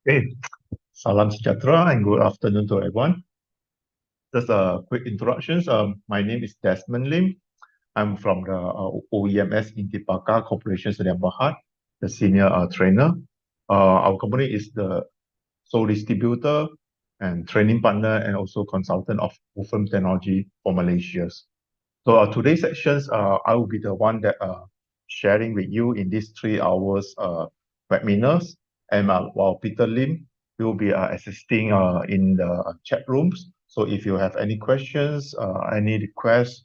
Okay, salam sejahtera and good afternoon to everyone. Just a quick introduction. My name is Desmond Lim. I'm from the OEMS Intipaka Corporation Sdn Bhd, the senior trainer. Our company is the sole distributor and training partner and also consultant of Wolfram Technology for Malaysia. So today's sections, I will be the one that sharing with you in these 3 hours webinars, and while Peter Lim will be assisting in the chat rooms. So if you have any questions, any requests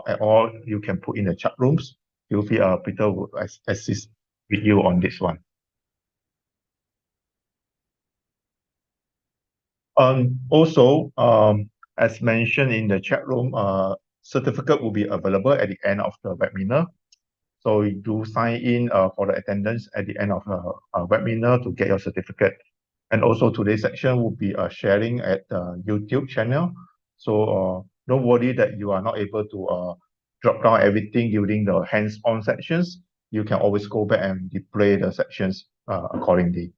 at all, you can put in the chat rooms. Feel free, Peter will assist with you on this one. Also, as mentioned in the chat room, certificate will be available at the end of the webinar. So you do sign in for the attendance at the end of the webinar to get your certificate. And also today's section will be sharing at the YouTube channel. So don't worry that you are not able to drop down everything during the hands-on sections. You can always go back and replay the sections accordingly.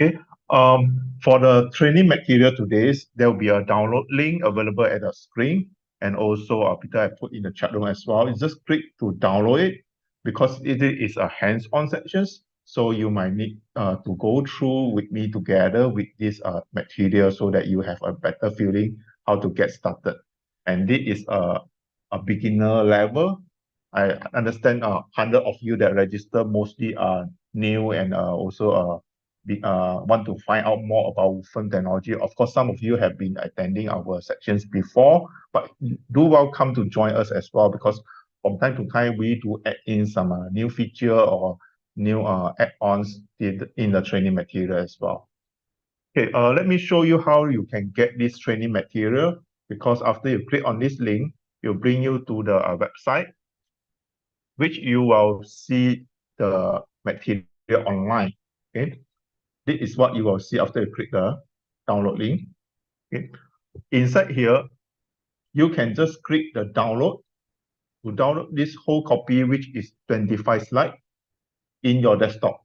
Okay. For the training material today, there will be a download link available at the screen. And also, Peter, I put in the chat room as well. You just click to download it because it is a hands-on sections. So you might need to go through with me together with this material so that you have a better feeling how to get started. And this is a beginner level. I understand 100 of you that register mostly are new and also want to find out more about Wolfram Technology. Of course, some of you have been attending our sections before, but do welcome to join us as well because from time to time, we do add in some new feature or new add-ons in the training material as well. Okay, let me show you how you can get this training material because after you click on this link, it will bring you to the website, which you will see the material online. Okay. This is what you will see after you click the download link. Okay. Inside here, you can just click the download to download this whole copy, which is 25 slides in your desktop.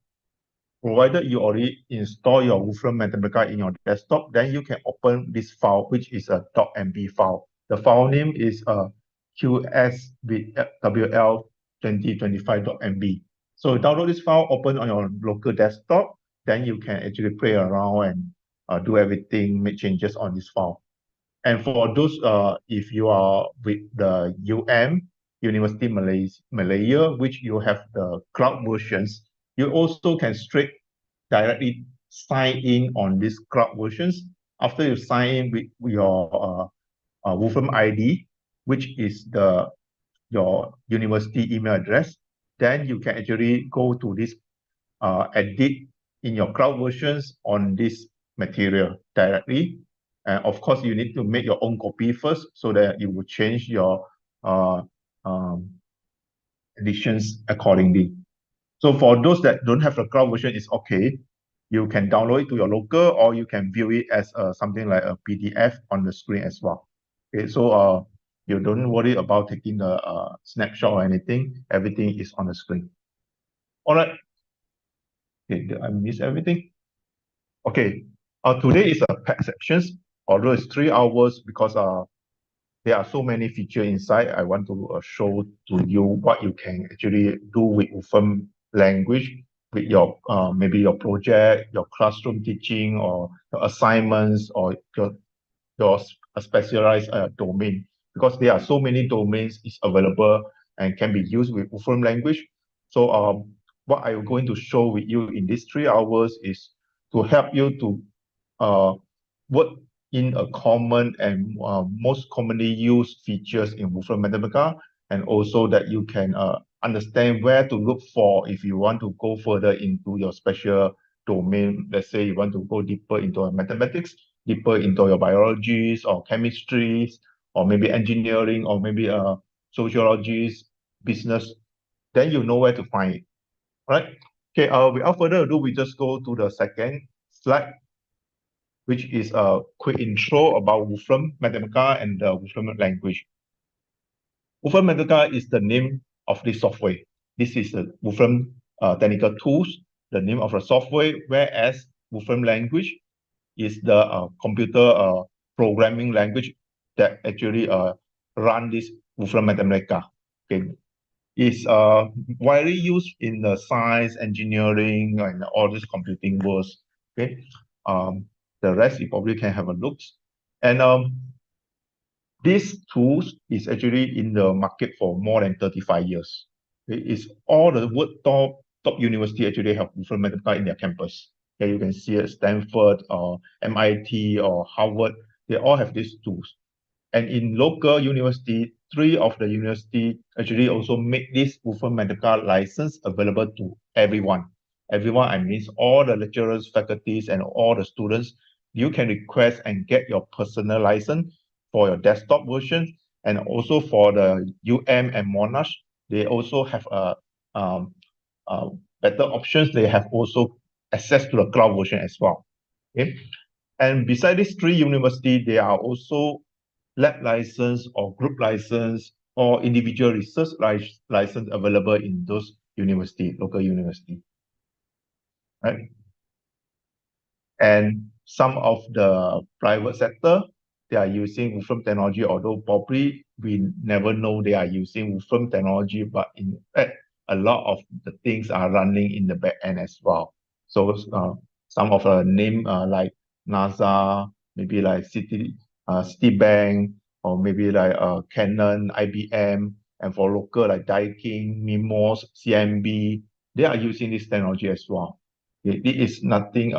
Provided you already install your Wolfram Mathematica in your desktop, then you can open this file, which is a .mb file. The file name is qswl2025.mb. So download this file, open on your local desktop, then you can actually play around and do everything, make changes on this file. And for those, if you are with the University Malaya, which you have the cloud versions, you also can straight directly sign in on these cloud versions. After you sign in with your Wolfram ID, which is your university email address, then you can actually go to this edit in your cloud versions on this material directly. And of course, you need to make your own copy first so that you will change your uh, um, editions accordingly. So for those that don't have the cloud version, it's okay. You can download it to your local or you can view it as something like a PDF on the screen as well. Okay, so you don't worry about taking the snapshot or anything. Everything is on the screen. All right. Okay, did I miss everything? Okay, today is a packed sections, although it's 3 hours because there are so many features inside. I want to show to you what you can actually do with Wolfram language with your maybe your project, your classroom teaching, or your assignments, or your specialized domain. Because there are so many domains is available and can be used with Wolfram language. So what I'm going to show with you in these 3 hours is to help you to work in a common and most commonly used features in Wolfram Mathematica, and also that you can understand where to look for if you want to go further into your special domain. Let's say you want to go deeper into mathematics, deeper into your biologies or chemistries, or maybe engineering, or maybe sociologies, business, then you know where to find it. Right? Okay, without further ado, we just go to the second slide, which is a quick intro about Wolfram Mathematica and the Wolfram language. Wolfram Mathematica is the name of this software. This is the Wolfram technical tools, the name of the software, whereas Wolfram language is the computer programming language that actually run this Wolfram Mathematica. Okay, is widely used in the science, engineering, and all these computing worlds. Okay, the rest you probably can have a look. And these tools is actually in the market for more than 35 years. It is all the world top university actually have Wolfram Mathematica in their campus. Okay, you can see it Stanford or MIT or Harvard. They all have these tools. And in local university, three of the university actually also make this Wolfram Mathematica license available to everyone. Everyone, I mean all the lecturers, faculties, and all the students. You can request and get your personal license for your desktop version, and also for the UM and Monash, they also have um, better options. They have also access to the cloud version as well. Okay, and beside these three universities, there are also lab license or group license or individual research license available in those university, local university, right? And some of the private sector, they are using Wolfram technology, although probably we never know they are using Wolfram technology, but in fact, a lot of the things are running in the back end as well. So some of the name like NASA, maybe like Citibank, or maybe like Canon, IBM, and for local like Daikin, Mimos, CMB, they are using this technology as well. It is nothing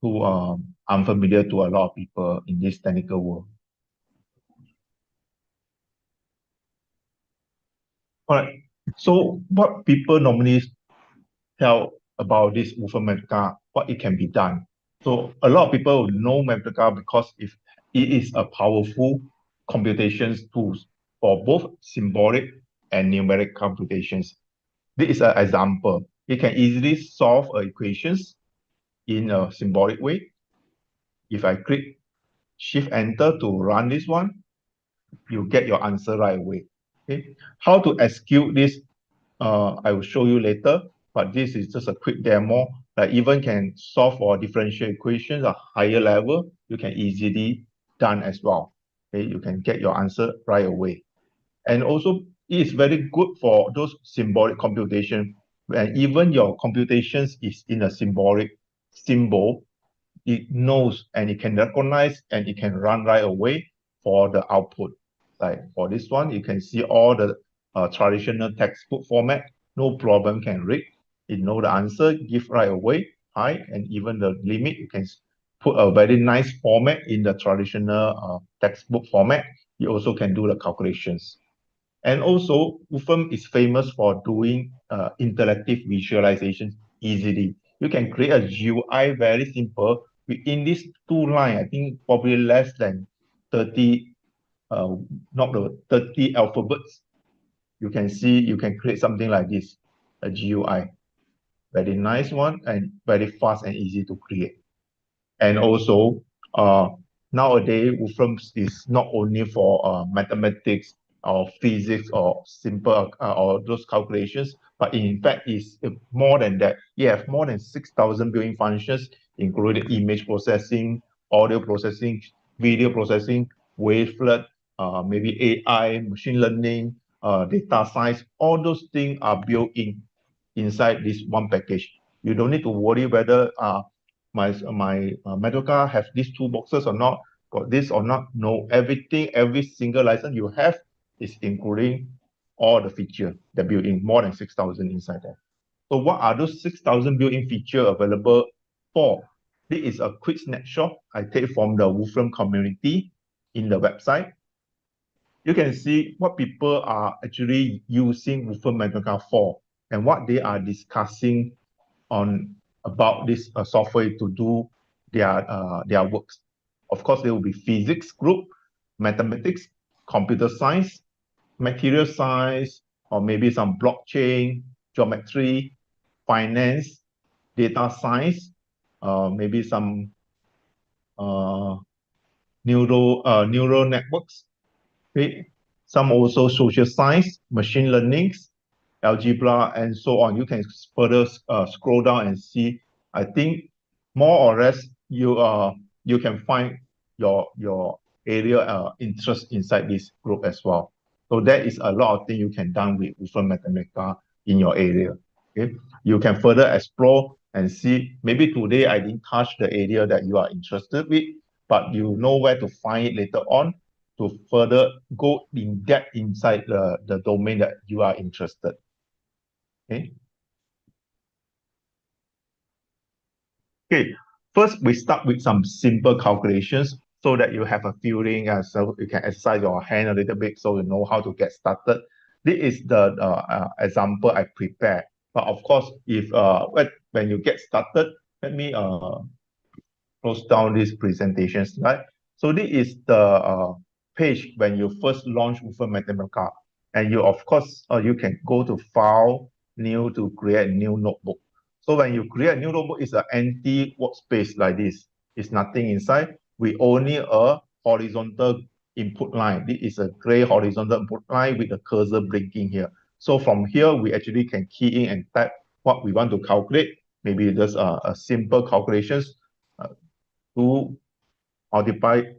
who are unfamiliar to a lot of people in this technical world. All right. So what people normally tell about this Wolfram Mathematica, what it can be done. So a lot of people know Mathematica because if it is a powerful computations tools for both symbolic and numeric computations. This is an example. It can easily solve equations in a symbolic way. If I click Shift Enter to run this one, you get your answer right away. Okay, how to execute this? I will show you later, but this is just a quick demo. Like even can solve for differential equations at higher level, you can easily done as well. Okay, you can get your answer right away. And also, it is very good for those symbolic computation. And even your computations is in a symbolic symbol, it knows and it can recognize and it can run right away for the output. Like for this one, you can see all the traditional textbook format, no problem can read. It know the answer, give right away, hi, and even the limit, you can put a very nice format in the traditional textbook format. You also can do the calculations. And also, Wolfram is famous for doing interactive visualizations easily. You can create a GUI very simple. Within these two lines, I think probably less than 30, not the 30 alphabets. You can see, you can create something like this, a GUI. Very nice one and very fast and easy to create. And also, nowadays, Wolfram is not only for mathematics or physics or simple or those calculations, but in fact, is more than that. You have more than 6,000 built-in functions, including image processing, audio processing, video processing, wavelet, maybe AI, machine learning, data science. All those things are built in inside this one package. You don't need to worry whether my Madoka have these two boxes or not, got this or not. No, everything, every single license you have is including all the feature that built in, more than 6,000 inside there. So what are those 6,000 built-in feature available for? This is a quick snapshot I take from the Wolfram community in the website. You can see what people are actually using Wolfram Mathematica for and what they are discussing on about this software to do their works. Of course, there will be physics group, mathematics, computer science, material science, or maybe some blockchain, geometry, finance, data science, maybe some uh, neural networks, okay? Some also social science, machine learning, algebra, and so on. You can further scroll down and see. I think more or less you can find your area interest inside this group as well. So there is a lot of things you can done with Wolfram Mathematica in your area. Okay, you can further explore and see. Maybe today I didn't touch the area that you are interested with, but you know where to find it later on to further go in depth inside the domain that you are interested. Okay. Okay, first we start with some simple calculations so that you have a feeling and so you can exercise your hand a little bit so you know how to get started. This is the example I prepared. But of course, if when you get started, let me close down this presentation slide. So this is the page when you first launch Wolfram Mathematica. And you, of course, you can go to File, New to create a new notebook. So when you create a new notebook, it's an empty workspace like this. It's nothing inside. We only a horizontal input line. This is a gray horizontal input line with the cursor blinking here. So from here, we actually can key in and type what we want to calculate. Maybe just a simple calculations. 2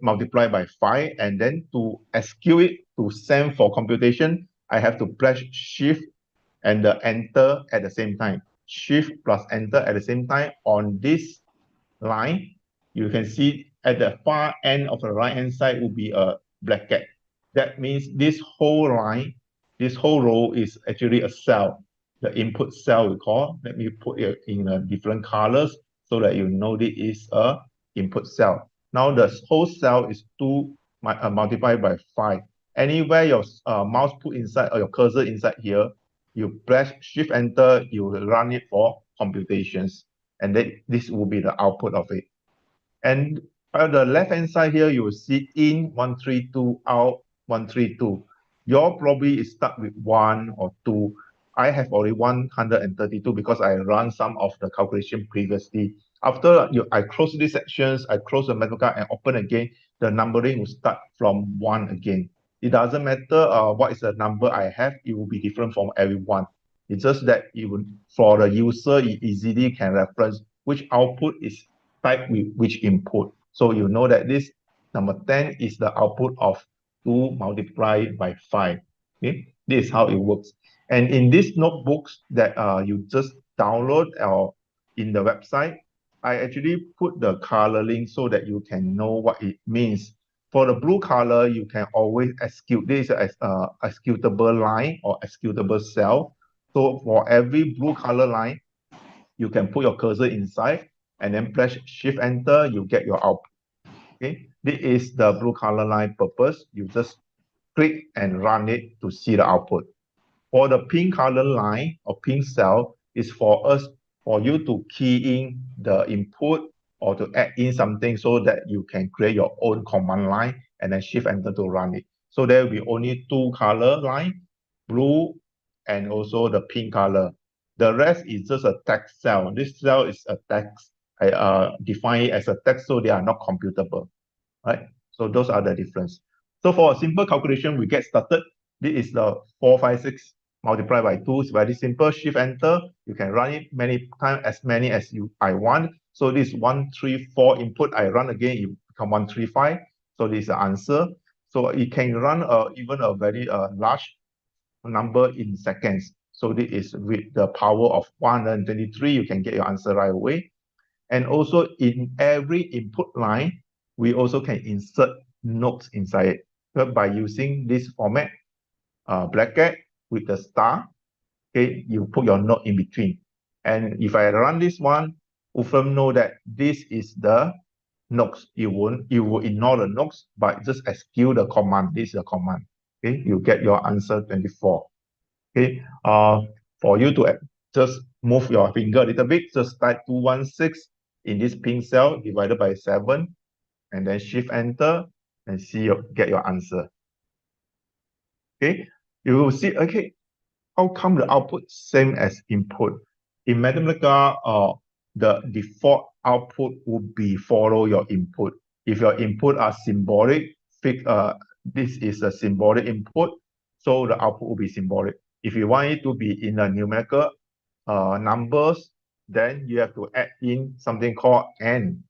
multiply by 5, and then to execute it, to send for computation, I have to press shift and the enter at the same time. Shift plus enter at the same time on this line. You can see at the far end of the right hand side will be a bracket. That means this whole line, this whole row is actually a cell, the input cell we call. Let me put it in different colors so that you know this is a input cell. Now the whole cell is 2 multiplied by 5. Anywhere your mouse put inside or your cursor inside here, you press shift enter, you will run it for computations. And then this will be the output of it. And on the left-hand side here, you will see in 132, out 132. Your probably is start with 1 or 2. I have already 132 because I run some of the calculation previously. After I close these sections, I close the Mathematica and open again, the numbering will start from 1 again. It doesn't matter what is the number I have, it will be different from everyone. It's just that for the user, it easily can reference which output is typed with which input. So you know that this number 10 is the output of 2 multiplied by 5. Okay, this is how it works. And in these notebooks that you just download or in the website, I actually put the coloring so that you can know what it means. For the blue color, you can always execute. This is a executable line or executable cell. So for every blue color line, you can put your cursor inside and then press shift enter, you get your output. Okay, this is the blue color line purpose. You just click and run it to see the output. For the pink color line or pink cell is for you to key in the input or to add in something so that you can create your own command line and then shift enter to run it. So there will be only 2 color line, blue and also the pink color. The rest is just a text cell. This cell is a text. I define it as a text, so they are not computable, right? So those are the difference. So for a simple calculation, we get started. This is the 456 multiplied by 2. It's very simple. Shift enter. You can run it many times, as many as I want. So this 134 input, I run again, it become 135. So this is the answer. So it can run even a very large number in seconds. So this is with the power of 123, you can get your answer right away. And also in every input line, we also can insert notes inside it. So by using this format, bracket with the star, okay, you put your note in between. And if I run this one, Wolfram know that this is the notes. You will ignore the notes, but just execute the command. This is the command. Okay, you get your answer 24. Okay, for you to just move your finger a little bit, just type 216 in this pink cell divided by 7, and then shift enter and get your answer. Okay, you will see, okay, how come the output same as input? In Mathematica, the default output would be follow your input. If your input are symbolic, this is a symbolic input, so the output will be symbolic. If you want it to be in a numerical numbers, then you have to add in something called n,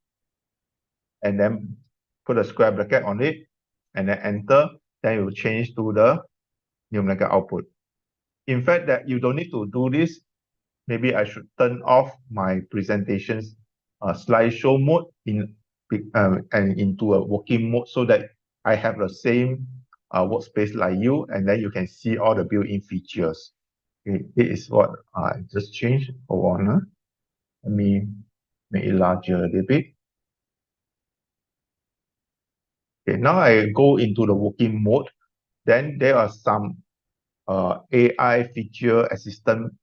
and then put a square bracket on it, and then enter, then it will change to the numerical output. In fact, that you don't need to do this. Maybe I should turn off my presentations slideshow mode and into a working mode so that I have the same workspace like you, and then you can see all the built-in features. Okay, this is what I just changed. Hold on. Let me make it larger a little bit. Okay, now I go into the working mode. Then there are some AI feature assistant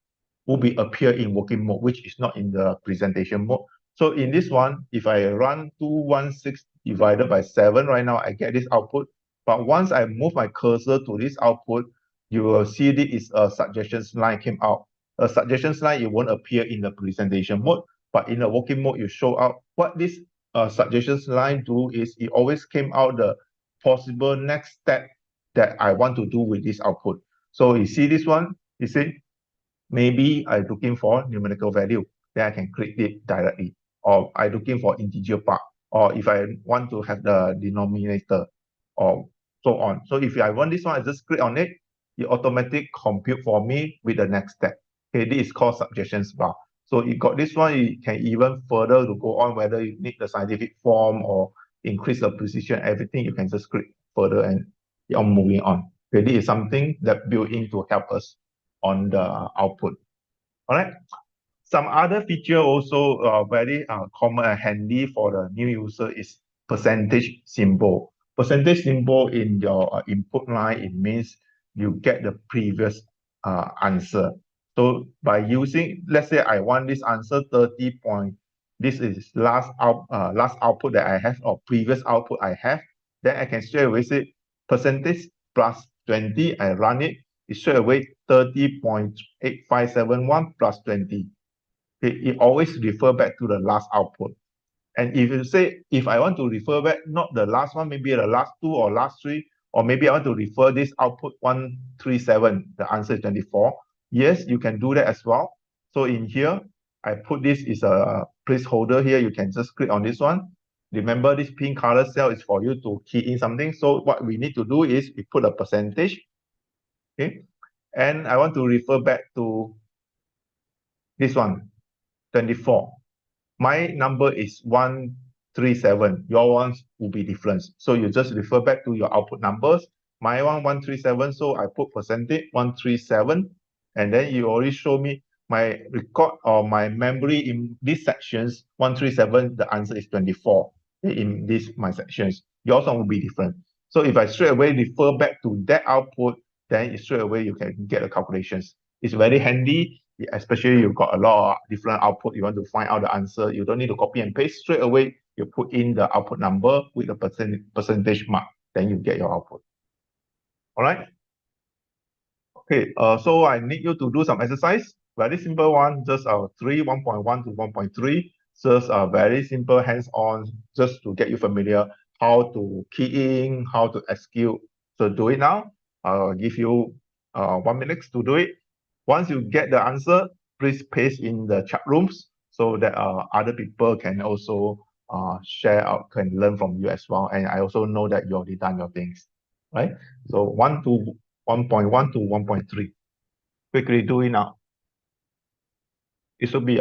will be appear in working mode, which is not in the presentation mode. So in this one, if I run 216 divided by 7 right now, I get this output. But once I move my cursor to this output, you will see this is a suggestions line came out. A suggestions line, it won't appear in the presentation mode, but in the working mode, you show out what this suggestions line do is it always came out the possible next step that I want to do with this output. So you see this one, you see, maybe I'm looking for numerical value, then I can click it directly. Or I'm looking for integer part, or if I want to have the denominator, or so on. So if I want this one, I just click on it, it automatically compute for me with the next step. Okay, this is called suggestions bar. So you got this one, you can even further to go on, whether you need the scientific form or increase the precision, everything, you can just click further and you're moving on. Okay, this is something that built in to help us on the output. All right. Some other feature also very common and handy for the new user is percentage symbol. Percentage symbol in your input line, it means you get the previous answer. So by using, let's say I want this answer 30 point, this is last output that I have or previous output I have, then I can straight away say percentage plus 20, I run it, it's straight away 30.8571 plus 20. It always refer back to the last output. And if you say, if I want to refer back, not the last one, maybe the last two or last three, or maybe I want to refer this output 137, the answer is 24. Yes, you can do that as well. So in here, I put this is a placeholder here. You can just click on this one. Remember, this pink color cell is for you to key in something. So what we need to do is we put a percentage. Okay. And I want to refer back to this one, 24. My number is 137. Your ones will be different. So you just refer back to your output numbers. My one 137, so I put percentage 137, and then you already show me my record or my memory in these sections 137. The answer is 24 in these my sections. Yours one will be different. So if I straight away refer back to that output, then straight away you can get the calculations. It's very handy, especially you've got a lot of different output. You want to find out the answer. You don't need to copy and paste straight away. You put in the output number with the percentage mark, then you get your output. All right. Okay, so I need you to do some exercise. Very simple one, just 1.1 to 1.3. Just a very simple hands-on, just to get you familiar how to key in, how to execute. So do it now. I'll give you 1 minute to do it. Once you get the answer, please paste in the chat rooms so that other people can also share out, can learn from you as well. And I also know that you already done your things, right? So 1.1 to 1.3. Quickly do it now. It should be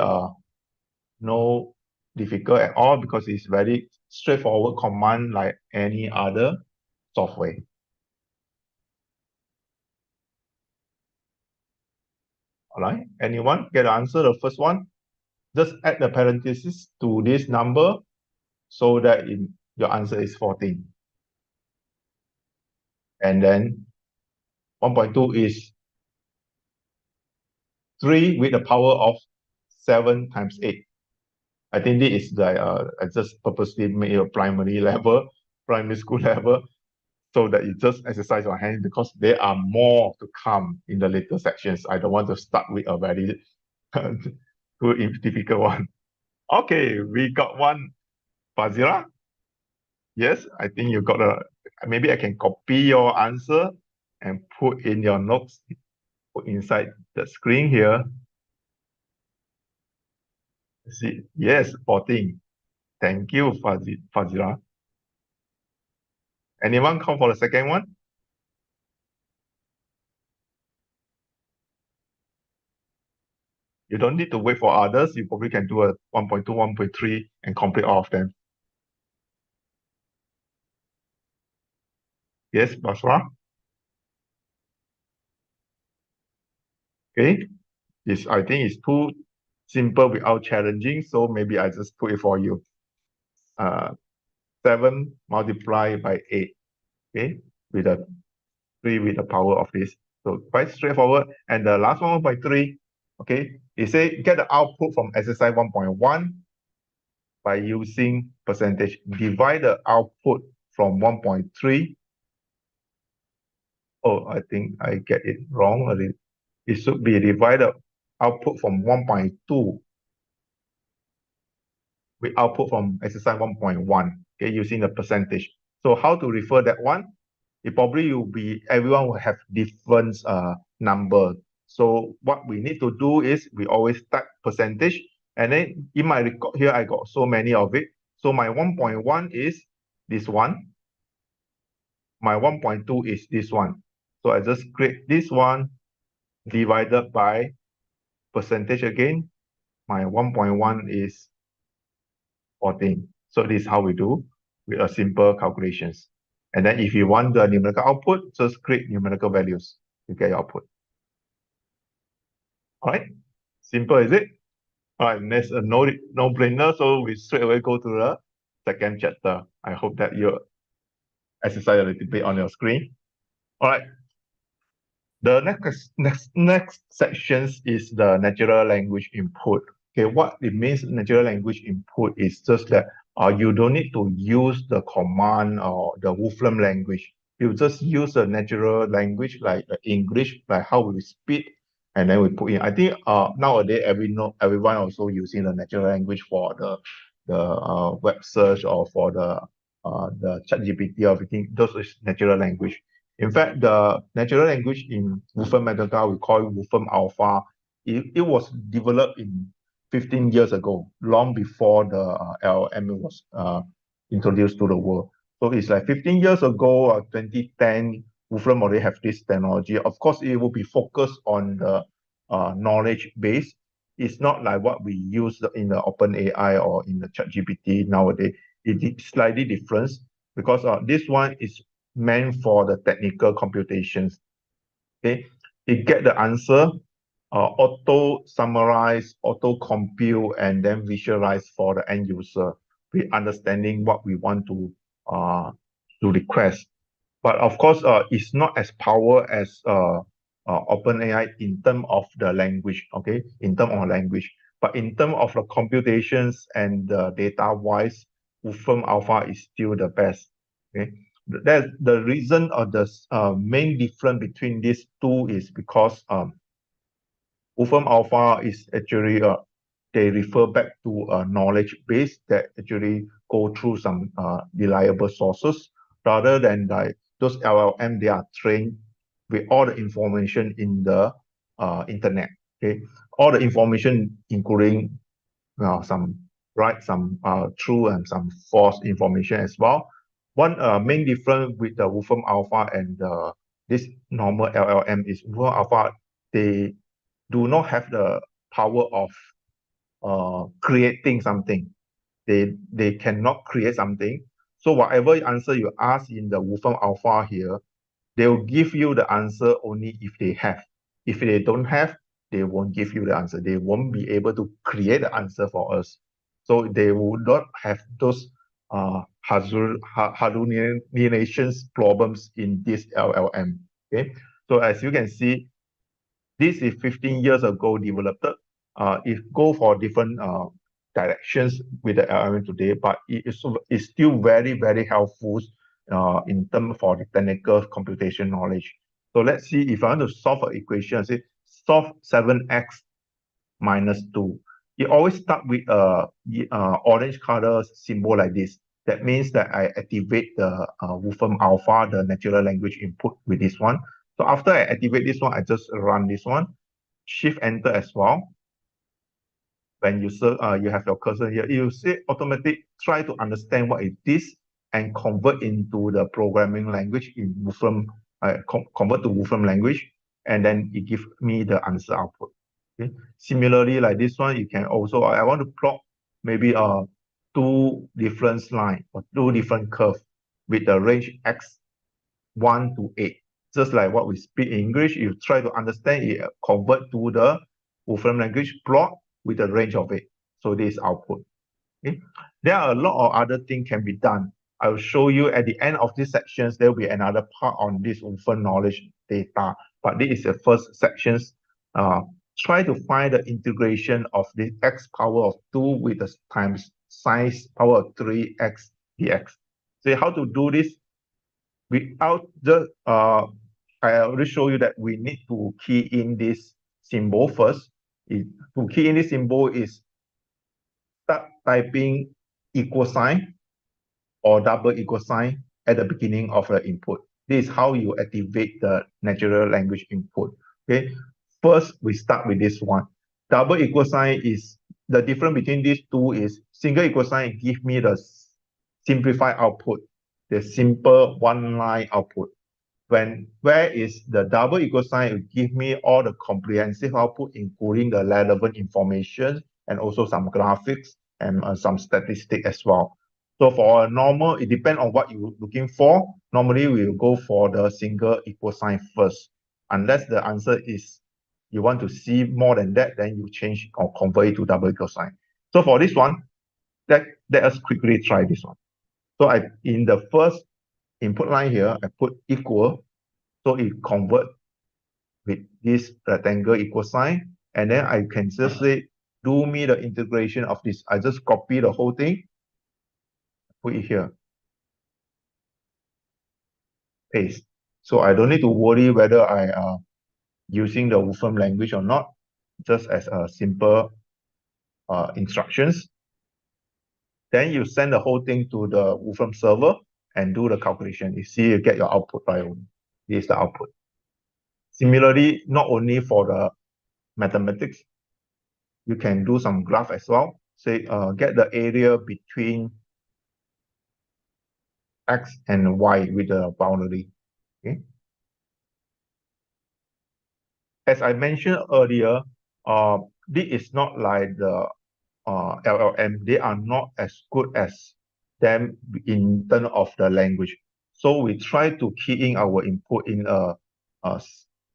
no difficult at all because it's very straightforward command like any other software. All right, anyone get the answer? The first one, just add the parenthesis to this number so that your answer is 14. And then 1.2 is 3 with the power of 7 times 8. I think this is like I just purposely made a primary level, primary school level, so that you just exercise your hand because there are more to come in the later sections. I don't want to start with a very too difficult one. Okay, we got one. Fazira? Yes, I think you got a, maybe I can copy your answer and put in your notes, put inside the screen here. See, yes, 14. Thank you, Fazira. Anyone come for the second one? You don't need to wait for others. You probably can do a 1.2, 1.3 and complete all of them. Yes, Basra? Okay. I think it's too simple without challenging, so maybe I just put it for you. 7 multiplied by 8, okay, with a 3 with the power of this. So quite straightforward. And the last one by 3, okay, it say get the output from exercise 1.1 by using percentage. Divide the output from 1.3. Oh, I think I get it wrong. It should be divided output from 1.2 with output from exercise 1.1, okay, using the percentage. So how to refer that one? It probably will be, everyone will have different number. So what we need to do is we always type percentage, and then in my record here, I got so many of it. So my 1.1 is this one. My 1.2 is this one. So I just create this one divided by percentage again. My 1.1 is 14. So this is how we do with a simple calculations. And then if you want the numerical output, just create numerical values to get your output. All right, simple is it? All right, next a no-brainer. So we straight away go to the second chapter. I hope that you exercise a little bit on your screen. All right, the next sections is the natural language input. Okay, what it means natural language input is just that you don't need to use the command or the Wolfram language. You just use the natural language like English, like how we speak, and then we put in. I think nowadays everyone also using the natural language for the web search or for the ChatGPT or everything. Those is natural language. In fact, the natural language in Wolfram Mathematica, we call it Wolfram Alpha. It was developed in 15 years ago, long before the LLM was introduced to the world. So it's like 15 years ago, 2010, Wolfram already have this technology. Of course, it will be focused on the knowledge base. It's not like what we use in the OpenAI or in the ChatGPT nowadays. It's slightly different because this one is meant for the technical computations. Okay, it get the answer, auto summarize, auto compute, and then visualize for the end user with understanding what we want to request. But of course, it's not as power as OpenAI in terms of the language, okay, in terms of language. But in terms of the computations and the data-wise, Wolfram Alpha is still the best, okay. That's the reason or the main difference between these two is because Wolfram Alpha is actually they refer back to a knowledge base that actually go through some reliable sources rather than like those LLM, they are trained with all the information in the internet. Okay, all the information including some some true and some false information as well. One main difference with the Wolfram Alpha and this normal LLM is Wolfram Alpha, they do not have the power of creating something. They cannot create something. So whatever answer you ask in the Wolfram Alpha here, they will give you the answer only if they have. If they don't have, they won't give you the answer. They won't be able to create the answer for us. So they will not have those hallucinations problems in this LLM. Okay. So as you can see, this is 15 years ago developed. It go for different directions with the LLM today, but it's still very, very helpful in terms for the technical computation knowledge. So let's see if I want to solve an equation, say solve 7x minus 2. It always start with a orange color symbol like this. That means that I activate the Wolfram Alpha, the natural language input with this one. So after I activate this one, I just run this one, shift enter as well. when you have your cursor here, you say automatic try to understand what it is and convert into the programming language in Wolfram, convert to Wolfram language, and then it gives me the answer output. Okay. Similarly, like this one, you can also, I want to plot maybe two different line or two different curve with the range x 1 to 8. Just like what we speak in English, you try to understand it, convert to the Wolfram language plot with the range of it. So this output. Okay. There are a lot of other things can be done. I will show you at the end of these sections, there will be another part on this Wolfram knowledge data. But this is the first sections. Try to find the integration of the x power of 2 with the times size power of 3x dx. So how to do this? Without the I already show you that we need to key in this symbol first. To key in this symbol is start typing equal sign or double equal sign at the beginning of the input. This is how you activate the natural language input. Okay. First, we start with this one. Double equal sign is the difference between these two is single equal sign give me the simplified output, the simple one line output. Where is the double equal sign, it will give me all the comprehensive output, including the relevant information and also some graphics and some statistics as well. So for a normal, it depends on what you're looking for. Normally, we will go for the single equal sign first. Unless the answer is you want to see more than that, then you change or convert it to double equal sign. So for this one, let us quickly try this one. So in the first input line here, I put equal, so it convert with this rectangle equal sign, and then I can just say, do me the integration of this. I just copy the whole thing, put it here, paste. So I don't need to worry whether I are using the Wolfram language or not, just as a simple instructions. Then you send the whole thing to the Wolfram server and do the calculation. You see, you get your output right away. This is the output. Similarly, not only for the mathematics, you can do some graph as well. Say, get the area between x and y with the boundary. Okay. As I mentioned earlier, this is not like the LLM. They are not as good as them in terms of the language. So we try to key in our input in a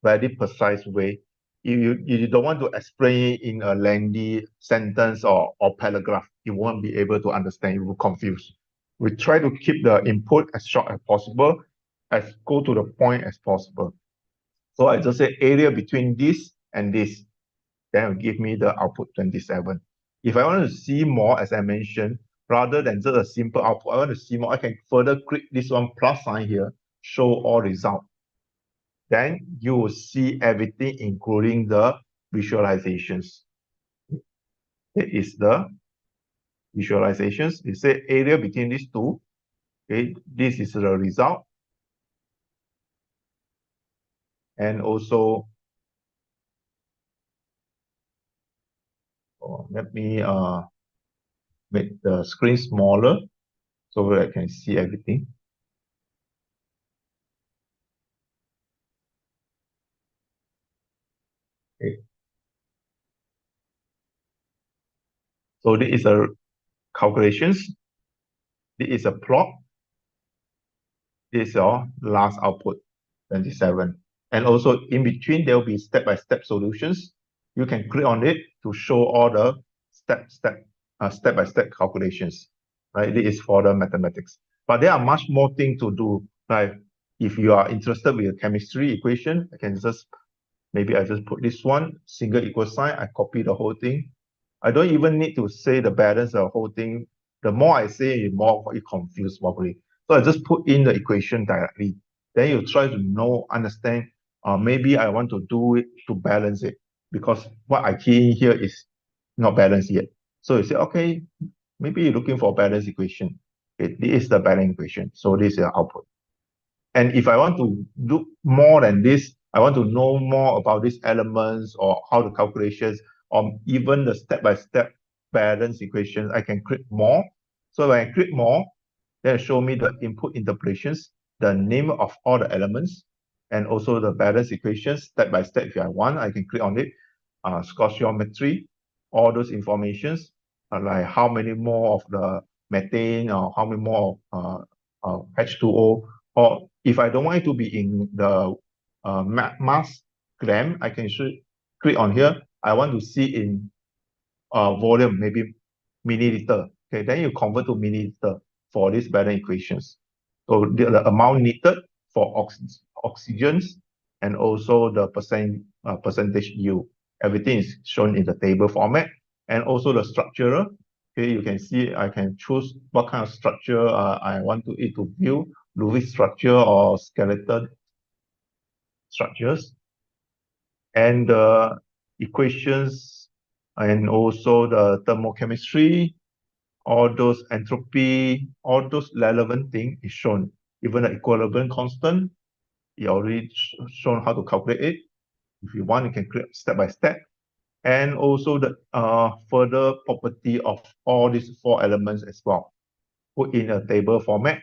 very precise way. You don't want to explain it in a lengthy sentence or paragraph, you won't be able to understand, you will confuse. We try to keep the input as short as possible, as go to the point as possible. So I just say area between this and this, then it will give me the output 27. If I want to see more, as I mentioned, rather than just a simple output, I want to see more, I can further click this one plus sign here, show all result. Then you will see everything, including the visualizations. It is the visualizations. It says area between these two. Okay, this is the result. And also, let me make the screen smaller so that I can see everything. Okay. So this is a calculations. This is a plot. This is your last output, 27. And also in between, there will be step-by-step solutions. You can click on it to show all the step-by-step calculations, right? This is for the mathematics. But there are much more things to do. Like if you are interested with a chemistry equation, maybe I just put this one, single equal sign, I copy the whole thing. I don't even need to say the balance of the whole thing. The more I say, the more it confused probably. So I just put in the equation directly. Then you try to understand, maybe I want to do it to balance it because what I key in here is not balanced yet. So you say, okay, maybe you're looking for a balanced equation. This is the balanced equation. So this is the output. And if I want to do more than this, I want to know more about these elements or how the calculations or even the step-by-step balance equations, I can click more. So when I click more, then show me the input interpolations, the name of all the elements, and also the balance equations step by step. If I want, I can click on it. Stoichiometry, all those informations, like how many more of the methane or how many more H2O, or if I don't want it to be in the mass gram, I can click on here. I want to see in volume, maybe milliliter. Okay, then you convert to milliliter for these balance equations. So the amount needed for oxygens and also the percentage yield. Everything is shown in the table format, and also the structural. Okay, you can see I can choose what kind of structure I want it to view, fluid structure or skeleton structures, and the equations, and also the thermochemistry, all those entropy, all those relevant thing is shown. Even the equilibrium constant, it already shown how to calculate it. If you want, you can click step by step. And also the further property of all these four elements as well. Put in a table format,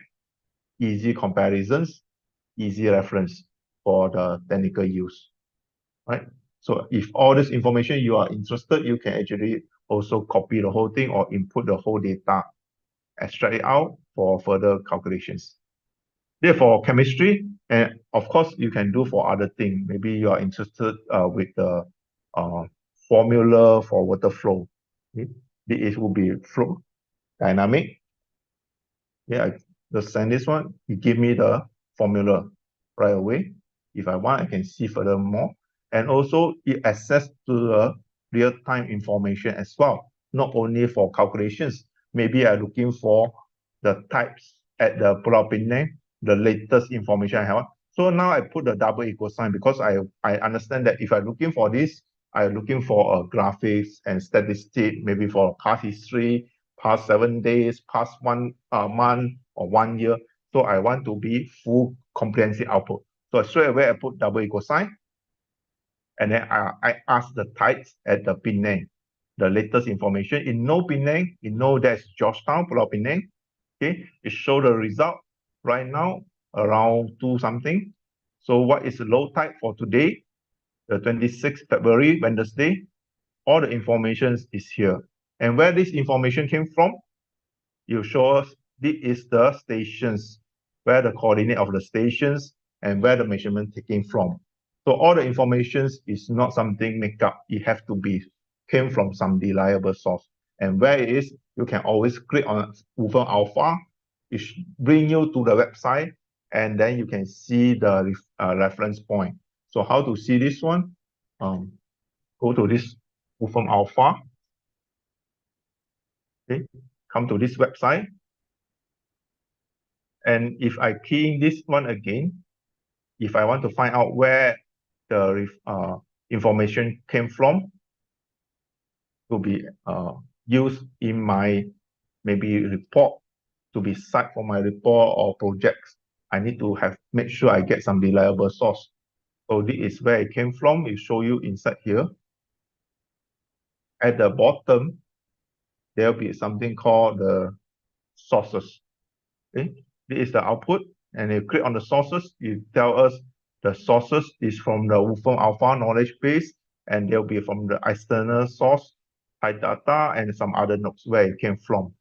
easy comparisons, easy reference for the technical use, right? So if all this information you are interested, you can actually also copy the whole thing or input the whole data, extract it out for further calculations. Therefore, chemistry, and of course, you can do for other things. Maybe you are interested with the formula for water flow. Okay? It will be flow dynamic. Yeah, just send this one. You give me the formula right away. If I want, I can see furthermore. And also, it access to the real-time information as well, not only for calculations. Maybe I'm looking for the types at the Pulau Penang, the latest information I have. So now I put the double equal sign because I understand that if I'm looking for this, I'm looking for graphics and statistics, maybe for past history, past 7 days, past 1 month or 1 year. So I want to be full comprehensive output. So straight away I put double equal sign, and then I ask the types at the Penang, the latest information. In no Penang, you know that's Georgetown, Pulau Penang. Okay, it show the result right now around 2 something. So what is the low tide for today, the 26th February, Wednesday? All the information is here. And where this information came from, you show us this is the stations, where the coordinate of the stations and where the measurement taken from. So all the information is not something make up. It have to be came from some reliable source. And where it is, you can always click on Wolfram Alpha. It bring you to the website, and then you can see the reference point. So how to see this one? Go to this Wolfram Alpha. Okay, come to this website. And if I key in this one again, if I want to find out where the information came from, to be used in my maybe report, to be cited for my report or projects, I need to make sure I get some reliable source. So this is where it came from. It show you inside here. At the bottom, there'll be something called the sources. Okay, this is the output, and you click on the sources. You tell us the sources is from the Wolfram Alpha knowledge base, and they'll be from the external source, data, and some other nodes where it came from,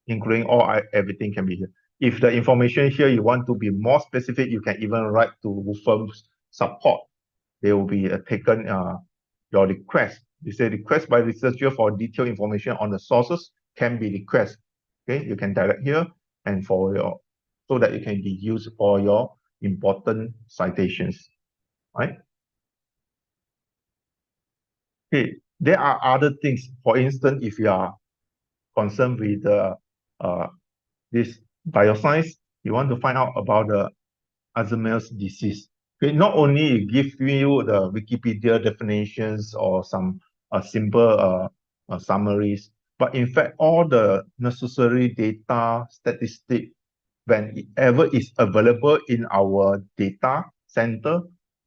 including everything can be here. If the information here you want to be more specific, you can even write to Wolfram's support. They will be taken your request. You say request by researcher for detailed information on the sources can be request. Okay, you can direct here and for your, so that it can be used for your important citations, right? Okay, there are other things. For instance, if you are concerned with this bioscience, you want to find out about the Alzheimer's disease. Okay, not only it gives you the Wikipedia definitions or some simple summaries, but in fact, all the necessary data, statistics, whenever is available in our data center,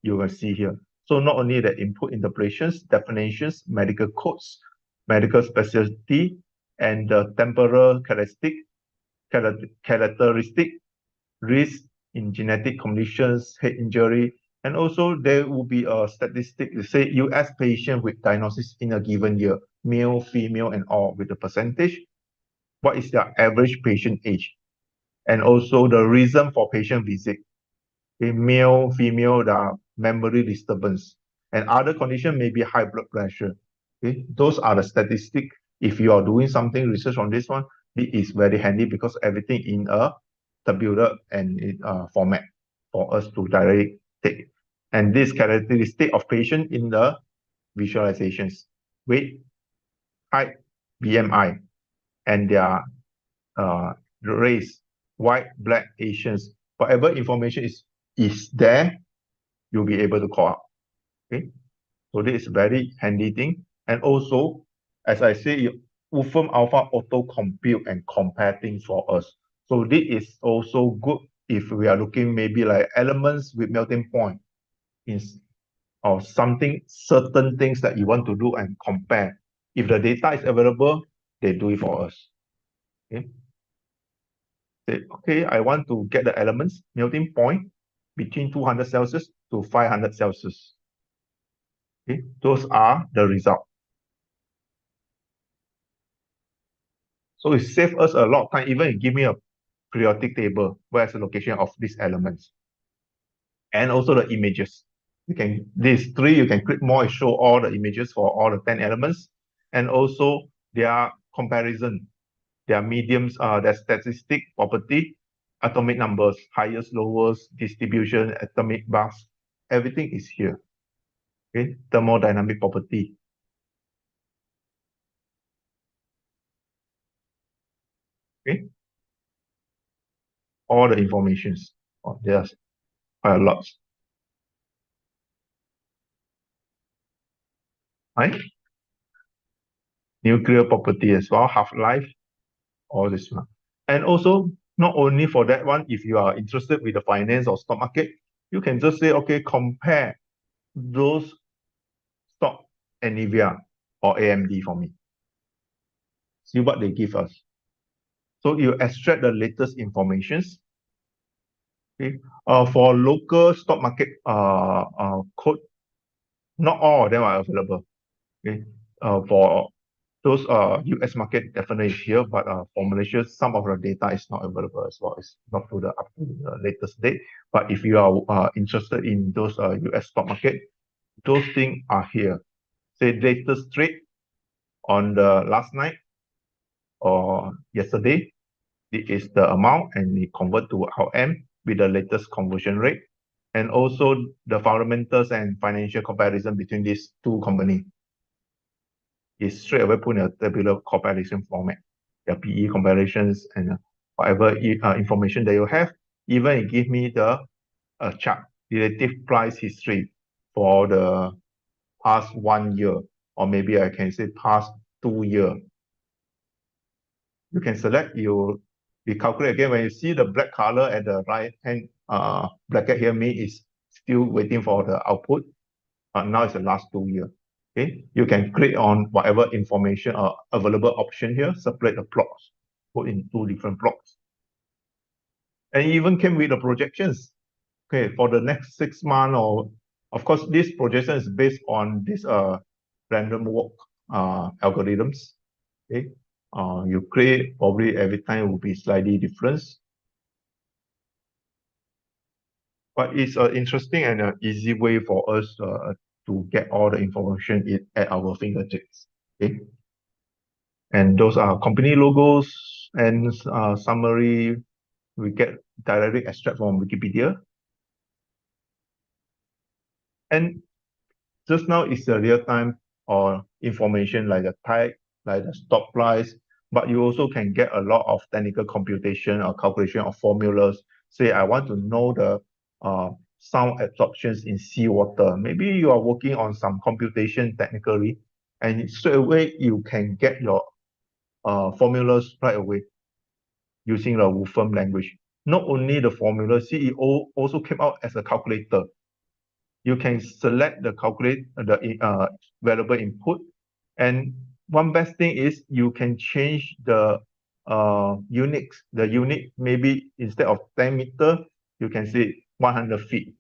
you will see here. So not only the input interpretations, definitions, medical codes, medical specialty, and the temporal characteristic, risk in genetic conditions, head injury, and also there will be a statistic to say US patient with diagnosis in a given year, male, female, and all with the percentage. What is their average patient age? And also the reason for patient visit. Okay, male, female, the memory disturbance, and other condition may be high blood pressure. Okay, those are the statistics. If you are doing something research on this one, it is very handy because everything in a tabular and format for us to directly take. And this characteristic of patient in the visualizations, weight, height, BMI, and their race, white, black, Asians, whatever information is there, you'll be able to call out. Okay, so this is very handy thing. And also, as I say, Wolfram Alpha auto compute and compare things for us. So this is also good if we are looking maybe like elements with melting point in or something, certain things that you want to do and compare. If the data is available, they do it for us. Okay. Say, okay, I want to get the elements melting point between 200 Celsius to 500 Celsius. Okay, those are the results. So it saves us a lot of time. Even it give me a periodic table where's the location of these elements. And also the images. You can, these three, you can click more and show all the images for all the 10 elements. And also their comparison, their mediums, their statistic property, atomic numbers, highest, lowest, distribution, atomic mass, everything is here. Okay, thermodynamic property. Okay, all the informations. Oh, there's quite a lot. Right? Nuclear property as well, half-life, all this one. And also, not only for that one, if you are interested with the finance or stock market, you can just say, okay, compare those stock NVIDIA or AMD for me. See what they give us. So you extract the latest informations. Okay. For local stock market code, not all of them are available. Okay. For those US market definitely is here, but for Malaysia, some of the data is not available as well. It's not to the up to the latest date. But if you are interested in those US stock market, those things are here. Say latest trade on the last night or yesterday, it is the amount and it convert to RM with the latest conversion rate. And also the fundamentals and financial comparison between these two companies is straight away put in a tabular comparison format. The PE comparisons and whatever information that you have, even it give me the chart, relative price history for the past 1 year, or maybe I can say past 2 years. You can select, you calculate again. When you see the black color at the right hand bracket here, me is still waiting for the output. Now it's the last 2 years. Okay, you can click on whatever information or available option here, separate the plots, put in 2 different plots. And even came with the projections. Okay, for the next 6 months, or of course, this projection is based on this random walk algorithms. Okay, you create probably every time will be slightly different. But it's an interesting and an easy way for us to get all the information at our fingertips. Okay, and those are company logos and summary. We get directly extract from Wikipedia. And just now is the real time or information like the type, like the stock price, but you also can get a lot of technical computation or calculation of formulas. Say I want to know the sound absorptions in seawater. Maybe you are working on some computation technically, and straight away you can get your formulas right away using the Wolfram language. Not only the formula, CEO also came out as a calculator. You can select the calculate the variable input, and one best thing is you can change the units. The unit, maybe instead of 10 meter, you can say 100 feet.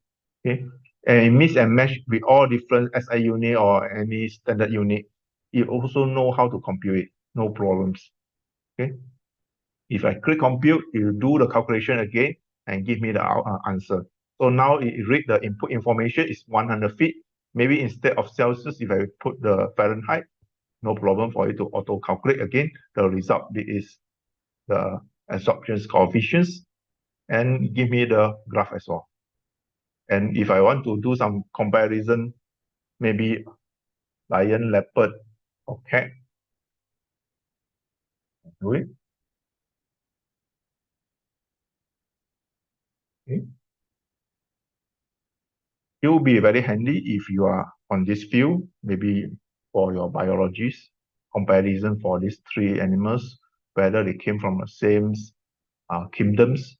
Okay, and mix and match with all different SI unit or any standard unit. You also know how to compute it, no problems. Okay, if I click compute, it will do the calculation again and give me the answer. So now it read the input information is 100 feet. Maybe instead of Celsius, if I put the Fahrenheit, no problem for it to auto calculate again. The result is the absorption coefficients and give me the graph as well. And if I want to do some comparison, maybe lion, leopard, or cat, do it. Okay. It will be very handy if you are on this field, maybe for your biologies, comparison for these three animals, whether they came from the same kingdoms,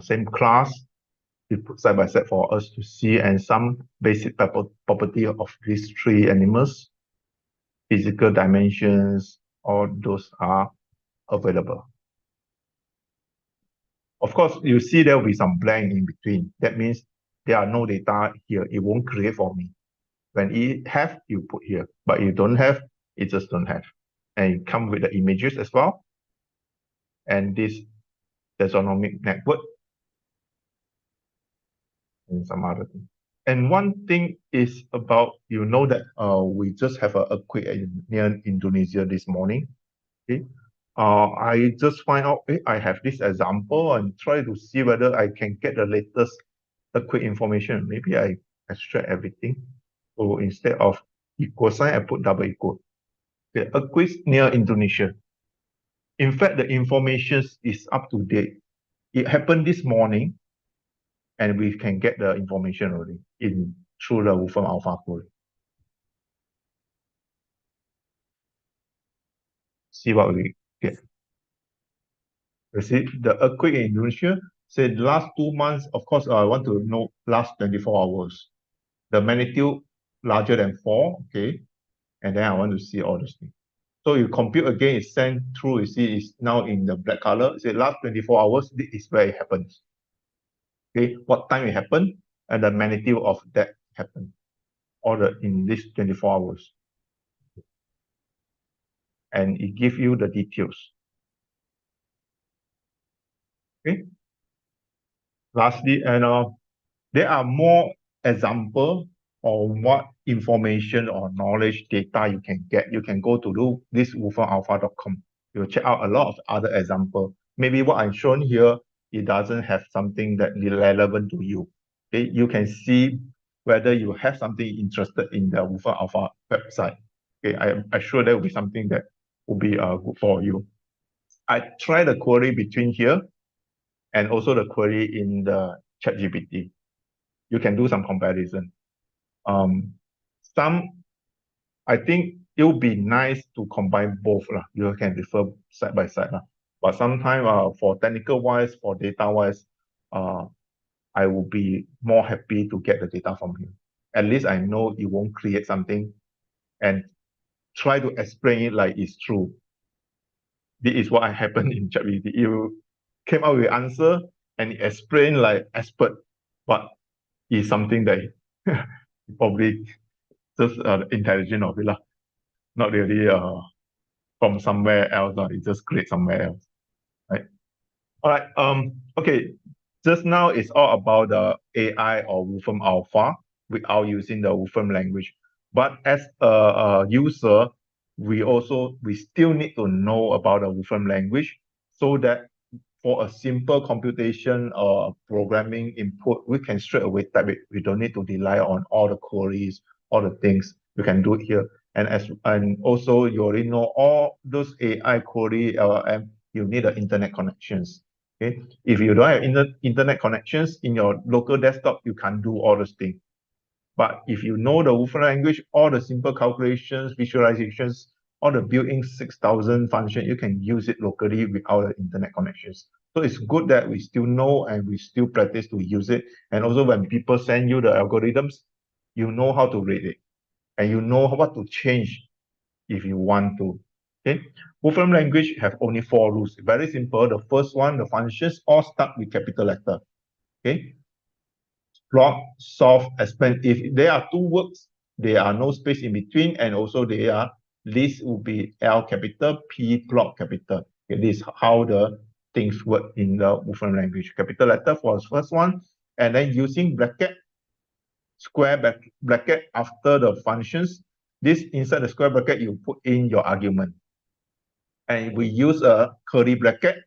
same class, we put side by side for us to see, and some basic property of these three animals, physical dimensions, all those are available. Of course, you see there will be some blank in between. That means there are no data here. It won't create for me. When it have, you put here. But you don't have, it just don't have. And it comes with the images as well. And this taxonomic network and some other things. And one thing is about, you know that we just have an earthquake near Indonesia this morning. Okay. I just find out, I have this example and try to see whether I can get the latest earthquake information. Maybe I extract everything. So instead of equal sign, I put double equal. The earthquake near Indonesia. In fact, the information is up to date. It happened this morning, and we can get the information already through the Wolfram Alpha query. See what we get. You see, the earthquake in Indonesia said last 2 months, of course, I want to know last 24 hours. The magnitude larger than 4, okay? And then I want to see all those things. So you compute again, it's sent through, you see, it's now in the black color. It said last 24 hours, this is where it happens. Okay, what time it happened, and the magnitude of that happened, all in this 24 hours. And it gives you the details. Okay. Lastly, and there are more examples on what information or knowledge data you can get. You can go to this wolframalpha.com. You'll check out a lot of other examples. Maybe what I'm showing here, it doesn't have something that is relevant to you. Okay, you can see whether you have something interested in the Wolfram Alpha website. Okay, I'm sure that will be something that will be good for you. I tried the query between here and also the query in the ChatGPT. You can do some comparison. I think it would be nice to combine both. You can refer side by side. But sometimes for technical wise, for data wise, I will be more happy to get the data from him. At least I know it won't create something and try to explain it like it's true. This is what happened in ChatGPT. You came out with answer and explain like expert, but it's something that probably just intelligent of it, not really from somewhere else. It just create somewhere else, right? All right. Okay. Just now it's all about the AI or Wolfram Alpha without using the Wolfram language. But as a user, we still need to know about the Wolfram language so that for a simple computation or programming input, we can straight away type it. We don't need to rely on all the queries, all the things. We can do it here. And also you already know all those AI query LLM, you need the internet connections. Okay. If you don't have internet connections in your local desktop, you can't do all those things. But if you know the Wolfram language, all the simple calculations, visualizations, all the built-in 6,000 function, you can use it locally without the internet connections. So it's good that we still know and we still practice to use it. And also when people send you the algorithms, you know how to read it and you know what to change if you want to. Okay, Wolfram language have only 4 rules. Very simple. The first one, the functions all start with capital letter. Okay, plot, solve, expand. If there are 2 words, there are no space in between, and also this will be L capital, P plot capital. Okay, this is how the things work in the Wolfram language. Capital letter for the first one, and then using bracket, square bracket after the functions. This inside the square bracket, you put in your argument. And we use a curly bracket.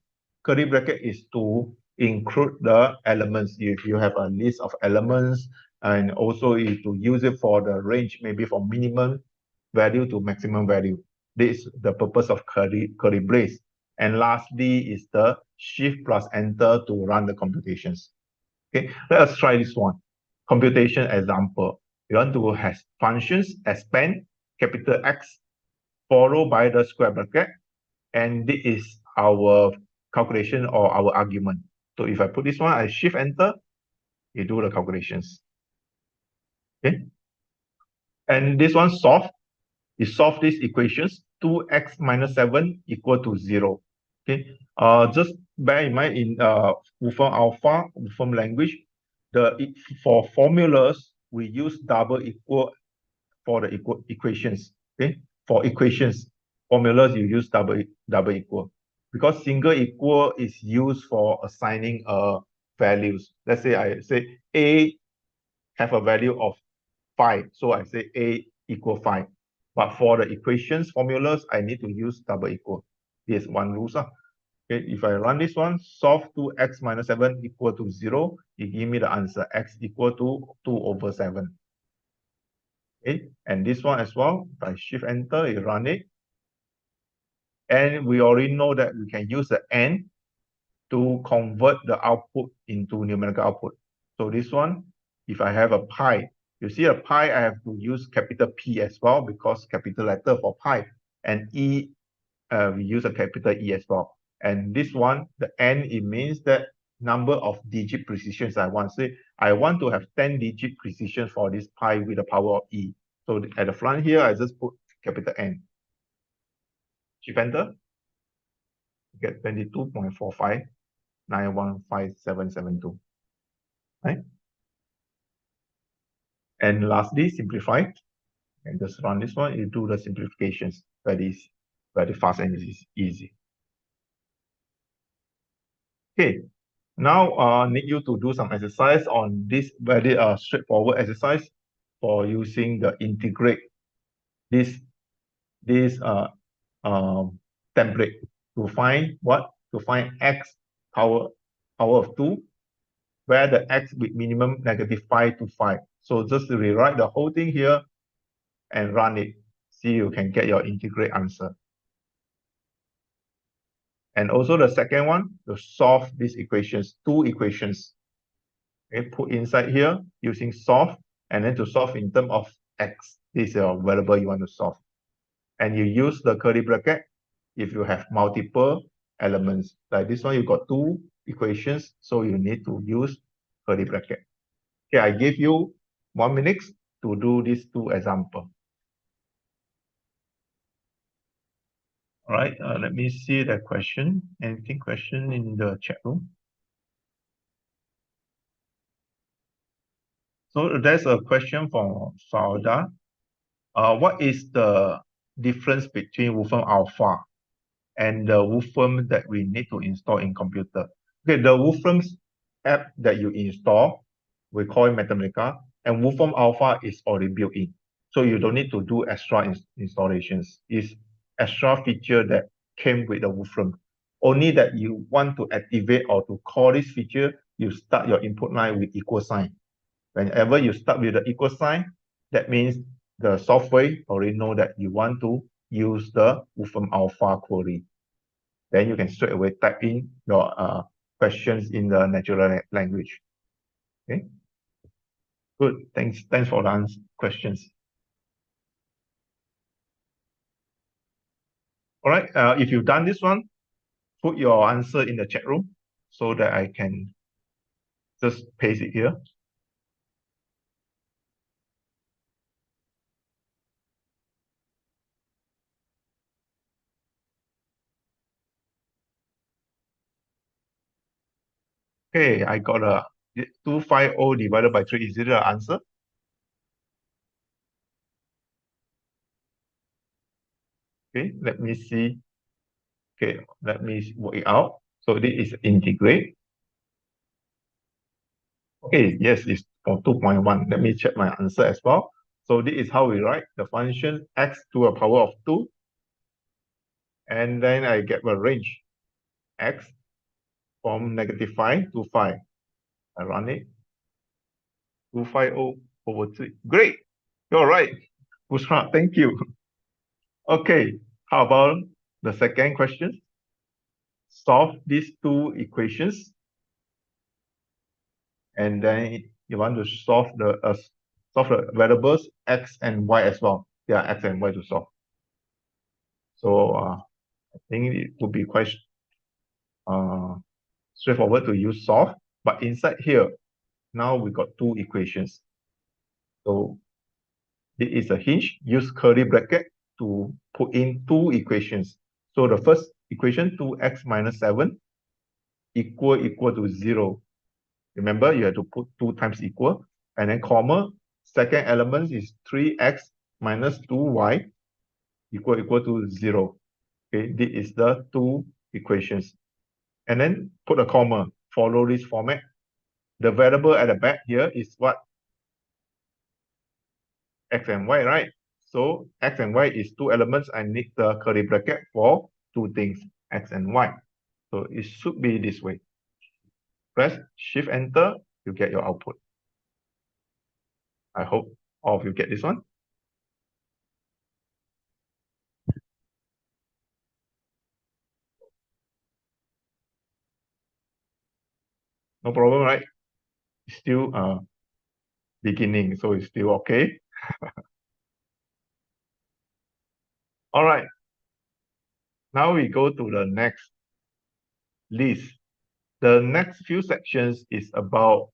Curly bracket is to include the elements. If you have a list of elements, and also if to use it for the range, maybe from minimum value to maximum value. This is the purpose of curly brace. And lastly is the shift plus enter to run the computations. Okay, let us try this one. Computation example. You want to have functions expand, capital X, followed by the square bracket, and this is our calculation or our argument. So if I put this one, I shift enter, you do the calculations. Okay, and this one solve. You solve these equations. 2x minus 7 equal to 0. Okay, just bear in mind in Wolfram Alpha, Wolfram language, for formulas we use double equal for the equations. Okay, for equations formulas you use double equal, because single equal is used for assigning values. Let's say I say a have a value of 5, so I say a equal 5. But for the equations formulas, I need to use double equal. This one rule. Okay, if I run this one, solve 2x minus 7 equal to 0, it give me the answer x equal to 2 over 7. Okay, and this one as well, if I shift enter, you run it. And we already know that we can use the AND to convert the output into numerical output. So this one, if I have a pi, you see a pi, I have to use capital P as well, because capital letter for pi, and E, we use a capital E as well. And this one, the N, it means that number of digit precisions I want. Say I want to have 10 digit precision for this pi with the power of E. So at the front here, I just put capital N. Shift enter, get 22.45915772. Right? And lastly, simplify. And just run this one, you do the simplifications very fast and easy. Okay, now need you to do some exercise on this very straightforward exercise for using the integrate this template to find what? To find x power of 2, where the x with minimum -5 to 5. So just rewrite the whole thing here and run it. See, you can get your integrate answer. And also the second one, to solve these equations, 2 equations. Okay, put inside here using solve, and then to solve in terms of x. This is your variable you want to solve. And you use the curly bracket if you have multiple elements. Like this one, you got 2 equations, so you need to use curly bracket. Okay, I give you 1 minute to do these 2 examples. All right, let me see the question. Anything question in the chat room? So there's a question from Sauda. What is the difference between Wolfram Alpha and the Wolfram that we need to install in computer? Okay, the Wolfram app that you install, we call it Mathematica, and Wolfram Alpha is already built in. So you don't need to do extra installations. It's extra feature that came with the Wolfram. Only that you want to activate or to call this feature, you start your input line with equal sign. Whenever you start with the equal sign, that means the software already know that you want to use the Wolfram Alpha query. Then you can straight away type in your questions in the natural language. Okay, good. Thanks for the questions. All right. If you've done this one, put your answer in the chat room so that I can just paste it here. Okay, I got a 250 divided by 3. Is it the answer? Okay, let me see. Okay, let me work it out. So this is integrate. Okay, yes, it's for 2.1. Let me check my answer as well. So this is how we write the function x to a power of 2. And then I get a range x from -5 to 5. I run it. 250 over 3. Great. You're right. Bushra, thank you. Okay, how about the second question? Solve these two equations, and then you want to solve the variables x and y as well. There are x and y to solve. So I think it would be quite uh, straightforward to use solve. But inside here, now we got two equations. So it is a hinge. Use curly bracket to put in two equations. So the first equation, 2x minus 7 equal to 0. Remember, you have to put 2 times equal, and then comma. Second element is 3x minus 2y equal to 0. Okay, this is the two equations. And then put a comma, follow this format. The variable at the back here is what? X and Y, right? So X and Y is two elements. I need the curly bracket for two things, X and Y. So it should be this way. Press Shift Enter, you get your output. I hope all of you get this one. No problem, right? It's still beginning, so it's still okay. All right. Now we go to the next list. The next few sections is about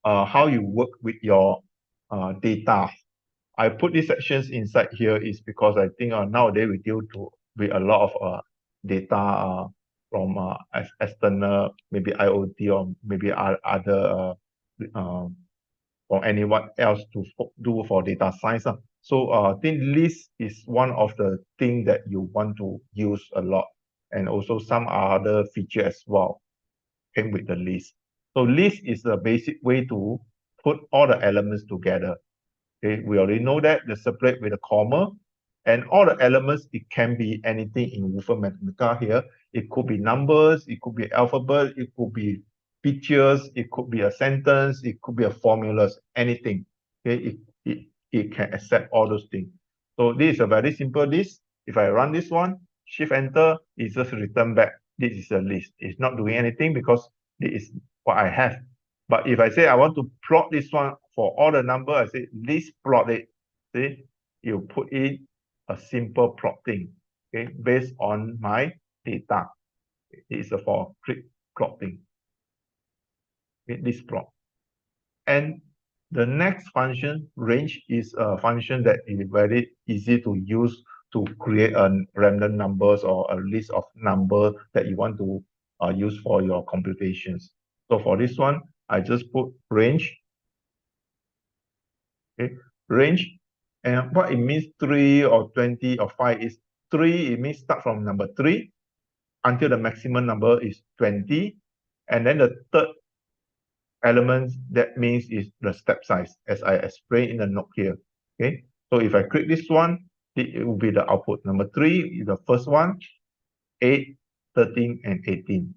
how you work with your data. I put these sections inside here is because I think nowadays we deal with a lot of data from external, maybe IoT or maybe other or anyone else to do for data science. So I think list is one of the things that you want to use a lot, and also some other feature as well came with the list. So list is the basic way to put all the elements together. Okay, we already know that the separate with a comma, and all the elements, it can be anything in Wolfram Mathematica here. It could be numbers, it could be alphabet, it could be pictures, it could be a sentence, it could be a formulas, anything. Okay, it can accept all those things. So this is a very simple list. If I run this one, Shift Enter, it just return back. This is a list. It's not doing anything because this is what I have. But if I say I want to plot this one for all the number, I say list plot it. See, you put in a simple plotting, okay, based on my data. It's for quick plotting. Okay, list plot. And the next function, range, is a function that is very easy to use to create a random numbers or a list of numbers that you want to use for your computations. So for this one, I just put range. Okay, range, and what it means 3 or 20 or 5 is 3, it means start from number 3 until the maximum number is 20. And then the third element that means is the step size, as I explained in the note here. Okay, so if I click this one, it will be the output. Number 3 is the first one, 8, 13, and 18.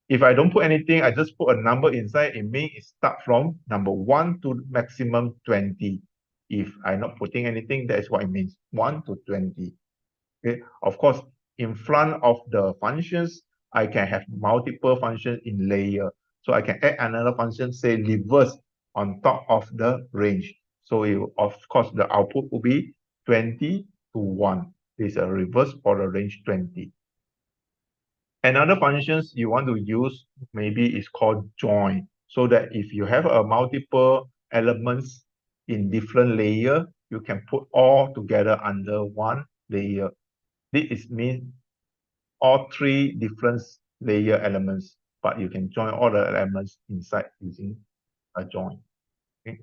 If I don't put anything, I just put a number inside, it means it start from number 1 to maximum 20. If I'm not putting anything, that is what it means, 1 to 20. Okay, of course, in front of the functions, I can have multiple functions in layer. So I can add another function, say reverse, on top of the range. So of course, the output will be 20 to 1. This is a reverse for the range 20. Another functions you want to use maybe is called join, so that if you have a multiple elements in different layer, you can put all together under one layer. This is mean all three different layer elements, but you can join all the elements inside using a join. Okay.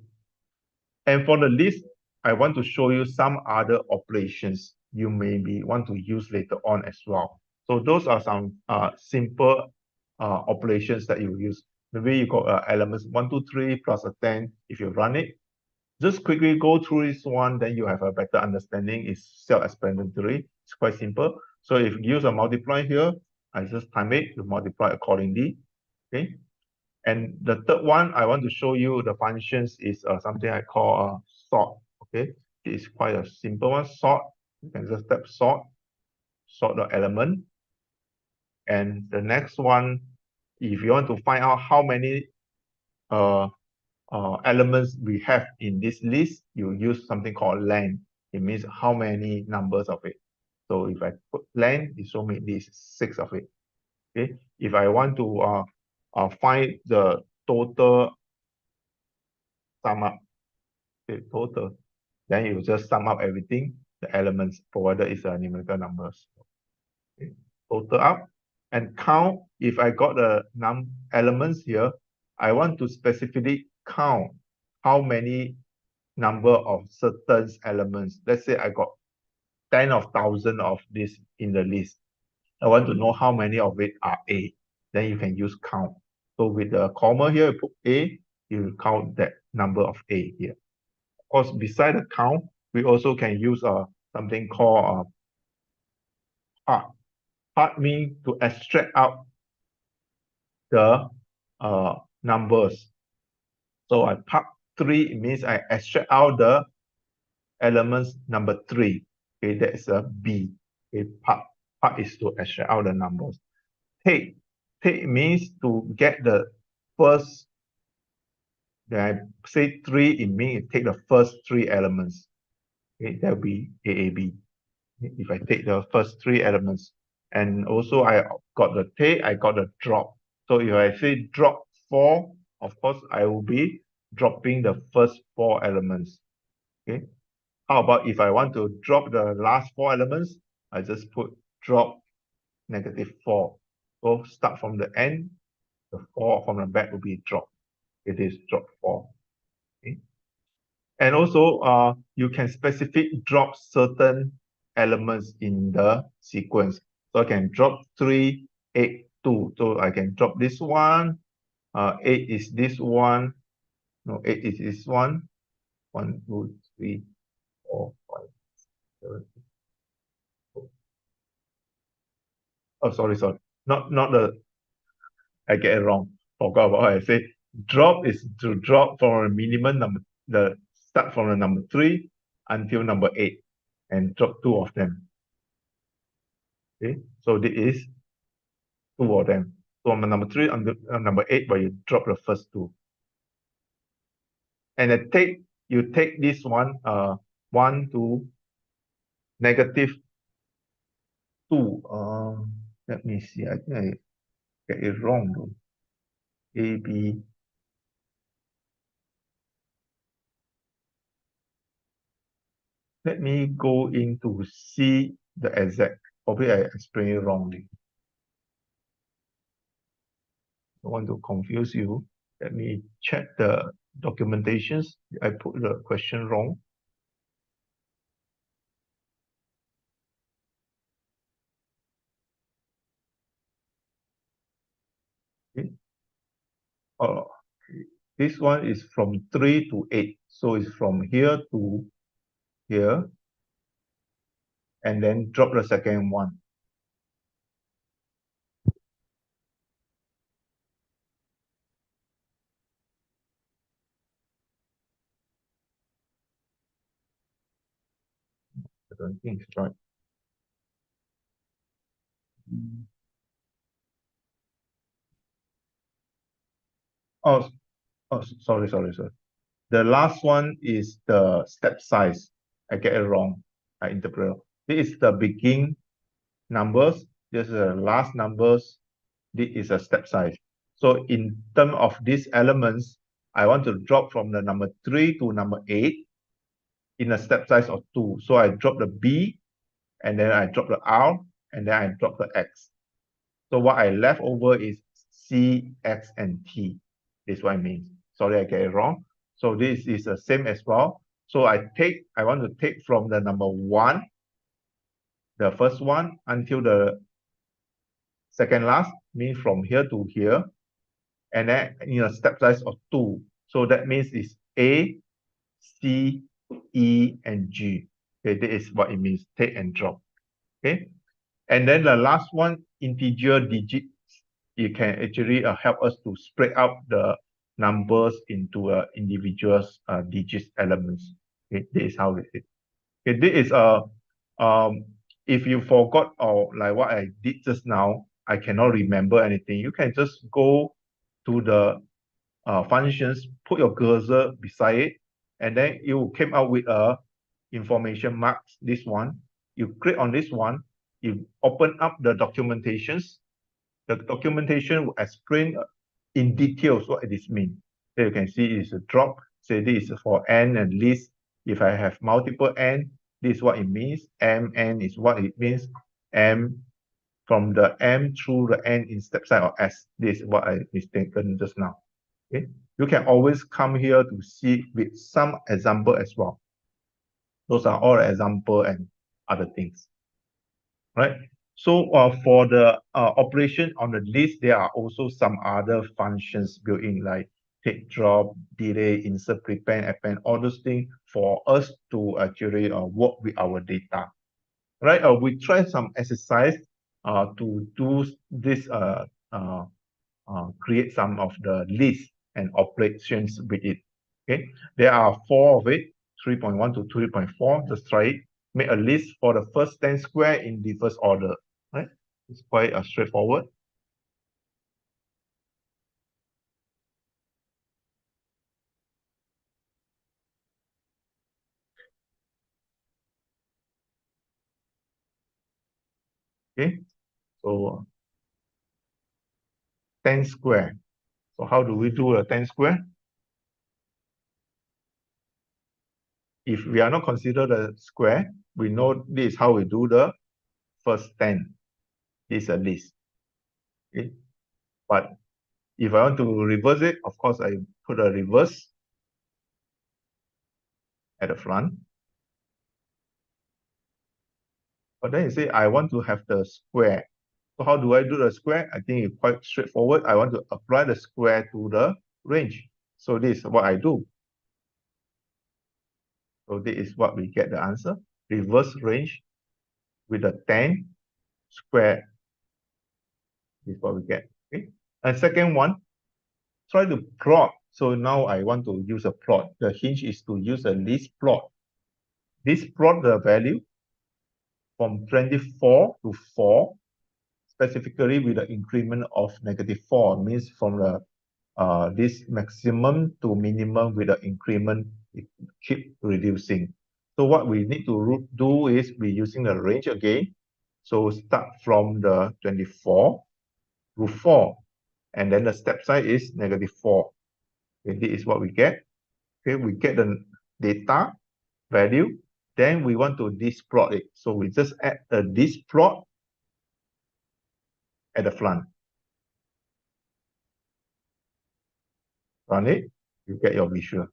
And for the list, I want to show you some other operations you maybe want to use later on as well. So those are some simple operations that you use. Maybe you got elements 1, 2, 3 plus a 10. If you run it, just quickly go through this one, then you have a better understanding. It's self-explanatory. It's quite simple. So if you use a multiply here, I just time it to multiply accordingly. Okay. And the third one I want to show you the functions is something I call sort. Okay, it is quite a simple one. Sort. You can just type sort the element. And the next one, if you want to find out how many elements we have in this list, you use something called len. It means how many numbers of it. So if I put len, it shows me this 6 of it. Okay. If I want to find the total sum up, okay, total, then you just sum up everything, the elements, provided it's a numerical numbers. Okay. Total up and count. If I got the elements here, I want to specifically count how many number of certain elements. Let's say I got 10 of 1,000 of this in the list. I want to know how many of it are A. Then you can use count. So with the comma here, you put A, you count that number of A here. Of course, beside the count, we also can use something called part. Part means to extract out the numbers. So I part 3 means I extract out the elements number 3. Okay, that is a B. Okay, part is to extract out the numbers. Take means to get the first. Then I say 3, it means take the first 3 elements. Okay, that will be AAB. If I take the first 3 elements, and also I got the take, I got the drop. So if I say drop 4, of course I will be dropping the first 4 elements. Okay. How about if I want to drop the last 4 elements? I just put drop -4. So start from the end, the 4 from the back will be drop. It is drop 4. Okay. And also, you can specifically drop certain elements in the sequence. So I can drop 3, 8, 2. So I can drop this one. 8 is this one. No, 8 is this one. 1, 2, 3, 4, 5, 7. Oh, sorry. Not the. I get it wrong. Forgot about what I said. Drop is to drop from a minimum number. The start from the number 3 until number 8, and drop 2 of them. Okay, so this is 2 of them. So on the number 3 and number 8, but you drop the first 2. And then you take this one, 1 to -2. Let me see. I think I get it wrong though. A, B. Let me go in to see the exact. Probably I explained it wrongly. I want to confuse you. Let me check the documentations. I put the question wrong. Okay. This one is from 3 to 8. So it's from here to here. And then drop the second one. I don't think it's right. Oh, sorry. The last one is the step size. I get it wrong. I interpret. This is the begin numbers. This is the last numbers. This is a step size. So in terms of these elements, I want to drop from the number 3 to number 8 in a step size of 2. So I drop the B, and then I drop the R, and then I drop the X. So what I left over is C, X, and T. This is what it means. Sorry, I get it wrong. So this is the same as well. So I want to take from the number 1, the first one, until the second last, means from here to here, and then in a step size of 2. So that means it's A, C, E, and G. Okay, that is what it means, take and drop. Okay, and then the last one, integer digits, it can actually help us to spread out the numbers into individual digits elements. Okay, this is how it is. Okay, this is if you forgot or like what I did just now, I cannot remember anything. You can just go to the functions, put your cursor beside it, and then you came out with a information marks, this one. You click on this one, you open up the documentations. The documentation will explain in details what this means. Here you can see it's a drop. Say this is for n and list. If I have multiple n, this is what it means. Mn is what it means. M from the M through the N in step size of S. This is what I mistaken just now. Okay, you can always come here to see with some example as well. Those are all example and other things, right? So for the operation on the list, there are also some other functions built in, like take, drop, delay, insert, prepend, append, all those things for us to actually work with our data, right? We try some exercise to do this, create some of the lists and operations with it. Okay, there are 4 of it, 3.1 to 3.4. Just try it. Make a list for the first 10 square in the first order. Right? It's quite straightforward. Okay, so 10 square. So how do we do a 10 square? If we are not consider the square, we know this is how we do the first 10. This is a list. Okay, but if I want to reverse it, of course, I put a reverse at the front. But then you say, I want to have the square. So how do I do the square? I think it's quite straightforward. I want to apply the square to the range. So this is what I do. So this is what we get the answer. Reverse range with a 10 square. This is what we get. Okay. And second one, try to plot. So now I want to use a plot. The hint is to use a list plot. This plot the value from 24 to 4, specifically with the increment of -4, means from the this maximum to minimum with the increment, it keep reducing. So what we need to do is we're using the range again. So start from the 24 to 4, and then the step size is -4. Okay, this is what we get. Okay, we get the data value. Then we want to displot it. So we just add a displot at the front. Run it, you get your visual.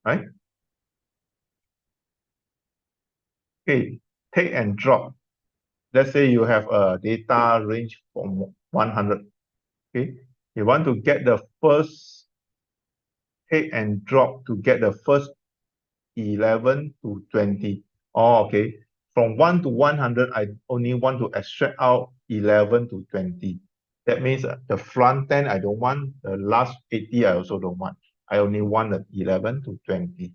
Right? Okay, take and drop. Let's say you have a data range from 100. Okay, you want to get the first take and drop to get the first 11 to 20. Oh, okay. From 1 to 100, I only want to extract out 11 to 20. That means the front 10 I don't want, the last 80 I also don't want. I only want the 11 to 20.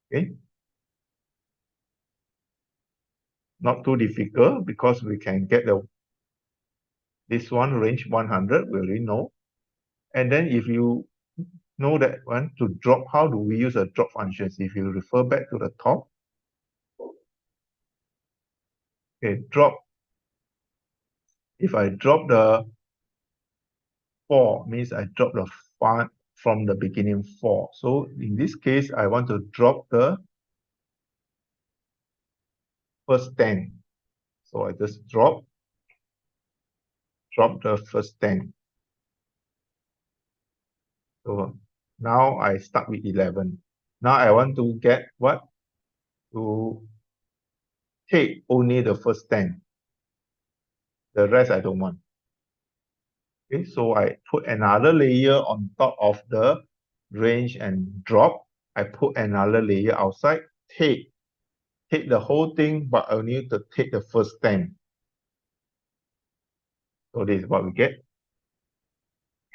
Okay. Not too difficult because we can get this one range 100, we already know. And then if you know that one to drop, how do we use a drop functions? If you refer back to the top, okay, drop. If I drop the 4, means I drop the 5 from the beginning 4. So in this case, I want to drop the first 10. So I just drop the first 10. So now I start with 11. Now I want to get what? To take only the first 10. The rest I don't want. Okay, so I put another layer on top of the range and drop. I put another layer outside, take the whole thing, but I need to take the first 10. So this is what we get.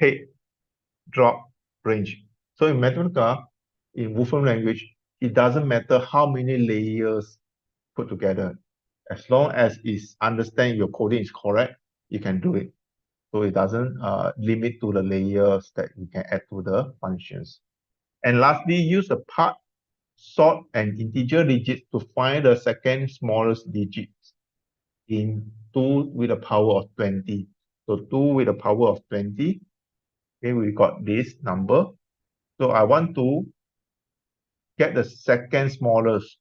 Take, drop, range. So in Mathematica, in Wolfram language, it doesn't matter how many layers put together. As long as it's understand your coding is correct, you can do it. So it doesn't limit to the layers that you can add to the functions. And lastly, use the part, sort, and integer digits to find the second smallest digits in 2 with the power of 20. So 2 with the power of 20, okay, we got this number. So I want to get the second smallest.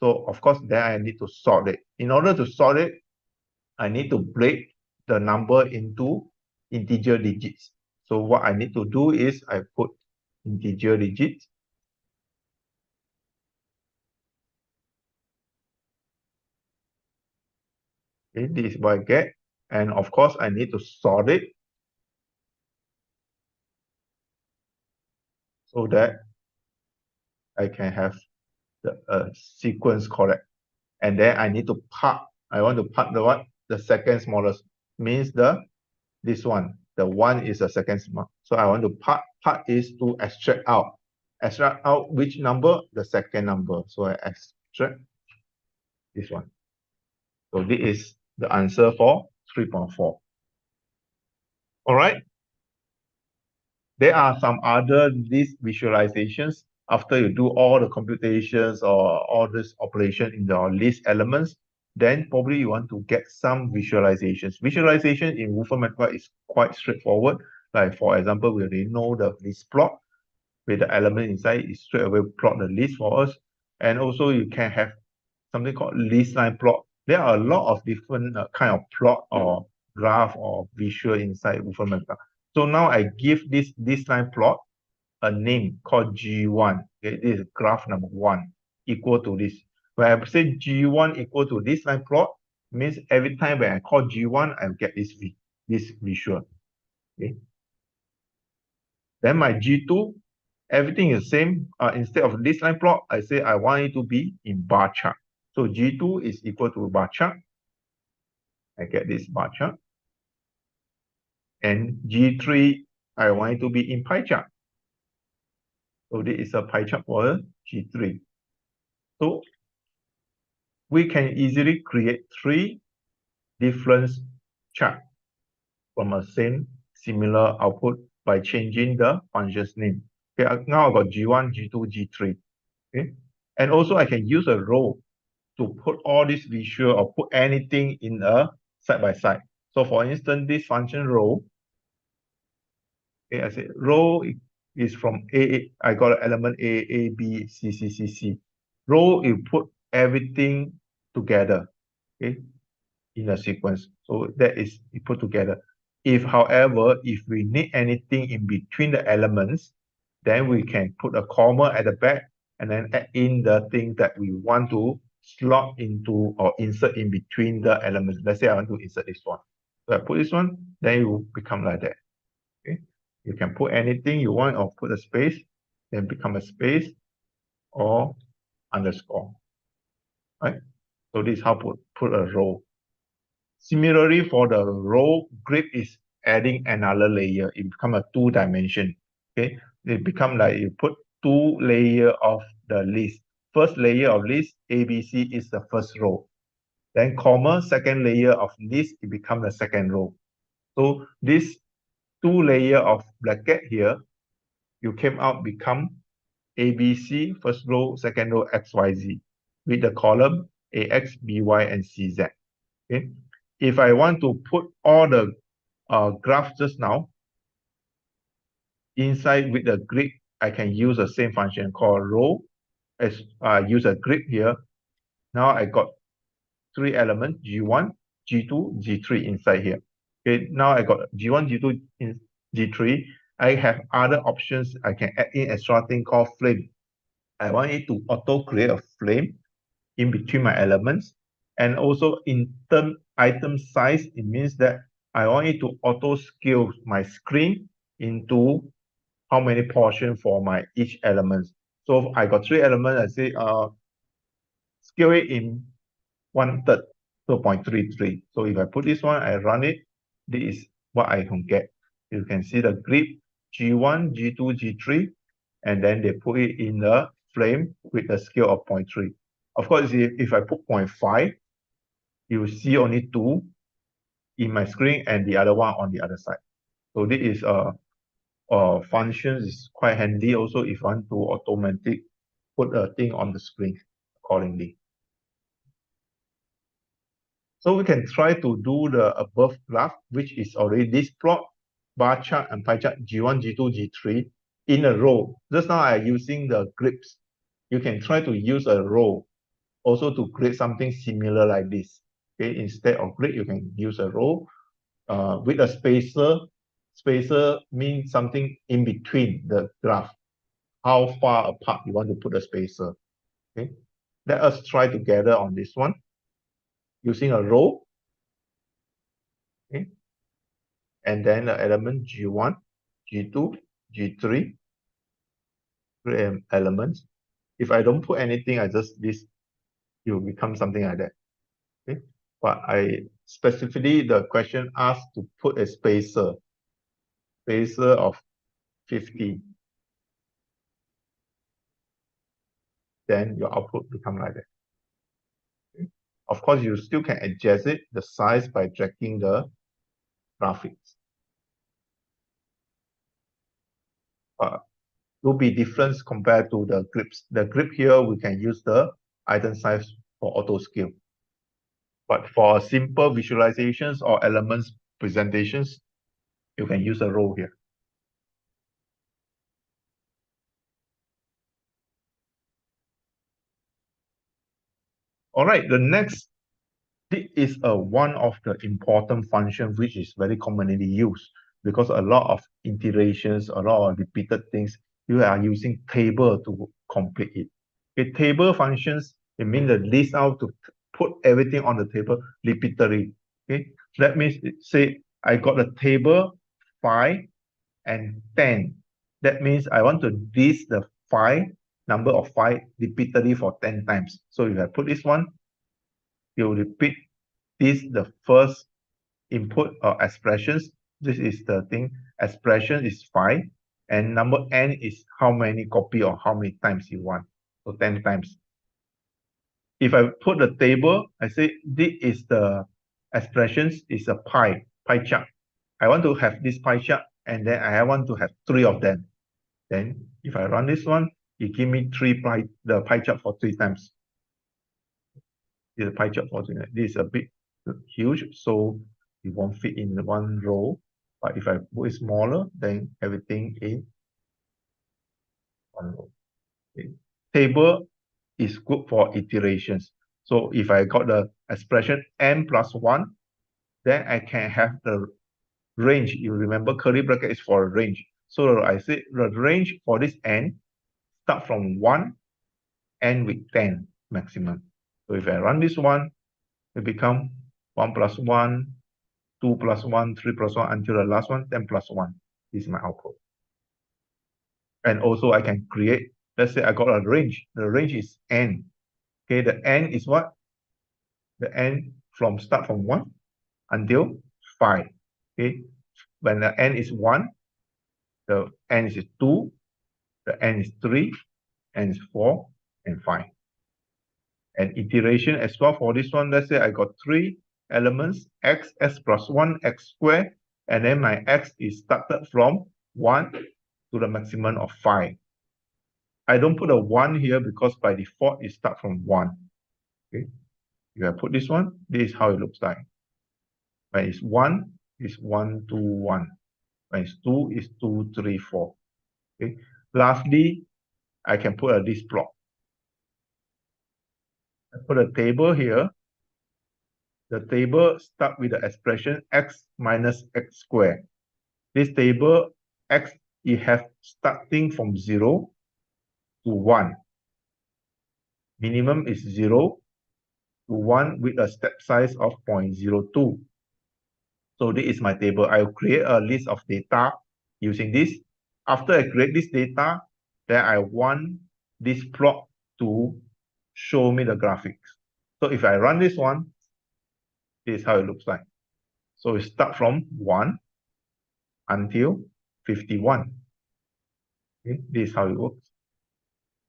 So of course, then I need to sort it. In order to sort it, I need to break the number into integer digits. So what I need to do is I put integer digits. Okay, this is what I get. And of course, I need to sort it so that I can have the sequence correct. And then I need to part. I want to part the what? The second smallest. Means this one. The one is the second small. So I want to part is to extract out. Extract out which number? The second number. So I extract this one. So this is the answer for 3.4. All right. There are some other list visualizations after you do all the computations or all this operation in the list elements. Then probably you want to get some visualizations. Visualization in Wolfram Mathematica is quite straightforward. Like for example, we already know the list plot with the element inside. It straight away plot the list for us. And also you can have something called list line plot. There are a lot of different kind of plot or graph or visual inside Wolfram Mathematica. So now I give this line plot a name called G1. Okay, this is graph number 1 equal to this. When I say G1 equal to this line plot, means every time when I call G1, I get this visual. Okay. Then my G2, everything is same. Instead of this line plot, I say I want it to be in bar chart. So G2 is equal to bar chart. I get this bar chart. And G3, I want it to be in pie chart. So this is a pie chart for G3. So we can easily create 3 different charts from a similar output by changing the function's name. Okay, now I got G1, G2, G3. Okay, and also I can use a row to put all this visual or put anything in a side by side. So for instance, this function row, okay, I say row is from A, I got an element A, B, C, C, C, C. Row, you put everything together, okay, in a sequence. So that is put together. If, however, if we need anything in between the elements, then we can put a comma at the back and then add in the thing that we want to slot into or insert in between the elements. Let's say I want to insert this one. So I put this one, then it will become like that. Okay. You can put anything you want or put a space, then become a space or underscore. Right? So this is how put a row. Similarly, for the row, grid is adding another layer. It become a 2-dimension. Okay, it become like you put 2 layer of the list. First layer of list ABC is the first row. Then comma, second layer of list, it become the second row. So this 2 layer of bracket here, you came out become ABC, first row, second row, XYZ, with the column AX, BY, and CZ. Okay. If I want to put all the graphs just now inside with the grid, I can use the same function called row. As use a grid here. Now I got 3 elements, G1, G2, G3 inside here. Okay, now I got G1, G2, in G3. I have other options. I can add in extra thing called flame. I want it to auto create a flame in between my elements. And also in term item size, it means that I want it to auto scale my screen into how many portions for my each element. So I got 3 elements, I say scale it in 1/3, so 0.33. So if I put this one, I run it, this is what I can get. You can see the grip G1, G2, G3, and then they put it in the flame with a scale of 0.3. Of course, if I put 0.5, you will see only 2 in my screen and the other one on the other side. So this is functions is quite handy also if you want to automatic put a thing on the screen accordingly. So we can try to do the above graph, which is already this plot, bar chart and pie chart G1, G2, G3 in a row. Just now I'm using the grips. You can try to use a row also to create something similar like this. Okay, instead of grid, you can use a row with a spacer. Spacer means something in between the graph. How far apart you want to put a spacer. Okay, let us try together on this one using a row. Okay, and then the element G1, G2, G3 elements. If I don't put anything, I just this, it will become something like that. Okay, but I specifically the question asked to put a spacer of 50. Then your output become like that. Okay. Of course, you still can adjust it the size by dragging the graphics. Will be different compared to the grips. The grip here, we can use the item size for auto scale. But for simple visualizations or elements presentations, you can use a row here. All right, the next, this is one of the important functions which is very commonly used because a lot of iterations, a lot of repeated things, you are using table to complete it. A table functions, it means the list out to put everything on the table repeatedly. Okay, that means say I got a table 5 and 10. That means I want to list the number of 5 repeatedly for 10 times. So if I put this one, you repeat this the first input or expressions. This is the thing. Expression is 5, and number n is how many copy or how many times you want. So 10 times. If I put the table, I say this is the expressions is a pie chart. I want to have this pie chart, and then I want to have 3 of them. Then if I run this one, it give me the pie chart for 3 times. This is a pie chart for 3 times. This is a bit huge, so it won't fit in one row. But if I put it smaller, then everything in one row. Okay. Table is good for iterations. So if I got the expression n plus 1, then I can have the range. You remember curly bracket is for a range. So I say the range for this n start from 1 and with 10 maximum. So if I run this one, it become 1 plus 1, 2 plus 1, 3 plus 1 until the last one, 10 plus 1. This is my output. And also I can create, let's say I got a range. The range is n. Okay, the n is what? The n start from 1 until 5. Okay, when the n is 1, the n is 2, the n is 3, n is 4, and 5. And iteration as well for this one, let's say I got 3 elements, x plus 1, x squared, and then my x is started from 1 to the maximum of 5. I don't put a 1 here because by default it starts from 1. Okay, if I put this one, this is how it looks like. When it's 1, it's 1, 2, 1. When it's 2, it's 2, 3, 4. Okay. Lastly, I can put a list plot. I put a table here. the table start with the expression x minus x squared. This table, x, it has starting from 0 to 1. Minimum is 0 to 1 with a step size of 0.02. So this is my table. I'll create a list of data using this. After I create this data, then I want this plot to show me the graphics. So if I run this one, this is how it looks like. So we start from 1 until 51. Okay, this is how it works.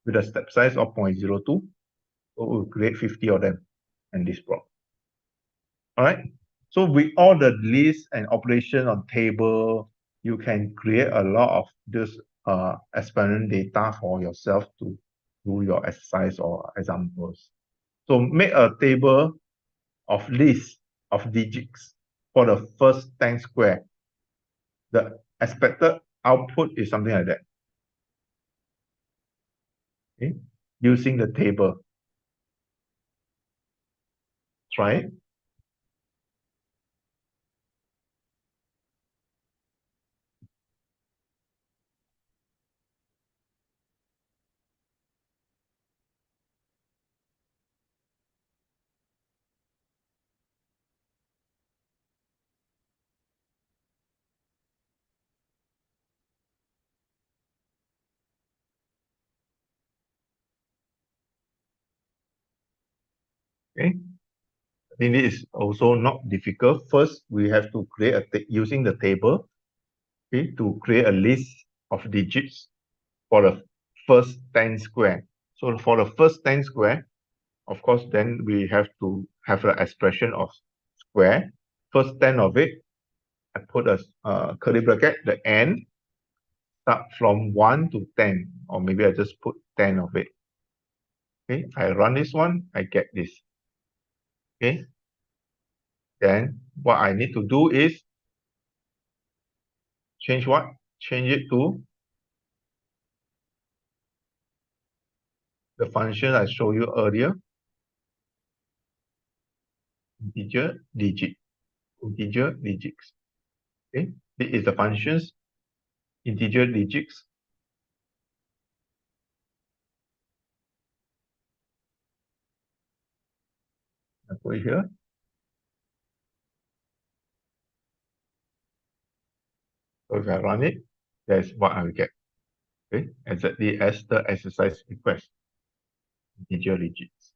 With a step size of 0.02, so we'll create 50 of them and this plot. All right. So with all the lists and operation on table, you can create a lot of this experiment data for yourself to do your exercise or examples. So make a table of lists of digits for the first 10 square. The expected output is something like that. Okay? Using the table. Try it. Okay. I think this is also not difficult. First, we have to create using the table, okay, to create a list of digits for the first 10 square. So for the first 10 square, of course, then we have to have the expression of square. First 10 of it, I put a curly bracket, the n, start from 1 to 10, or maybe I just put 10 of it. Okay, I run this one, I get this. Okay, then what I need to do is change what? Change it to the function I showed you earlier. Integer digit. Integer digits. Okay, this is the functions. Integer digits. I put it here. So if I run it, that's what I will get. Okay, exactly as the exercise request. Integer digits.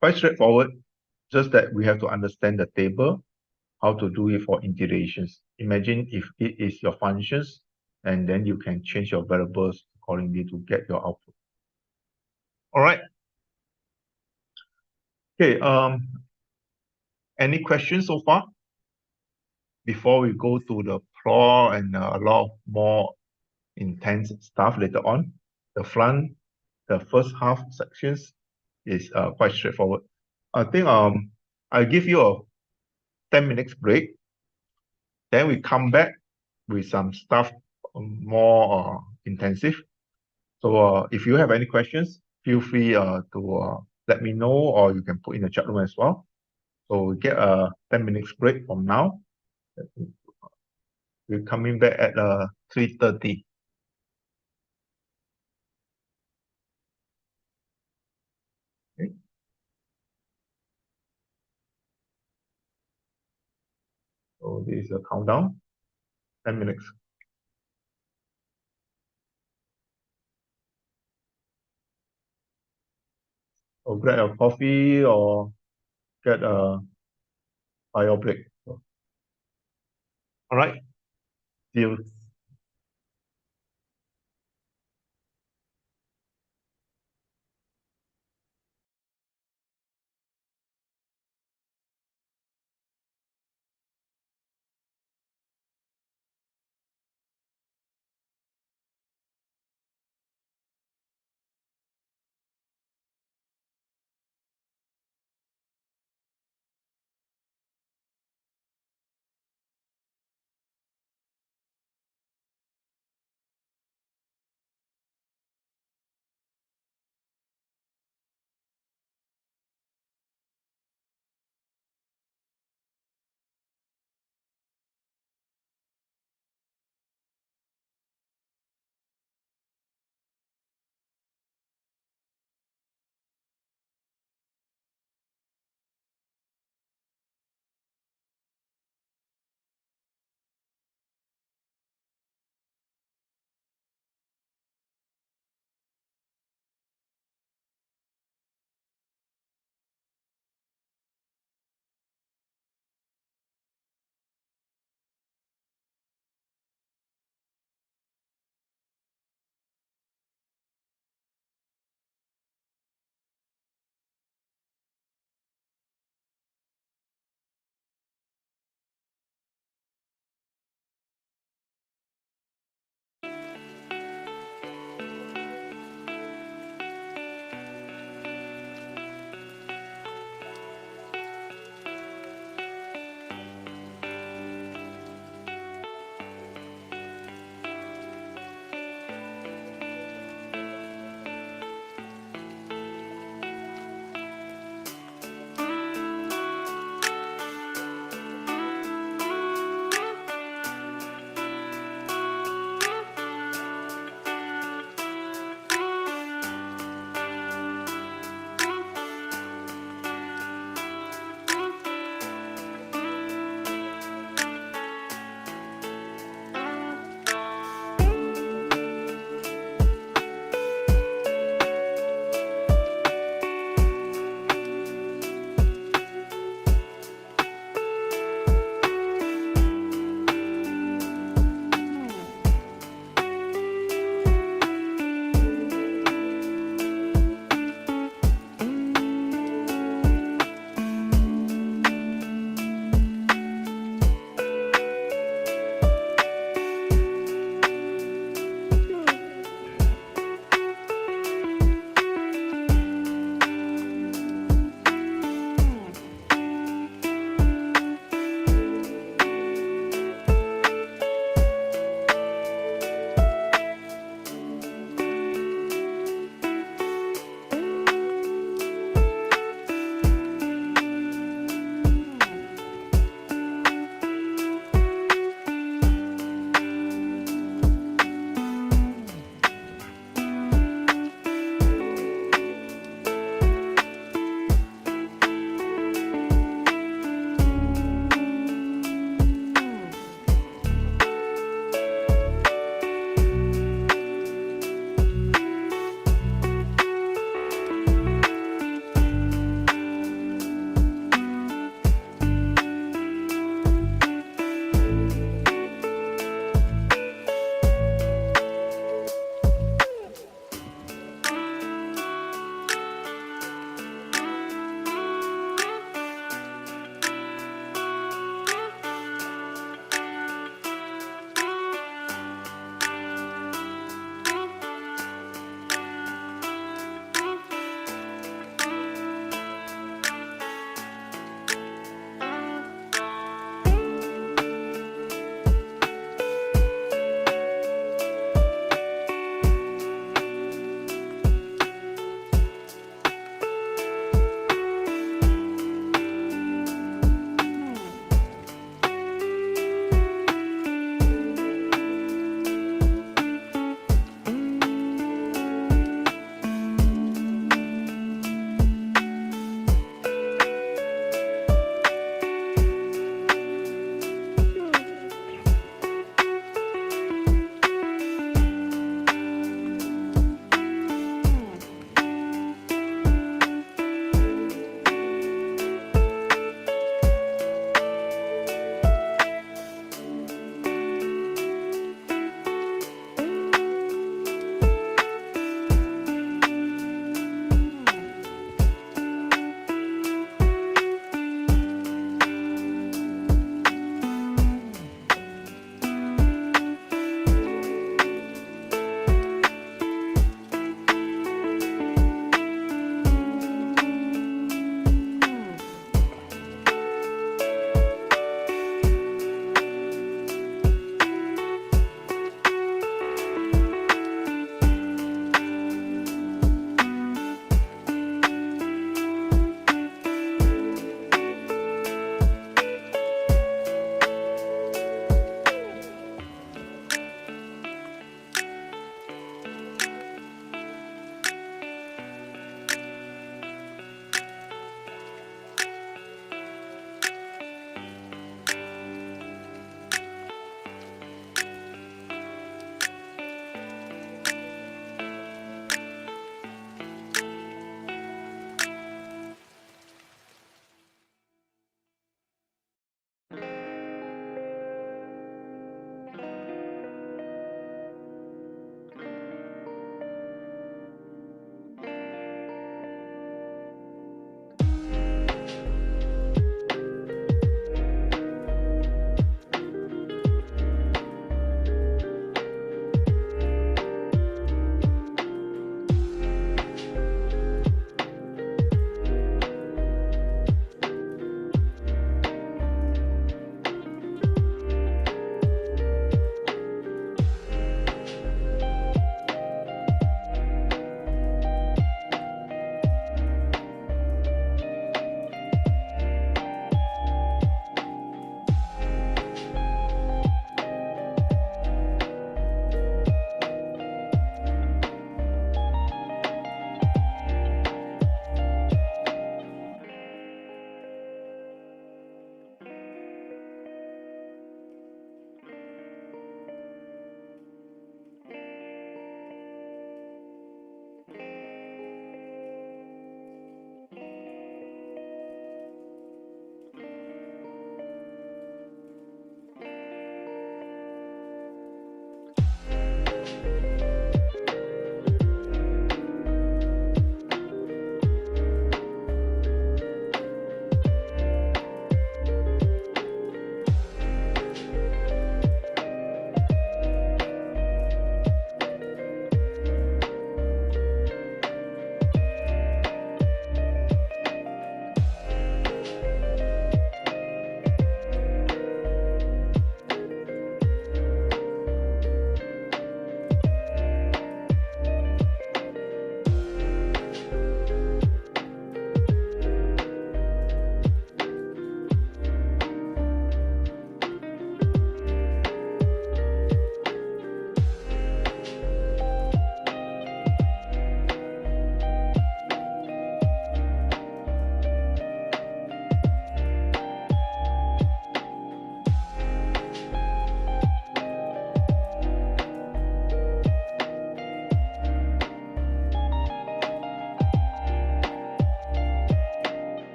Quite straightforward, just that we have to understand the table, how to do it for integrations. Imagine if it is your functions, and then you can change your variables accordingly to get your output. All right. Okay, any questions so far? Before we go to the plot and a lot more intense stuff later on, the first half sections is quite straightforward. I think I'll give you a 10 minutes break. Then we come back with some stuff more intensive. So if you have any questions, feel free to let me know, or you can put in the chat room as well. So we get a 10 minutes break from now. We're coming back at 3:30. Okay. So this is a countdown, 10 minutes. So grab a coffee or get a bio break. All right. See you.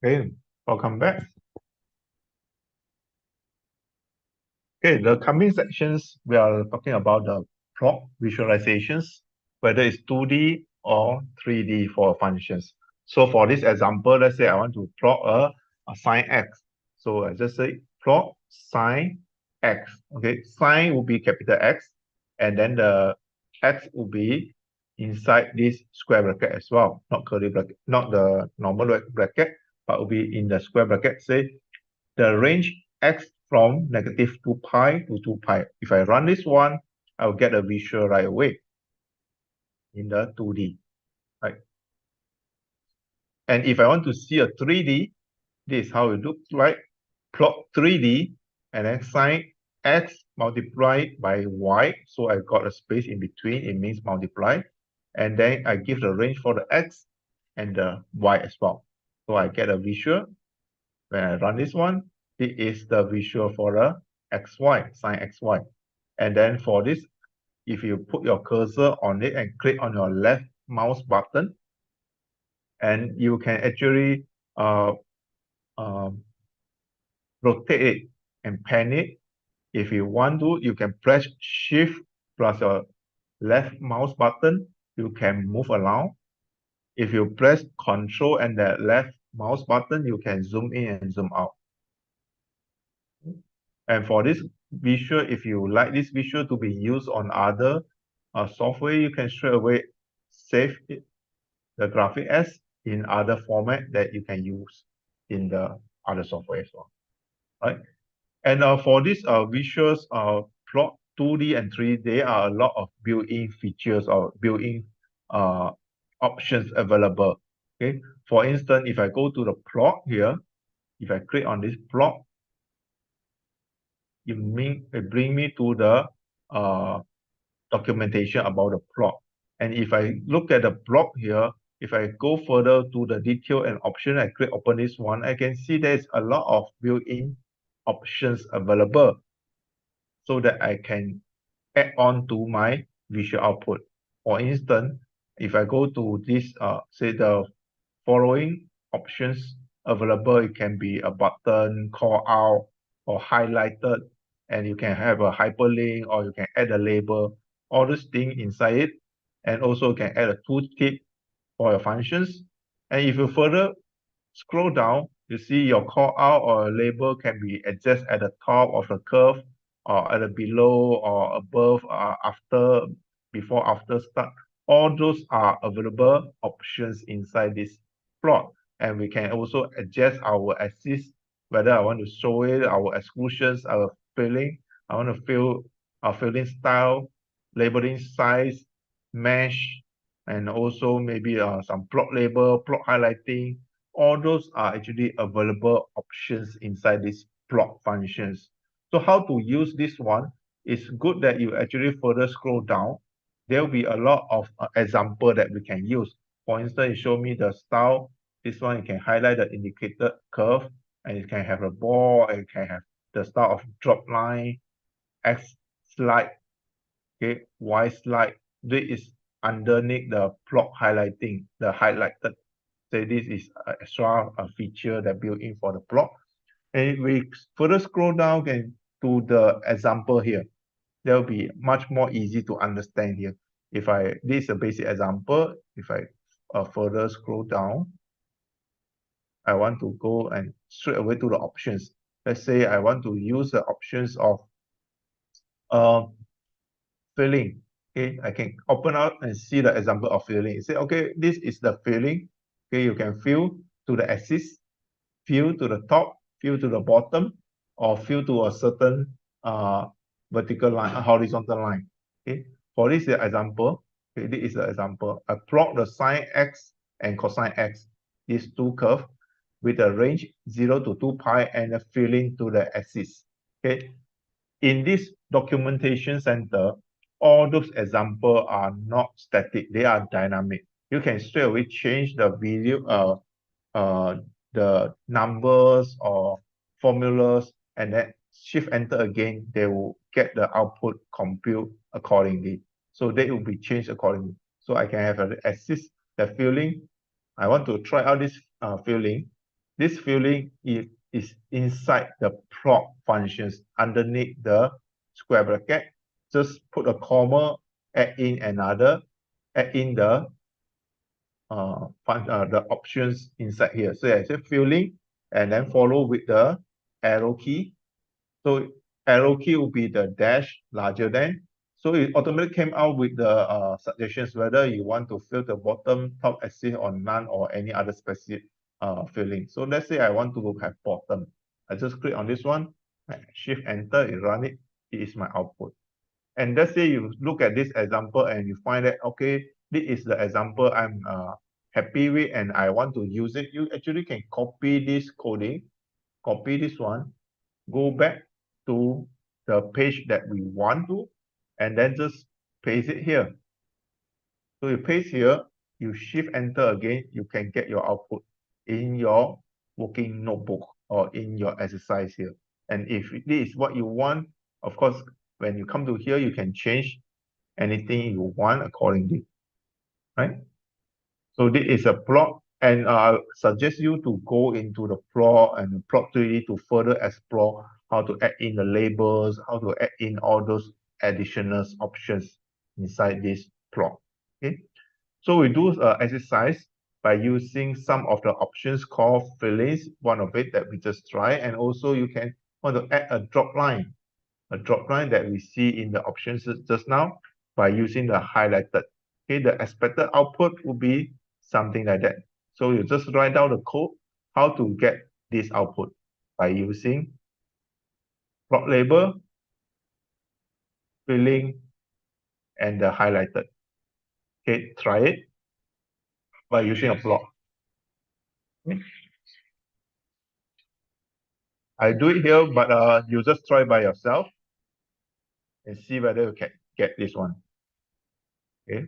Okay, welcome back. Okay, the coming sections, we are talking about the plot visualizations, whether it's 2D or 3D for functions. So for this example, let's say I want to plot a sine x. So I just say plot sine x. Okay, sine will be capital X, and then the x will be inside this square bracket as well, not curly bracket, not the normal bracket, but will be in the square bracket. Say the range x from negative 2 pi to 2 pi. If I run this one, I'll get a visual right away in the 2D, right? And if I want to see a 3D, this is how it looks like. Plot 3D and then sine x multiplied by y. So I got a space in between, it means multiply. And then I give the range for the x and the y as well. So I get a visual. When I run this one, it is the visual for the xy, sine xy. And then for this, if you put your cursor on it and click on your left mouse button, and you can actually rotate it and pan it. If you want to, you can press Shift plus your left mouse button, you can move around. If you press Control and the left mouse button, you can zoom in and zoom out. And for this visual, if you like this visual to be used on other software, you can straight away save it, the graphic as in other format that you can use in the other software as well, right? And for this visuals, plot 2D and 3D, there are a lot of built-in features or built-in options available. Okay, for instance, if I go to the plot here, if I click on this plot, it bring me to the documentation about the plot. And if I look at the plot here, if I go further to the detail and option, I click open this one, I can see there's a lot of built-in options available so that I can add on to my visual output. For instance, if I go to this, say the following options available, it can be a button, call out, or highlighted, and you can have a hyperlink, or you can add a label, all these things inside it, and also you can add a tooltip for your functions. And if you further scroll down, you see your call out or label can be adjusted at the top of the curve or at the below or above, after, before, after start. All those are available options inside this plot. And we can also adjust our axis, whether I want to show it, our exclusions, our filling, I want to fill our filling style, labeling size, mesh, and also maybe some plot label, plot highlighting. All those are actually available options inside these plot functions. So how to use this one? It's good that you actually further scroll down. There will be a lot of example that we can use. For instance, it show me the style. This one, you can highlight the indicated curve, and it can have a ball, and it can have the style of drop line, X slide, okay, Y slide. This is underneath the plot highlighting, the highlighted. Say this is an extra feature that built in for the plot. And if we further scroll down and to the example here, that will be much more easy to understand here. If this is a basic example, if I further scroll down, I want to go and straight away to the options. Let's say I want to use the options of filling. Okay, I can open up and see the example of filling. Say, okay, this is the filling. Okay, you can fill to the axis, fill to the top, fill to the bottom, or fill to a certain vertical line, a horizontal line. Okay, for this example, okay, this is the example. I plot the sine x and cosine x, these two curves, with a range 0 to 2 pi and a filling to the axis. Okay, in this documentation center, all those examples are not static, they are dynamic. You can straight away change the video, the numbers or formulas, and then shift enter again, they will get the output compute accordingly. So they will be changed accordingly. So I can have an axis, the filling. I want to try out this filling. this filling is inside the plot functions underneath the square bracket. Just put a comma, add in another, add in the options inside here. So I say filling and then follow with the arrow key. So arrow key will be the dash larger than. So it automatically came out with the suggestions whether you want to fill the bottom, top axis or none or any other specific filling. So let's say I want to have bottom. I just click on this one, shift enter, it run it, it is my output. And let's say you look at this example and you find that, okay, this is the example I'm happy with and I want to use it. You actually can copy this coding, copy this one, go back to the page that we want to, and then just paste it here. So you paste here, you shift enter again, you can get your output in your working notebook or in your exercise here. And if this is what you want, of course, when you come to here, you can change anything you want accordingly, right? So this is a plot, and I suggest you to go into the plot and the plot 3D to further explore how to add in the labels, how to add in all those additional options inside this plot. Okay, so we do exercise by using some of the options called fillings, one of it that we just try, and also you can want to add a drop line that we see in the options just now by using the highlighted. Okay, the expected output will be something like that. So you just write down the code how to get this output by using plot label, filling, and the highlighted. Okay, try it by using a plot. Okay. I do it here, but you just try by yourself and see whether you can get this one. Okay,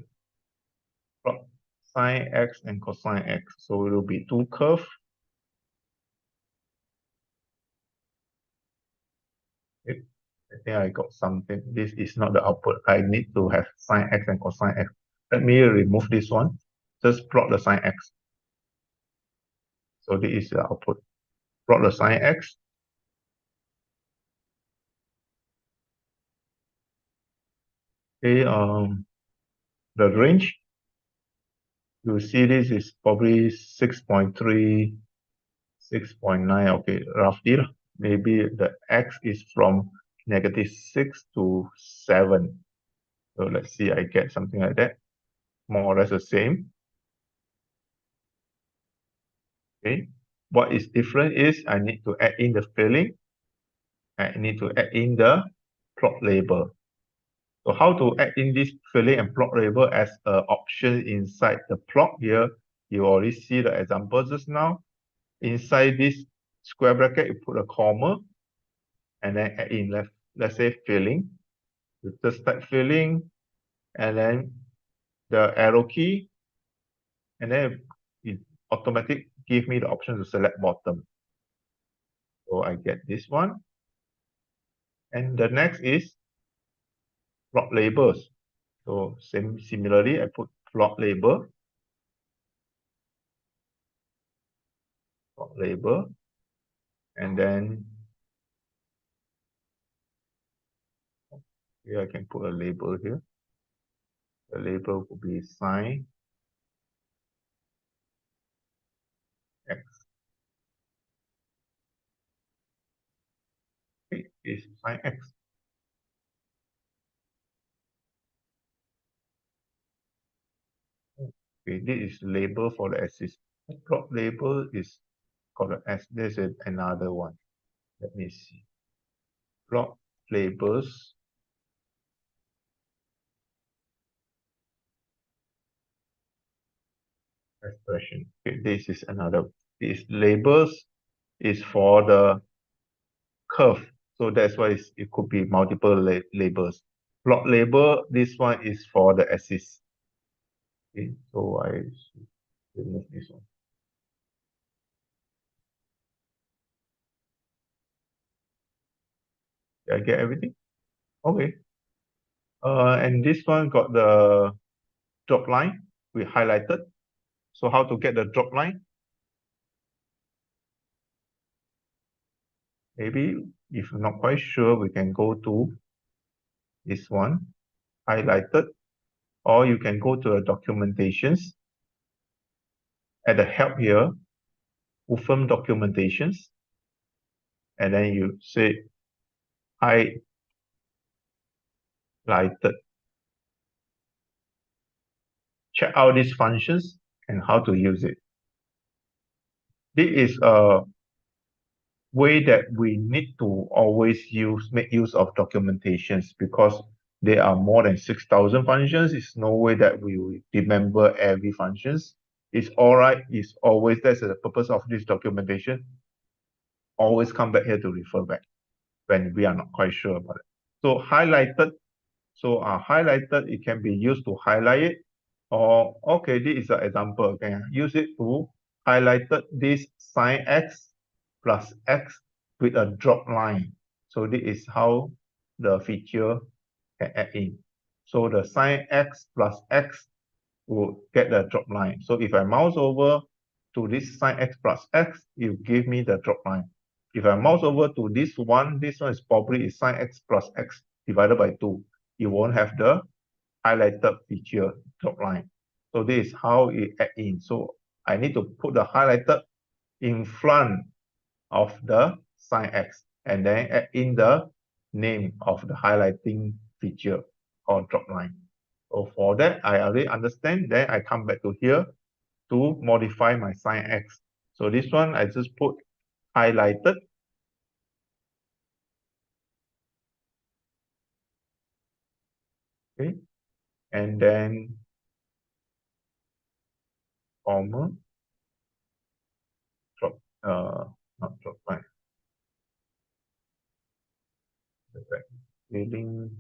plot sine x and cosine x. So it will be two curves. Okay. I think I got something. This is not the output. I need to have sine x and cosine x. Let me remove this one. Just plot the sine x. So this is the output. Plot the sine x. Okay, the range, you see this is probably 6.3, 6.9, okay, roughly. Maybe the x is from -6 to 7. So let's see, I get something like that. More or less the same. Okay. What is different is I need to add in the filling. I need to add in the plot label. So how to add in this filling and plot label as an option inside the plot here? You already see the example just now. Inside this square bracket, you put a comma and then add in, let's say filling. You just type filling and then the arrow key, and then it automatically give me the option to select bottom. So I get this one. And the next is plot labels. So similarly, I put plot label, and then here I can put a label here. The label will be sine x. Okay, is sine x. Okay, this is label for the axis. Plot label is called the S. This is another one. Let me see. Plot labels. Expression. Okay, this is another. This labels is for the curve. So that's why it could be multiple labels. Plot label, this one is for the axis. Okay, so I remove this one. Did I get everything? Okay. And this one got the drop line we highlighted. So how to get the drop line? Maybe if you're not quite sure, we can go to this one, highlighted, or you can go to the documentations. At the help here, Wolfram documentations, and then you say highlighted. Check out these functions and how to use it. This is a way that we need to always make use of documentations, because there are more than 6,000 functions. It's no way that we will remember every functions. It's all right. It's always, that's the purpose of this documentation. Always come back here to refer back when we are not quite sure about it. So highlighted. So highlighted, it can be used to highlight it, or okay, this is an example. Okay, use it to highlighted this sin x plus x with a drop line. So this is how the feature can add in. So the sin x plus x will get the drop line. So if I mouse over to this sin x plus x, it will give me the drop line. If I mouse over to this one is probably sin x plus x divided by 2. You won't have the highlighted feature drop line. So this is how it add in. So I need to put the highlighted in front of the sin x and then add in the name of the highlighting feature or drop line. So for that, I already understand. Then I come back to here to modify my sin x. So this one, I just put highlighted. Okay. And then comma, drop, not drop line. Reading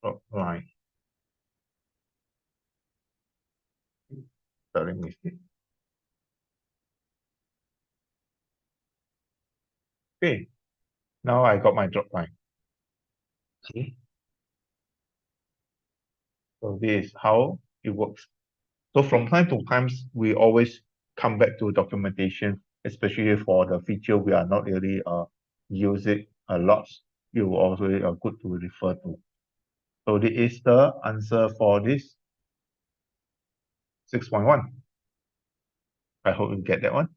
drop line. Spelling mistake. Okay, now I got my drop line. See? So this is how it works. So from time to time, we always come back to documentation, especially for the feature we are not really use it a lot. It will also good to refer to. So this is the answer for this 6.1. I hope you get that one.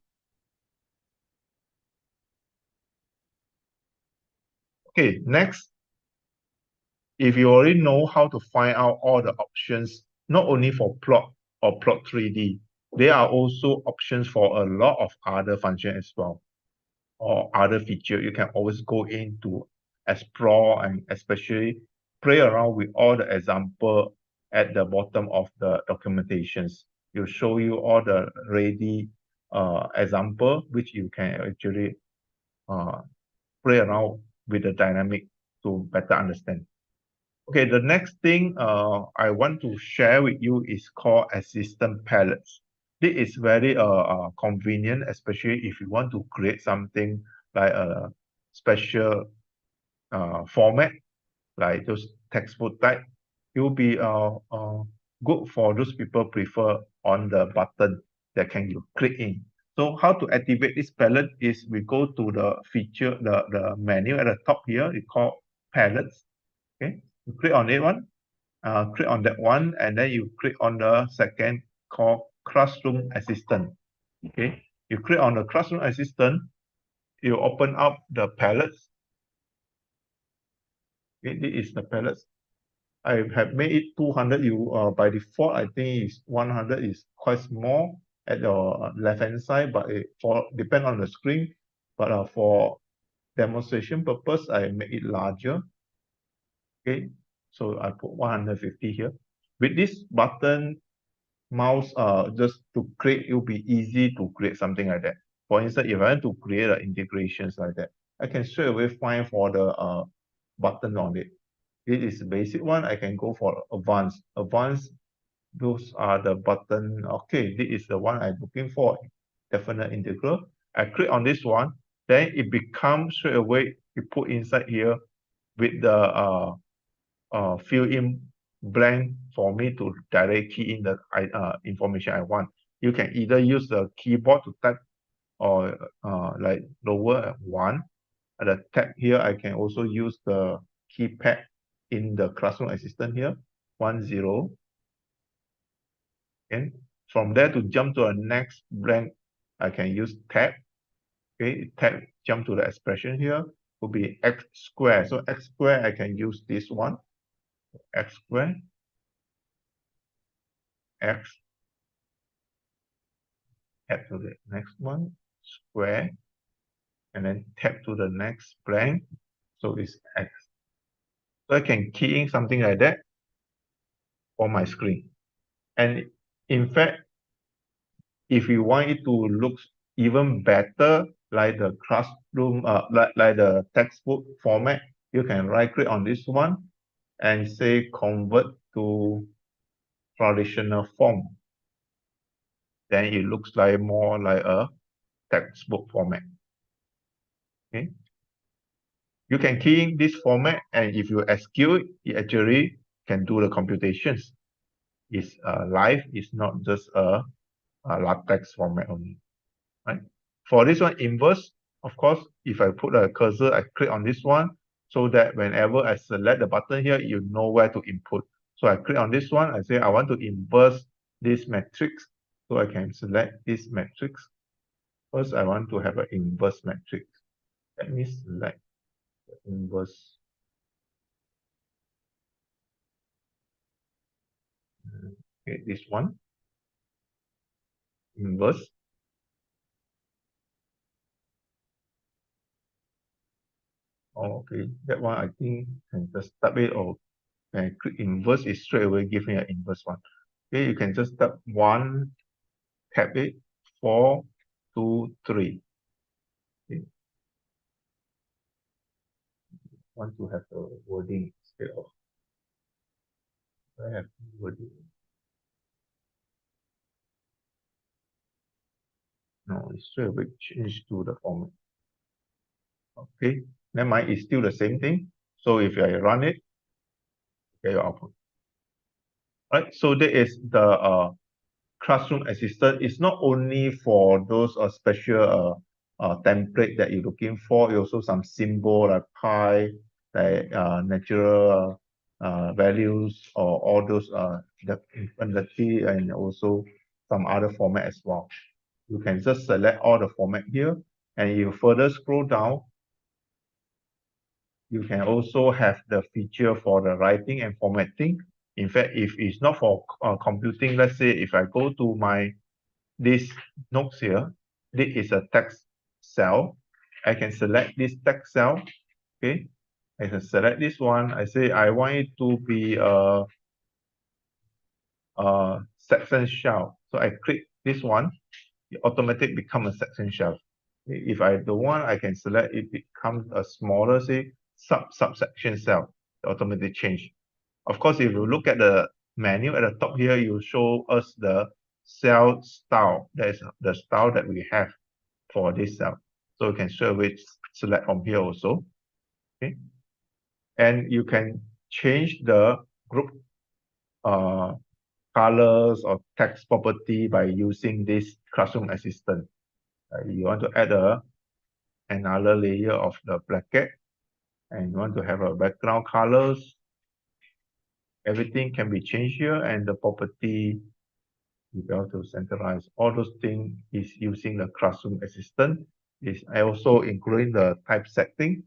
Okay, next, if you already know how to find out all the options, not only for plot or plot 3D, there are also options for a lot of other functions as well, or other feature. You can always go in to explore and especially play around with all the example at the bottom of the documentations. Will show you all the ready example, which you can actually play around with the dynamic to better understand. Okay, the next thing I want to share with you is called assistant palettes. This is very convenient, especially if you want to create something like a special format, like those textbook type. It will be good for those people prefer on the button that can you click in. So how to activate this palette is we go to the feature, the menu at the top here, it's called palettes. Okay, you click on it one, click on that one, and then you click on the second called classroom assistant. Okay, you click on the classroom assistant, you open up the palettes. Okay, this is the palettes. I have made it 200. You by default, I think is 100 is quite small at your left hand side, but it for depend on the screen. But for demonstration purpose, I make it larger. Okay, so I put 150 here. With this button, mouse, just to create, it will be easy to create something like that. For instance, if I want to create integrations like that, I can straight away find for the button on it. This is the basic one. I can go for advanced. Advanced, those are the button. Okay, this is the one I'm looking for. Definite integral. I click on this one, then it becomes straight away, you put inside here with the fill in blank for me to directly key in the information I want. You can either use the keyboard to type or like lower one. At the tab here, I can also use the keypad in the classroom assistant here, 10. And from there to jump to a next blank, I can use tab. Okay, tab jump to the expression here will be x squared. So x squared, I can use this one, x squared, x, tab to the next one, square, and then tab to the next blank. So it's x. So I can key in something like that on my screen. And in fact, if you want it to look even better, like the classroom, like the textbook format, you can right click on this one and say convert to traditional form. Then it looks like more like a textbook format. Okay. You can key in this format, and if you execute, it actually can do the computations. It's live, it's not just a LaTeX format only. Right? For this one, inverse, of course, if I put a cursor, I click on this one, so that whenever I select the button here, you know where to input. So I click on this one, I say I want to inverse this matrix, so I can select this matrix. First, I want to have an inverse matrix. Let me select the inverse. Okay, this one, inverse. Oh, okay, that one I think can just type it, or when I click inverse, it straight away give me an inverse one. Okay, you can just type 1, tab it, 4, 2, 3. Okay. Want to have the wording instead of I have wording. No, it's straight away change to the format. Okay, then mine is still the same thing. So if I run it, get your output. Right, so that is the classroom assistant. Is not only for those special template that you're looking for. It also some symbol like pi, like natural values, or all those the infinity, and also some other format as well. You can just select all the format here, and you further scroll down. You can also have the feature for the writing and formatting. In fact, if it's not for computing, let's say if I go to my this notes here, this is a text cell. I can select this text cell. Okay, I can select this one. I say I want it to be a section shell. So I click this one, it automatically become a section shell. If I don't want, I can select it becomes a smaller, say subsection cell. The automatic change. Of course, if you look at the menu at the top here, you show us the cell style. That is the style that we have for this cell. So you can straight away select from here also. Okay. And you can change the group colors or text property by using this classroom assistant. You want to add another layer of the bracket, and you want to have a background colors. Everything can be changed here, and the property you be able to centralize all those things is using the classroom assistant. Is also including the type setting,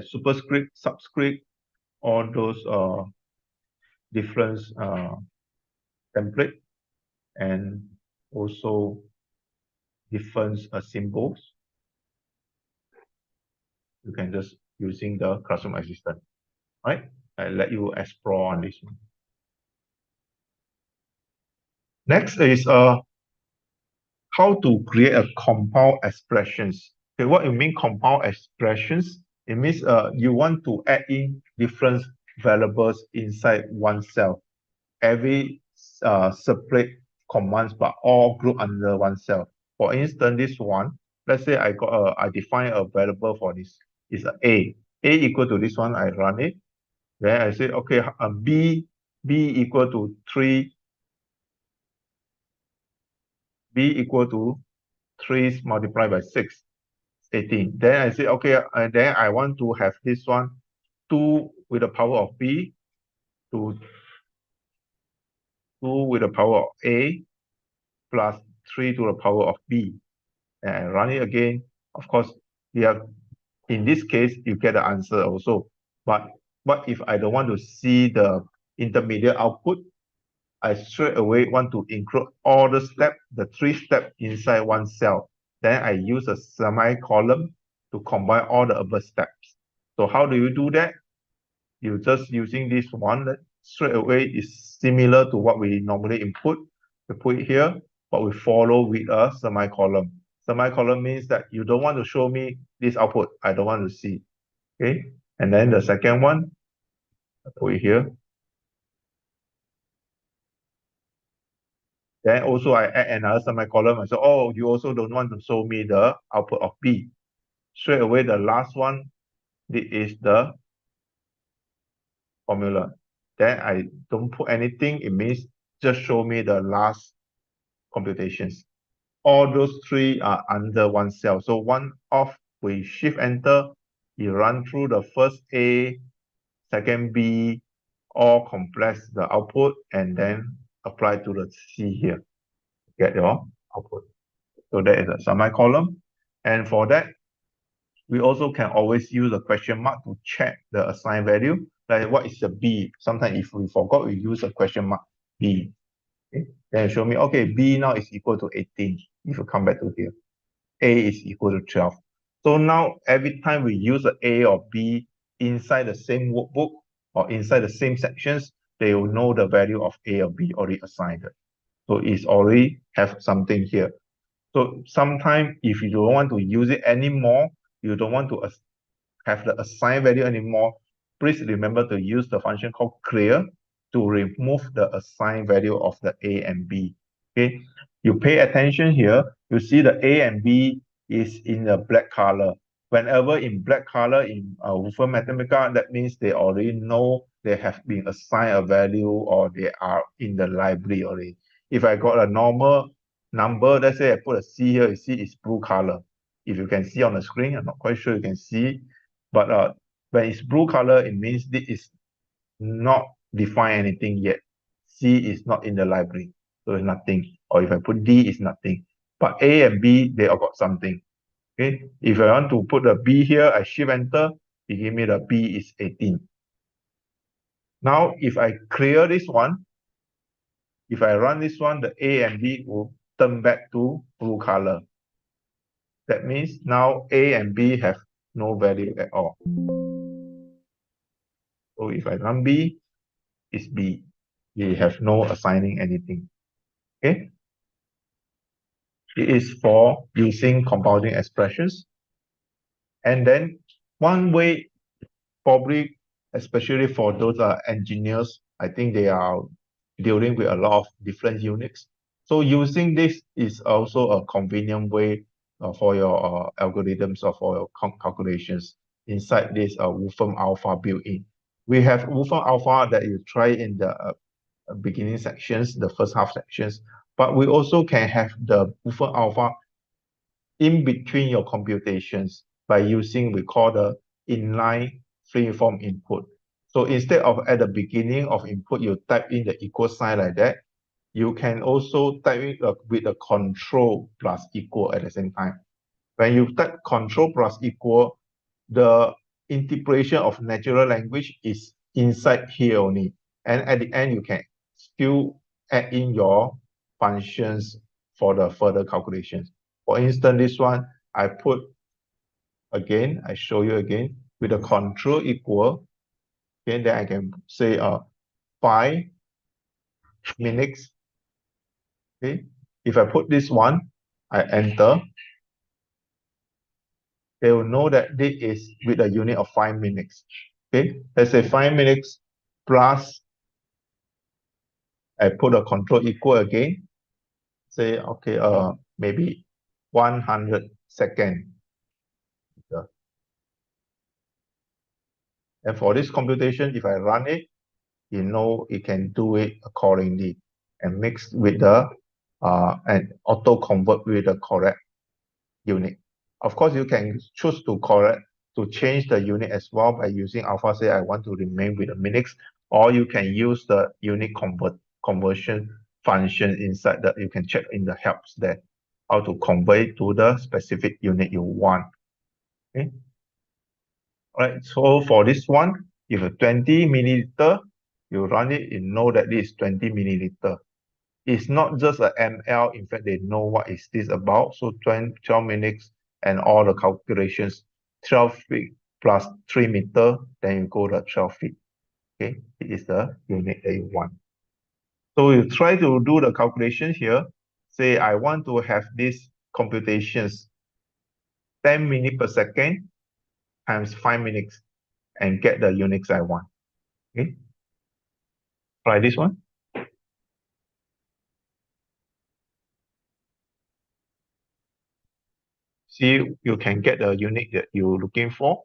superscript, subscript, all those different template, and also different symbols. You can just using the classroom assistant. Right? I let you explore on this one. Next is how to create a compound expressions. Okay, what you mean compound expressions? It means you want to add in different variables inside one cell. Every separate commands, but all grouped under one cell. For instance, this one, let's say I define a variable for this is a. A equal to this one, I run it. Then I say, okay, b equal to 3, b equal to 3 multiplied by 6, 18. Then I say, okay, then I want to have this one, 2 with the power of b to 2 with the power of a plus 3 to the power of b. And I run it again. Of course, we have, in this case, you get the answer also. But what if I don't want to see the intermediate output? I straight away want to include all the steps, the 3 steps inside one cell. Then I use a semicolon to combine all the above steps. So how do you do that? You just using this one that straight away is similar to what we normally input. We put it here, but we follow with a semicolon. Semicolon means that you don't want to show me this output. I don't want to see. Okay. And then the second one, I put it here. Then also I add another semicolon. I say, oh, you also don't want to show me the output of B. Straight away, the last one, this is the formula. Then I don't put anything. It means just show me the last computations. All those 3 are under one cell. So one off, we shift enter, you run through the first A, second B, all compress the output, and then apply to the C here. Get your output. So that is a semicolon. And for that, we also can always use a question mark to check the assigned value. Like what is the B? Sometimes if we forgot, we use a question mark B. Okay. Then show me, okay, B now is equal to 18. If you come back to here, A is equal to 12. So now every time we use a A or B inside the same workbook or inside the same sections, they will know the value of A or B already assigned. So it's already have something here. So sometimes if you don't want to use it anymore, you don't want to have the assigned value anymore, please remember to use the function called clear to remove the assigned value of the A and B. Okay, you pay attention here, you see the A and B is in the black color. Whenever in black color in Wolfram Mathematica, that means they already know they have been assigned a value or they are in the library already. If I got a normal number, let's say I put a C here, you see it's blue color. If you can see on the screen, I'm not quite sure you can see, but when it's blue color, it means this is not define anything yet. C is not in the library, so it's nothing. Or if I put D, it's nothing. But A and B, they all got something. Okay. If I want to put the B here, I shift enter, it give me the B is 18. Now, if I clear this one, if I run this one, the A and B will turn back to blue color. That means now A and B have no value at all. So if I run B, it's B. We have no assigning anything. Okay. It is for using compounding expressions. And then one way, probably, especially for those engineers, I think they are dealing with a lot of different units. So using this is also a convenient way for your algorithms or for your calculations inside this Wolfram Alpha built-in. We have Wolfram Alpha that you try in the beginning sections, the first half sections, but we also can have the Wolfram Alpha in between your computations by using, we call the inline freeform input. So instead of at the beginning of input, you type in the equal sign like that, you can also type in with the control plus equal at the same time. When you type control plus equal, the interpretation of natural language is inside here only. And at the end, you can still add in your functions for the further calculations. For instance, this one, I put, again, I show you again, with the control equal, okay, then I can say 5 minutes. Okay, if I put this one, I enter, they will know that this is with a unit of 5 minutes. Okay, let's say 5 minutes plus, I put a control equal again, say, okay, maybe 100 seconds. And for this computation, if I run it, it can do it accordingly and mix with the and auto convert with the correct unit. Of course, you can choose to change the unit as well by using alpha. Say I want to remain with the minutes, or you can use the unit conversion function inside that you can check in the helps there how to convert it to the specific unit you want. Okay. All right. So for this one, if a 20 milliliter, you run it, you know that this is 20 milliliter. It's not just a ml. In fact, they know what is this about. So 12 minutes and all the calculations, 12 feet plus 3 meter, then you go to 12 feet. Okay, it is the unit that you want. So you try to do the calculation here. Say I want to have this computations 10 minutes per second times 5 minutes and get the units I want. Okay, try this one. See, you can get the unit that you're looking for.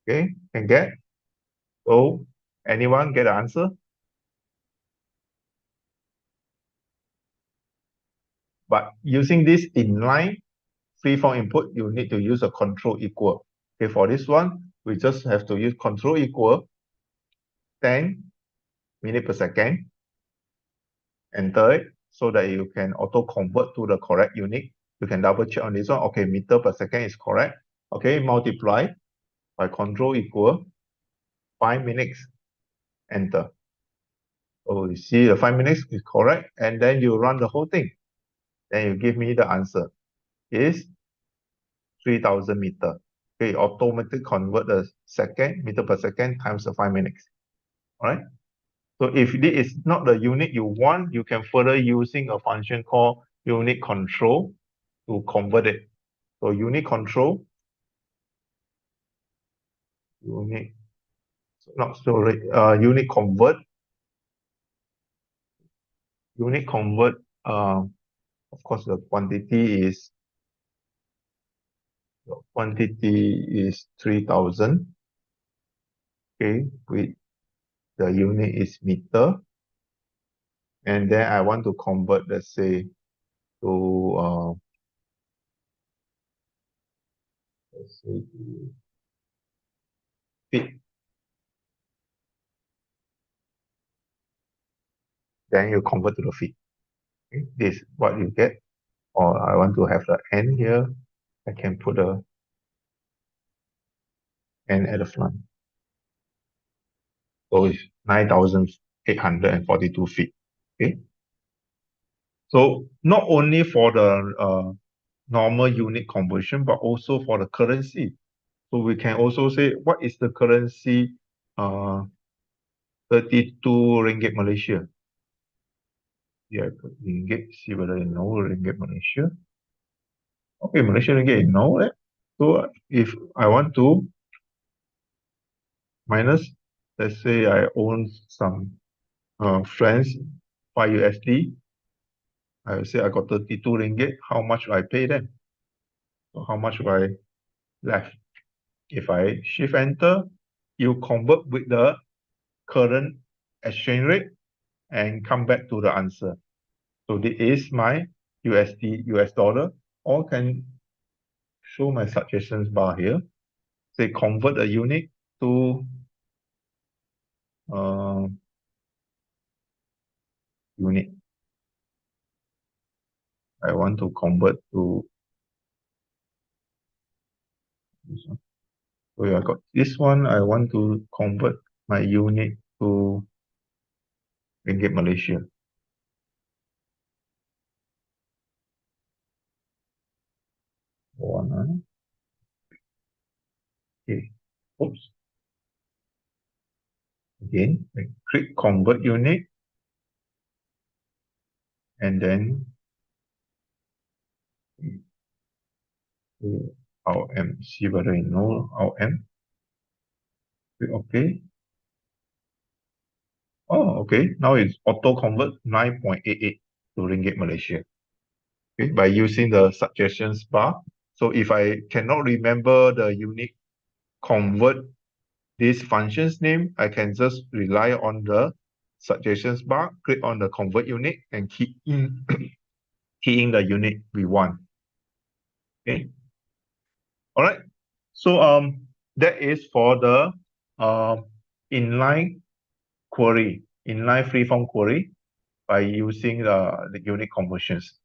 Okay, can get. So anyone get the answer? But using this inline freeform input, you need to use a control equal. Okay, for this one, we just have to use control equal 10 minutes per second, enter it so that you can auto convert to the correct unit. You can double check on this one. Okay, meter per second is correct. Okay, multiply by control equal 5 minutes, enter. So you see the 5 minutes is correct, and then you run the whole thing. Then you give me the answer is 3000 meter. Okay, automatically convert the second, meter per second times the 5 minutes. All right. So if this is not the unit you want, you can further using a function called unit control to convert it. So unit control, unit, not sorry, unit convert, of course the quantity is 3000. Okay, with the unit is meter. And then I want to convert, let's say, to let's say feet. Then you convert to the feet. Okay, this is what you get. Or I want to have the n here. I can put a n at the front. So it's 9,842 feet. Okay. So not only for the normal unit conversion, but also for the currency. So we can also say, what is the currency? 32 ringgit Malaysia. Yeah, put ringgit, see whether you know ringgit Malaysia. Okay, Malaysia ringgit, you know that. So if I want to minus, let's say I own some friends, 5 USD, I will say I got 32 ringgit, how much do I pay them? So how much do I left? If I shift enter, you convert with the current exchange rate and come back to the answer. So this is my USD, US dollar, or can show my suggestions bar here. Say convert a unit to unit. I want to convert to this one. So I got this one. I want to convert my unit to Ringgit Malaysia. One, okay. Oops. Again, I click convert unit, and then RM. See whether you know RM. Click OK. Oh, okay. Now it's auto convert 9.88 to Ringgit Malaysia. Okay, by using the suggestions bar. So if I cannot remember the unit convert this function's name, I can just rely on the suggestions bar, click on the convert unit and key in key in the unit we want. Okay. All right. So that is for the inline query, inline freeform query by using the unit conversions.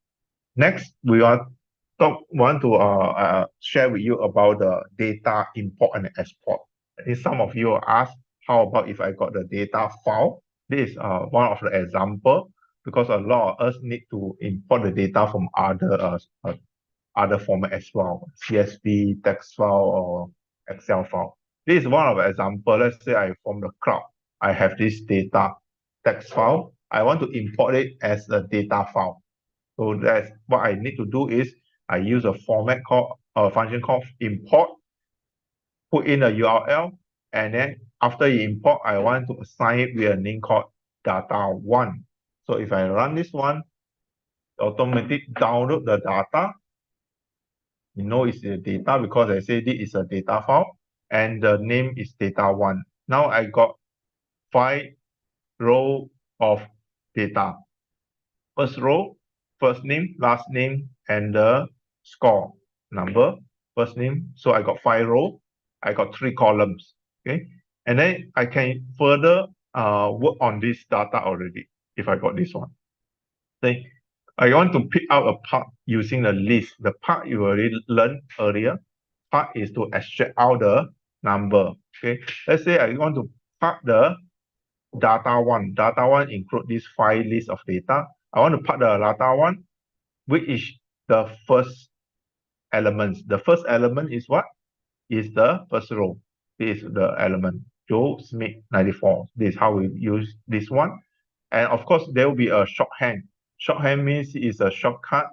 Next, we want to share with you about the data import and export. If some of you ask, how about if I got the data file? This is one of the example, because a lot of us need to import the data from other format as well, CSV, text file, or Excel file. This is one of the example. Let's say I from the cloud, I have this data text file. I want to import it as a data file. So that's what I need to do is I use a function called import, put in a URL, and then after you import, I want to assign it with a name called data1. So if I run this one, automatically download the data. You know it's the data because I say this is a data file, and the name is data1. Now I got 5 rows of data. First row, first name, last name, and the score number, first name. So I got 5 rows. I got 3 columns. Okay, and then I can further work on this data already if I got this one. Say I want to pick out a part using the list. The part you already learned earlier. Part is to extract out the number. Okay, let's say I want to part the data1. Data1 include this 5 lists of data. I want to part the data1, which is the first elements. The first element is what? Is the first row. This is the element. Joe Smith 94. This is how we use this one. And of course, there will be a shorthand. Shorthand means it's a shortcut.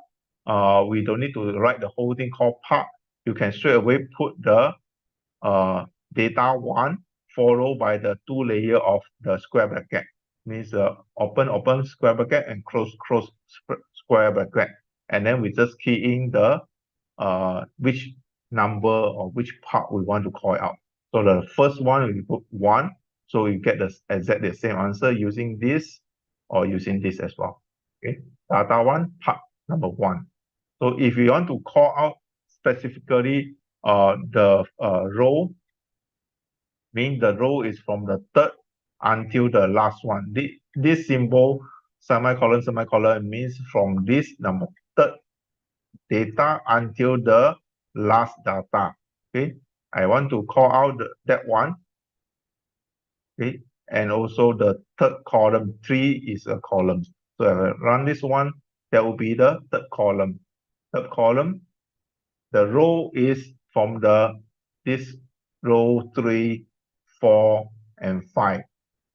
We don't need to write the whole thing called part. You can straight away put the data1 followed by the 2 layer of the square bracket. Means open square bracket and close square bracket. And then we just key in the which number or which part we want to call out. So the first one we put 1, so you get the exactly the same answer using this or using this as well. Okay, data1 part number 1. So if you want to call out specifically the row, mean the row is from the third until the last one. This symbol semicolon means from this number third data until the last data. Okay, I want to call out that one. Okay, and also the third column, 3 is a column. So if I run this one, that will be the third column. Third column, the row is from this row 3, 4, and 5.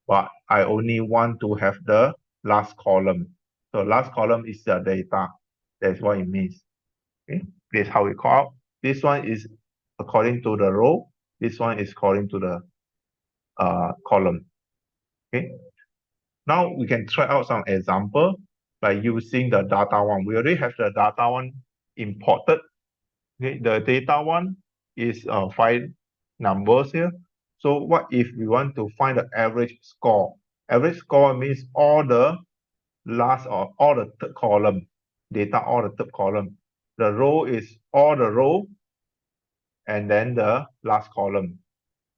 But I only want to have the last column. So last column is the data. That's what it means. Okay, this is how we call out. This one is according to the row. This one is according to the column. Okay. Now we can try out some example by using the data1. We already have the data1 imported. Okay, the data1 is 5 numbers here. So what if we want to find the average score? Average score means all the last or all the third column, data all the third column. The row is all the row and then the last column.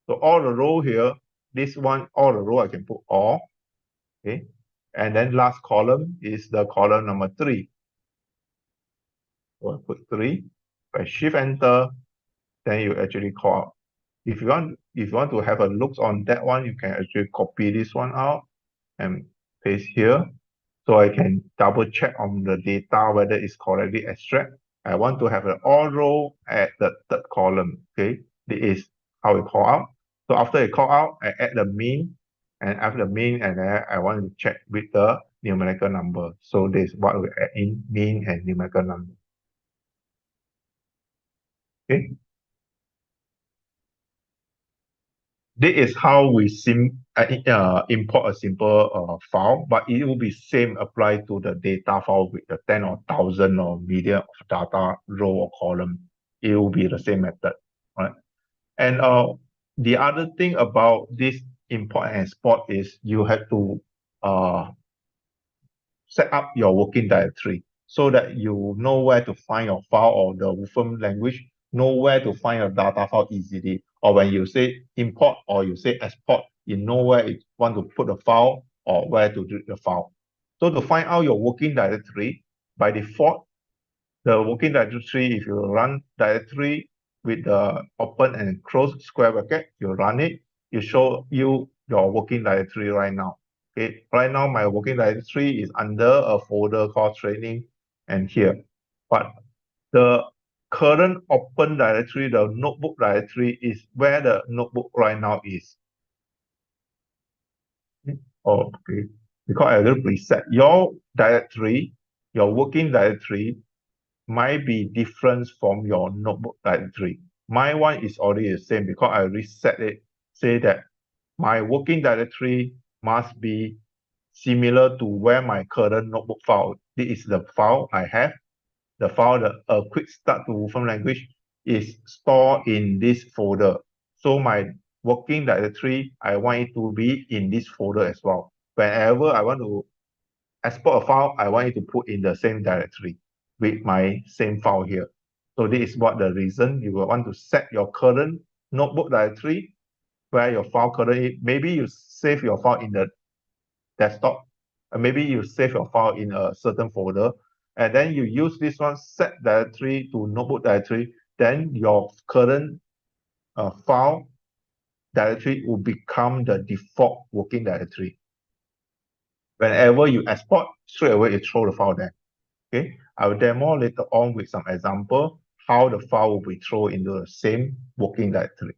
So all the row here, this one, all the row I can put all, okay? And then last column is the column number 3. So I put 3, I shift enter, then you actually call out. If you want to have a look on that one, you can actually copy this one out and paste here. So I can double check on the data whether it's correctly extract. I want to have an all row at the third column. Okay, this is how we call out. So after I call out, I add the mean, and after the mean, and then I want to check with the numerical number. So this is what we add in mean and numerical number. Okay. This is how we import a simple file, but it will be same applied to the data file with the 10 or 1,000 or million of data row or column. It will be the same method, right? And the other thing about this import and export is you have to set up your working directory so that you know where to find your file, or the Wolfram language know where to find your data file easily. Or when you say import or you say export, you know where you want to put the file or where to do the file. So to find out your working directory, by default, the working directory, if you run directory with the open and close square bracket, you run it, it show you your working directory right now. Okay, right now my working directory is under a folder called training and here. But the current open directory, the notebook directory, is where the notebook right now is. Okay, because I will preset your directory, your working directory might be different from your notebook directory. My one is already the same because I reset it, say that my working directory must be similar to where my current notebook file. This is the file I have. The file, a quick start to Wolfram language, is stored in this folder. So my working directory, I want it to be in this folder as well. Whenever I want to export a file, I want it to put in the same directory with my same file here. So this is what the reason you will want to set your current notebook directory where your file currently, maybe you save your file in the desktop, and maybe you save your file in a certain folder, and then you use this one set directory to notebook directory, then your current file directory will become the default working directory. Whenever you export, straight away it throw the file there. Okay, I will demo later on with some example how the file will be thrown into the same working directory.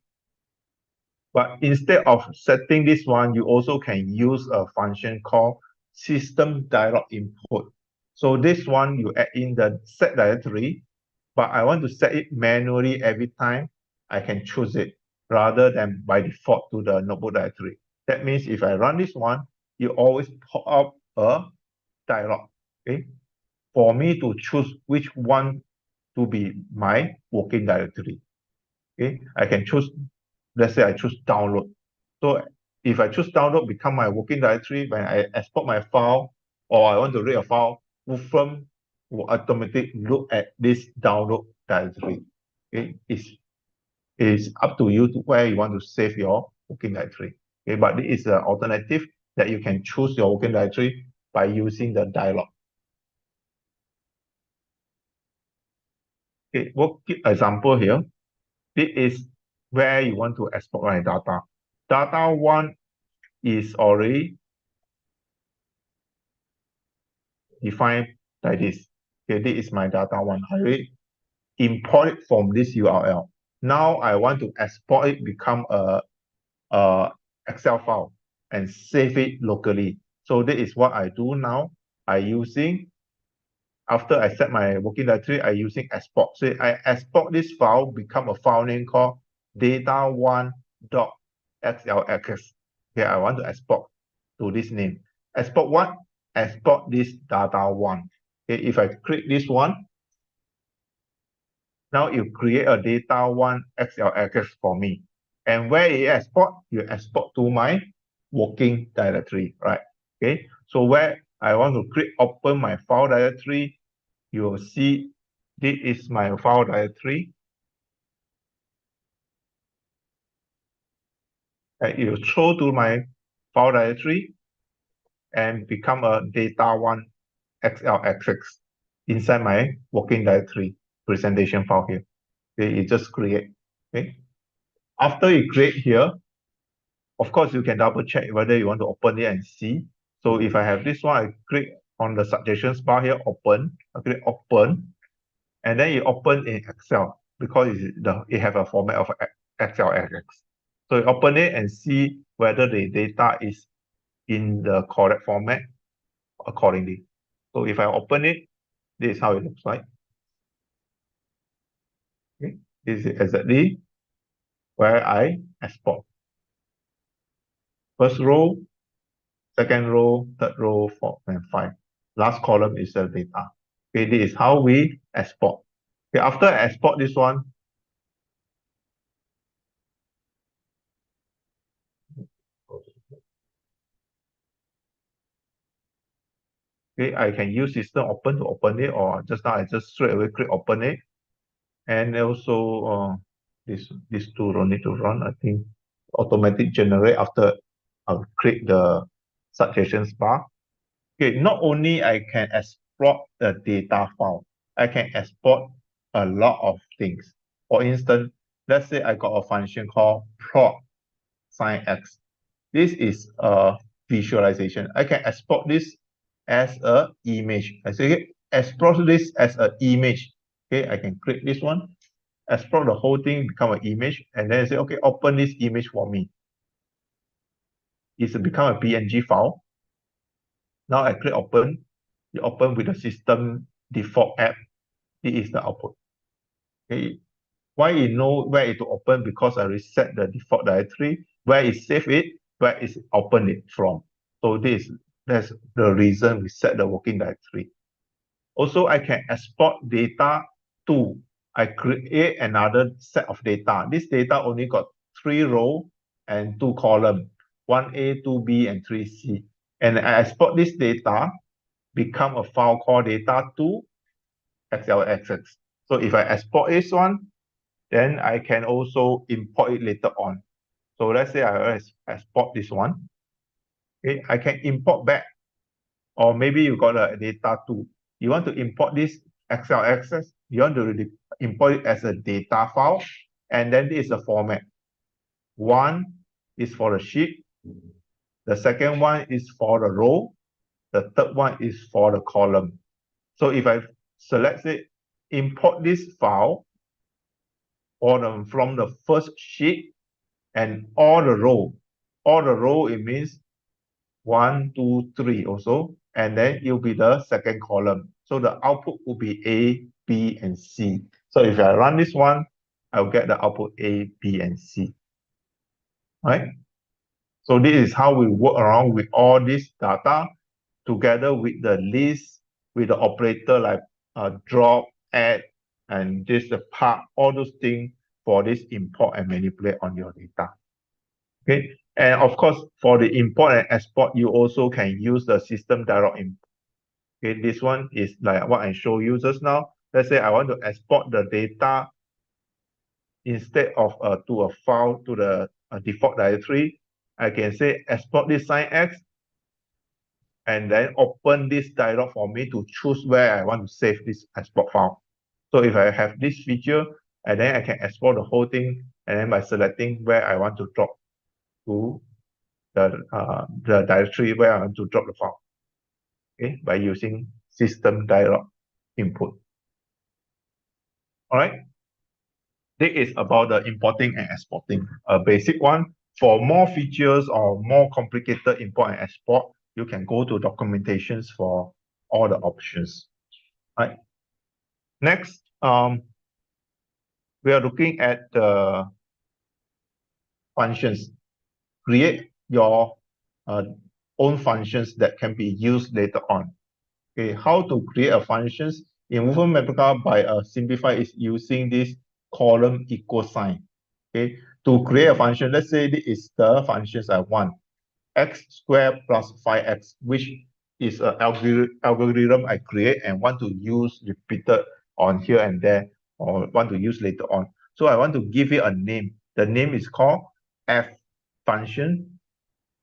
But instead of setting this one, you also can use a function called system dialog input. So this one, you add in the set directory, but I want to set it manually every time. I can choose it rather than by default to the notebook directory. That means if I run this one, you always pop up a dialog. Okay, for me to choose which one to be my working directory. Okay, I can choose, let's say I choose download. So if I choose download become my working directory, when I export my file or I want to read a file, Wolfram will automatically look at this download directory. Okay, it's up to you to where you want to save your working directory. Okay, but this is an alternative that you can choose your working directory by using the dialog. Okay, work example here. This is where you want to export my data. Data one is already defined like this. Okay, this is my data one. I already import it from this URL. Now I want to export it, become a Excel file and save it locally. So this is what I do now. I using, after I set my working directory, I using export. So I export this file, become a file name called data1.xlx. Okay, I want to export to this name. Export what? Export this data1. Okay, if I click this one, now you create a data1 XLX for me. And where it export, you export to my working directory, right? Okay, so where I want to open my file directory, you will see this is my file directory. And you throw to my file directory and become a data1 XLXX inside my working directory presentation file here. Okay, you just create. Okay. After you create here, of course, you can double check whether you want to open it and see. So if I have this one, I click on the suggestions bar here, open. I click open, and then it open in Excel because it have a format of XLSX. So you open it and see whether the data is in the correct format accordingly. So if I open it, this is how it looks like. Okay, this is exactly where I export. First row, second row, third row, fourth, and fifth. Last column is the data. Okay, this is how we export. Okay, after I export this one, okay, I can use system open to open it, or just now I just straight away click open it. And also this two don't need to run. I think automatic generate after I click the suggestions bar. Okay, not only I can export the data file, I can export a lot of things. For instance, let's say I got a function called plot sine x. This is a visualization. I can export this as a image. I say, okay, export this as an image. Okay, I can click this one, export the whole thing, become an image, and then I say, okay, open this image for me. It's become a PNG file. Now I click open. You open with the system default app. It is the output. Okay. Why it know where it to open? Because I reset the default directory, where it save it, where it open it from. So that's the reason we set the working directory. Also, I can export data to, I create another set of data. This data only got 3 rows and 2 columns, 1A, 2B, and 3C. And I export this data, become a file called data2 XLXX. So if I export this one, then I can also import it later on. So let's say I export this one. Okay, I can import back, or maybe you got a data too. You want to import this XLXX, you want to import it as a data file, and then this is the format. One is for the sheet, the second one is for the row, the third one is for the column. So if I select it, import this file from the first sheet and all the row, it means 1, 2, 3 also, and then it will be the second column. So the output will be A, B, and C. So if I run this one, I'll get the output A, B, and C. Right? So this is how we work around with all this data together with the list, with the operator like drop, add, and this the part, all those things for this import and manipulate on your data. Okay, and of course, for the import and export, you also can use the system direct import. Okay, this one is like what I show you just now. Let's say I want to export the data instead of to a file to the default directory. I can say export this sine x, and then open this dialog for me to choose where I want to save this export file. So if I have this feature, and then I can export the whole thing, and then by selecting where I want to drop to the directory where I want to drop the file. Okay, by using system dialog input. All right. This is about the importing and exporting, a basic one. For more features or more complicated import and export, you can go to documentations for all the options. All right. Next, we are looking at the functions. Create your own functions that can be used later on. Okay, how to create a functions in Wolfram Mathematica by simplify is using this column equal sign. Okay, to create a function, let's say this is the functions I want, x squared plus 5x, which is an algorithm I create and want to use repeated on here and there, or want to use later on. So I want to give it a name. The name is called f function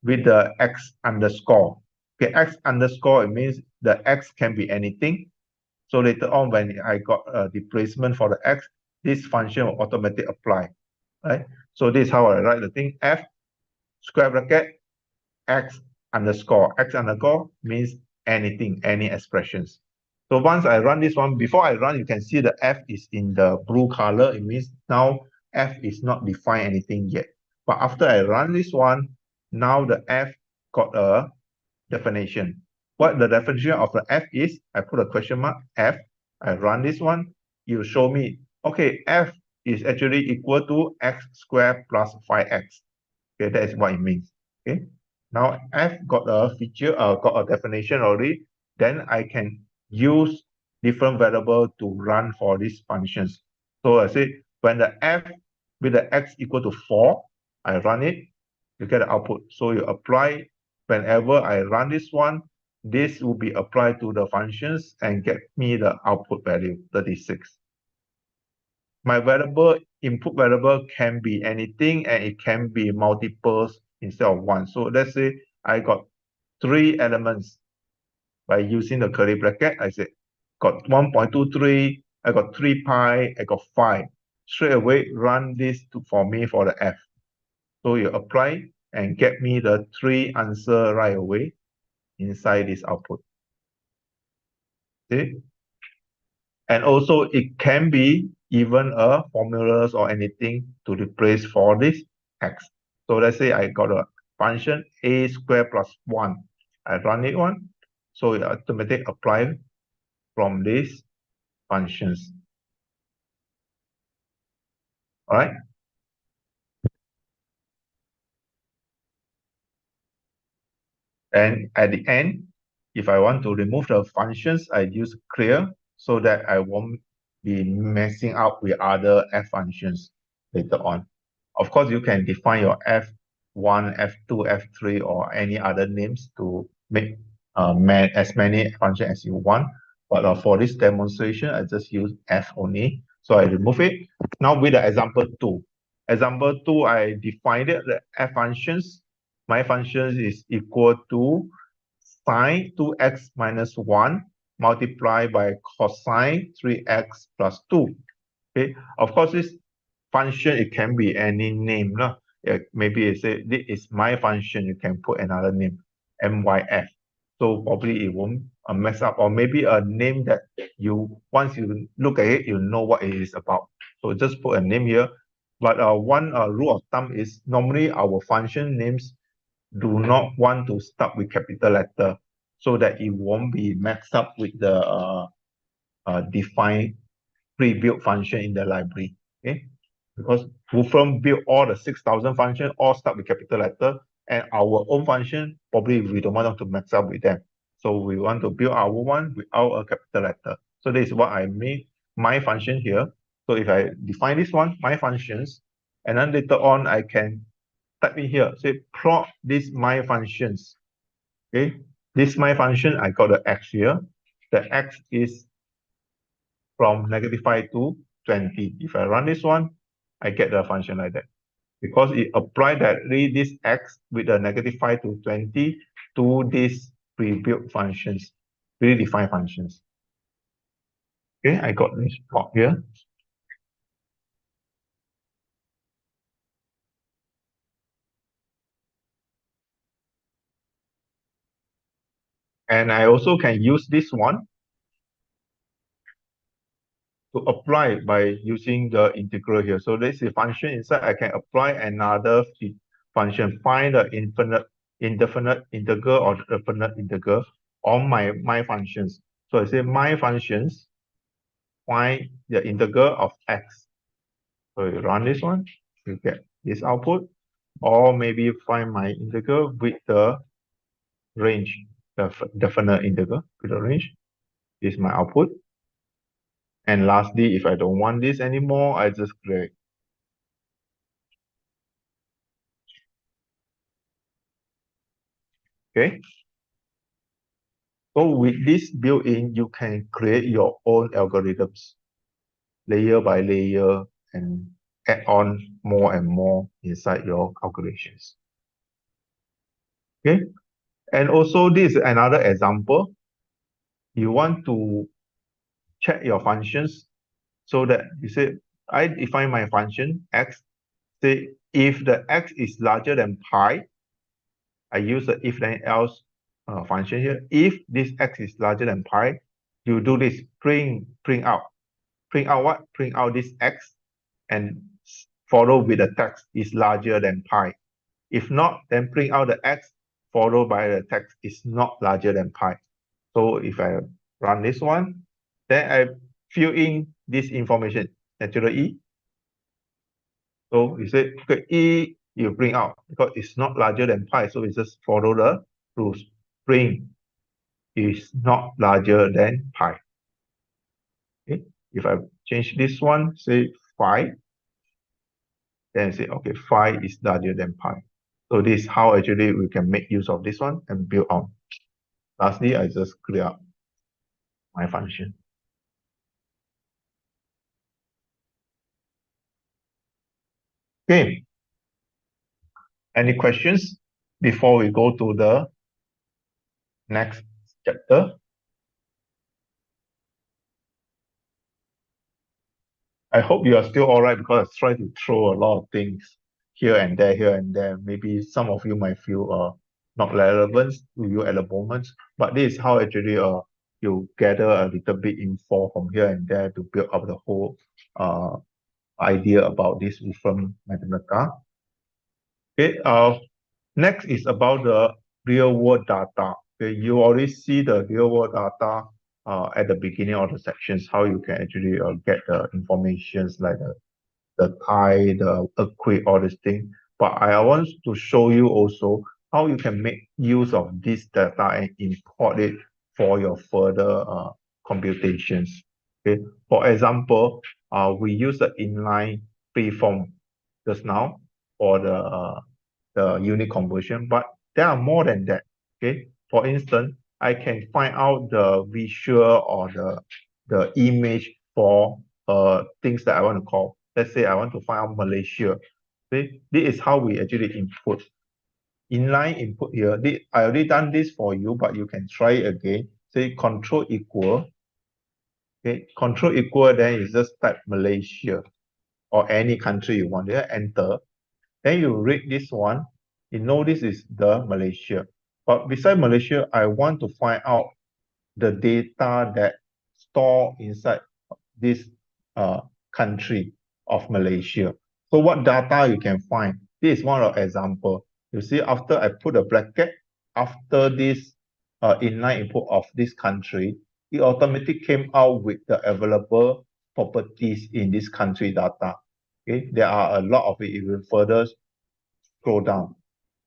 with the x underscore. Okay, x underscore, it means the x can be anything. So later on, when I got a displacement for the x, this function will automatically apply, right? So this is how I write the thing, f square bracket x underscore. X underscore means anything, any expressions. So once I run this one, before I run, you can see the f is in the blue color. It means now f is not defined anything yet. But after I run this one, now the f got a definition. What the definition of the f is, I put a question mark, f, I run this one, you show me, okay, f is actually equal to x squared plus 5x. Okay, that is what it means. Okay, now f got a feature, got a definition already, then I can use different variable to run for these functions. So I say when the f with the x equal to 4, I run it, you get the output. So you apply, whenever I run this one, this will be applied to the functions and get me the output value, 36. My variable, input variable can be anything and it can be multiples instead of one. So let's say I got 3 elements. By using the curly bracket, I said, got 1.23, I got 3 pi, I got 5. Straight away, run this for me for the f. So you apply and get me the 3 answer right away inside this output. See? And also it can be even a formulas or anything to replace for this x. So let's say I got a function a squared plus 1. I run it one. So it automatically apply from these functions. All right. And at the end, if I want to remove the functions, I use clear so that I won't be messing up with other f functions later on. Of course, you can define your f1, f2, f3, or any other names to make as many functions as you want. But for this demonstration, I just use f only. So I remove it. Now with the example 2. Example 2, I defined it, the f functions. My function is equal to sine 2x minus 1 multiplied by cosine 3x plus 2. Okay, of course, this function, it can be any name. Maybe you say, this is my function, you can put another name, myf. So probably it won't mess up, or maybe a name that once you look at it, you know what it is about. So just put a name here. But one rule of thumb is normally our function names do not want to start with capital letter so that it won't be mixed up with the defined pre-built function in the library. Okay, because Wolfram built all the 6,000 functions, all start with capital letter, and our own function, probably we don't want to mix up with them. So we want to build our one without a capital letter. So this is what I made my function here. So if I define this one, my functions, and then later on I can type in here, say plot this my functions. Okay, this my function, I got the x here. The x is from -5 to 20. If I run this one, I get the function like that. Because it applied directly this x with the -5 to 20 to these pre-built functions, predefined functions. Okay, I got this plot here. And I also can use this one to apply by using the integral here. So this is function inside, I can apply another function, find the indefinite integral or definite integral on my functions. So I say my functions, find the integral of x. So you run this one, you get this output, or maybe find my integral with the range, the definite integral with the range. This is my output. And lastly, if I don't want this anymore, I just create. Okay. So with this built-in, you can create your own algorithms, layer by layer, and add on more and more inside your calculations. Okay. And also this is another example. You want to check your functions so that you say, I define my function x, say if the x is larger than pi, I use the if then else function here. If this x is larger than pi, you do this print out. Print out what? Print out this x and follow with the text is larger than pi. If not, then print out the x followed by the text is not larger than pi. So if I run this one, then I fill in this information, natural E. So you say, okay, E, you bring out because it's not larger than pi. So we just follow the rules. Print is not larger than pi. Okay. If I change this one, say 5, then say, okay, 5 is larger than pi. So this is how actually we can make use of this one and build on. Lastly, I just clear up my function. Okay. Any questions before we go to the next chapter? I hope you are still all right because I try to throw a lot of things here and there. Maybe some of you might feel not relevant to you at the moment, but this is how actually you gather a little bit info from here and there to build up the whole idea about this Wolfram Mathematica. Okay, next is about the real world data. Okay, you already see the real world data at the beginning of the sections, how you can actually get the informations like the tide, the earthquake, all this thing. But I want to show you also how you can make use of this data and import it for your further computations. Okay, for example, we use the inline freeform just now for the unit conversion, but there are more than that. Okay, for instance, I can find out the visual or the image for things that I want to call. Let's say I want to find out Malaysia. Okay, this is how we actually input. Inline input here. I already done this for you, but you can try it again. Say control equal. Okay, control equal, then you just type Malaysia or any country you want. Then enter. Then you read this one. You know this is the Malaysia. But beside Malaysia, I want to find out the data that store inside this country of Malaysia. So what data you can find? This is one of the example. You see, after I put a bracket, after this inline input of this country, it automatically came out with the available properties in this country data. Okay, there are a lot of it. It will further scroll down.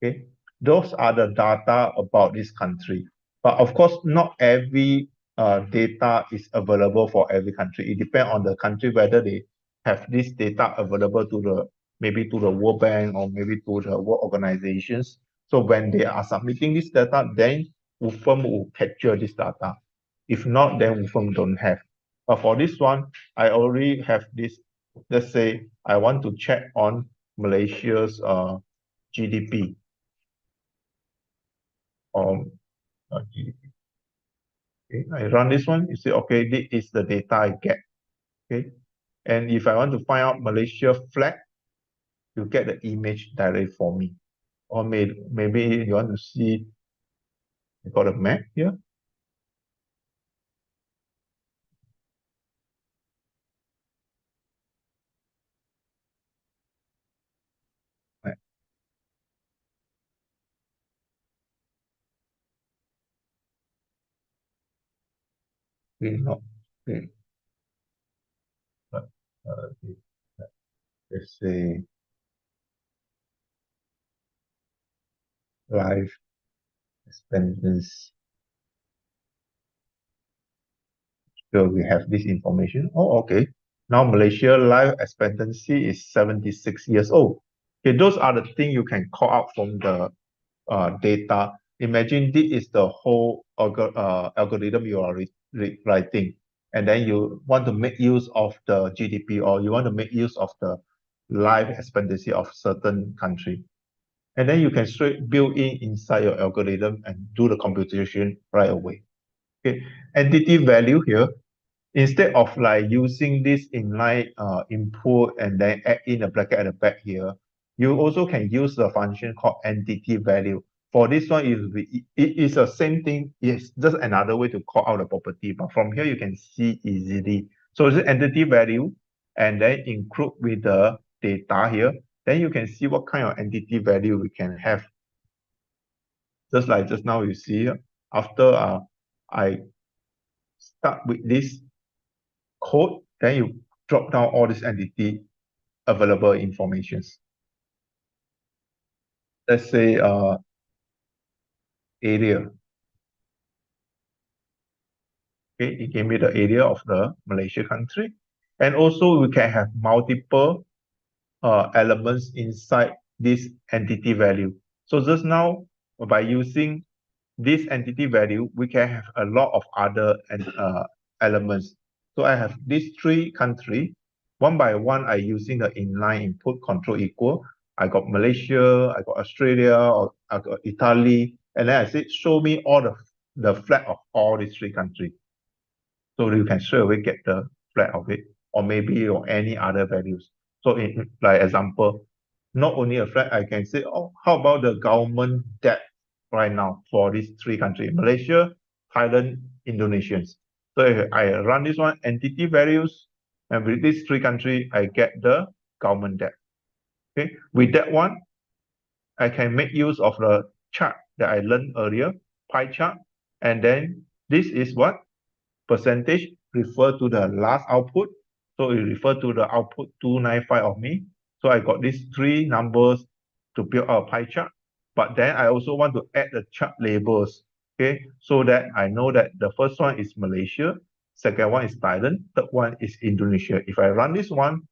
Okay, those are the data about this country. But of course, not every data is available for every country. It depends on the country whether they have this data available to the maybe to the World Bank or maybe to the world organizations. So when they are submitting this data, then Wolfram will capture this data. If not, then Wolfram don't have. But for this one, I already have this. Let's say I want to check on Malaysia's GDP or GDP. Okay, I run this one. You say, okay, this is the data I get. Okay, and if I want to find out Malaysia flag, you get the image directly for me. Or maybe you want to see, I got a map here. Right. Okay, not okay. But, okay. Let's say life expectancy. So we have this information. Oh, okay. Now Malaysia life expectancy is 76 years old. Okay, those are the things you can call out from the data. Imagine this is the whole algorithm you are writing, and then you want to make use of the GDP, or you want to make use of the life expectancy of certain country. And then you can straight build in inside your algorithm and do the computation right away. Okay, entity value here, instead of like using this inline input and then add in a bracket at the back here, you also can use the function called entity value. For this one, it is the same thing. It's just another way to call out the property. But from here, you can see easily. So it's entity value, and then include with the data here. Then you can see what kind of entity value we can have. Just like just now, you see after I start with this code, then you drop down all this entity available informations. Let's say area. Okay, it gave me the area of the Malaysia country. And also we can have multiple elements inside this entity value. So just now, by using this entity value, we can have a lot of other elements. So I have these three countries. One by one, I using the inline input control equal. I got Malaysia, I got Australia, or I got Italy, and then I said, show me all the flag of all these three countries. So you can straight away get the flag of it, or maybe or any other values. So in like example, not only a flag, I can say, oh, how about the government debt right now for these three countries, Malaysia, Thailand, Indonesians. So if I run this one, entity values, and with these three countries, I get the government debt. Okay, with that one, I can make use of the chart that I learned earlier, pie chart, and then this is what? Percentage refer to the last output. So it refer to the output 295 of me. So I got these three numbers to build out a pie chart. But then I also want to add the chart labels, okay? So that I know that the first one is Malaysia, second one is Thailand, third one is Indonesia. If I run this one,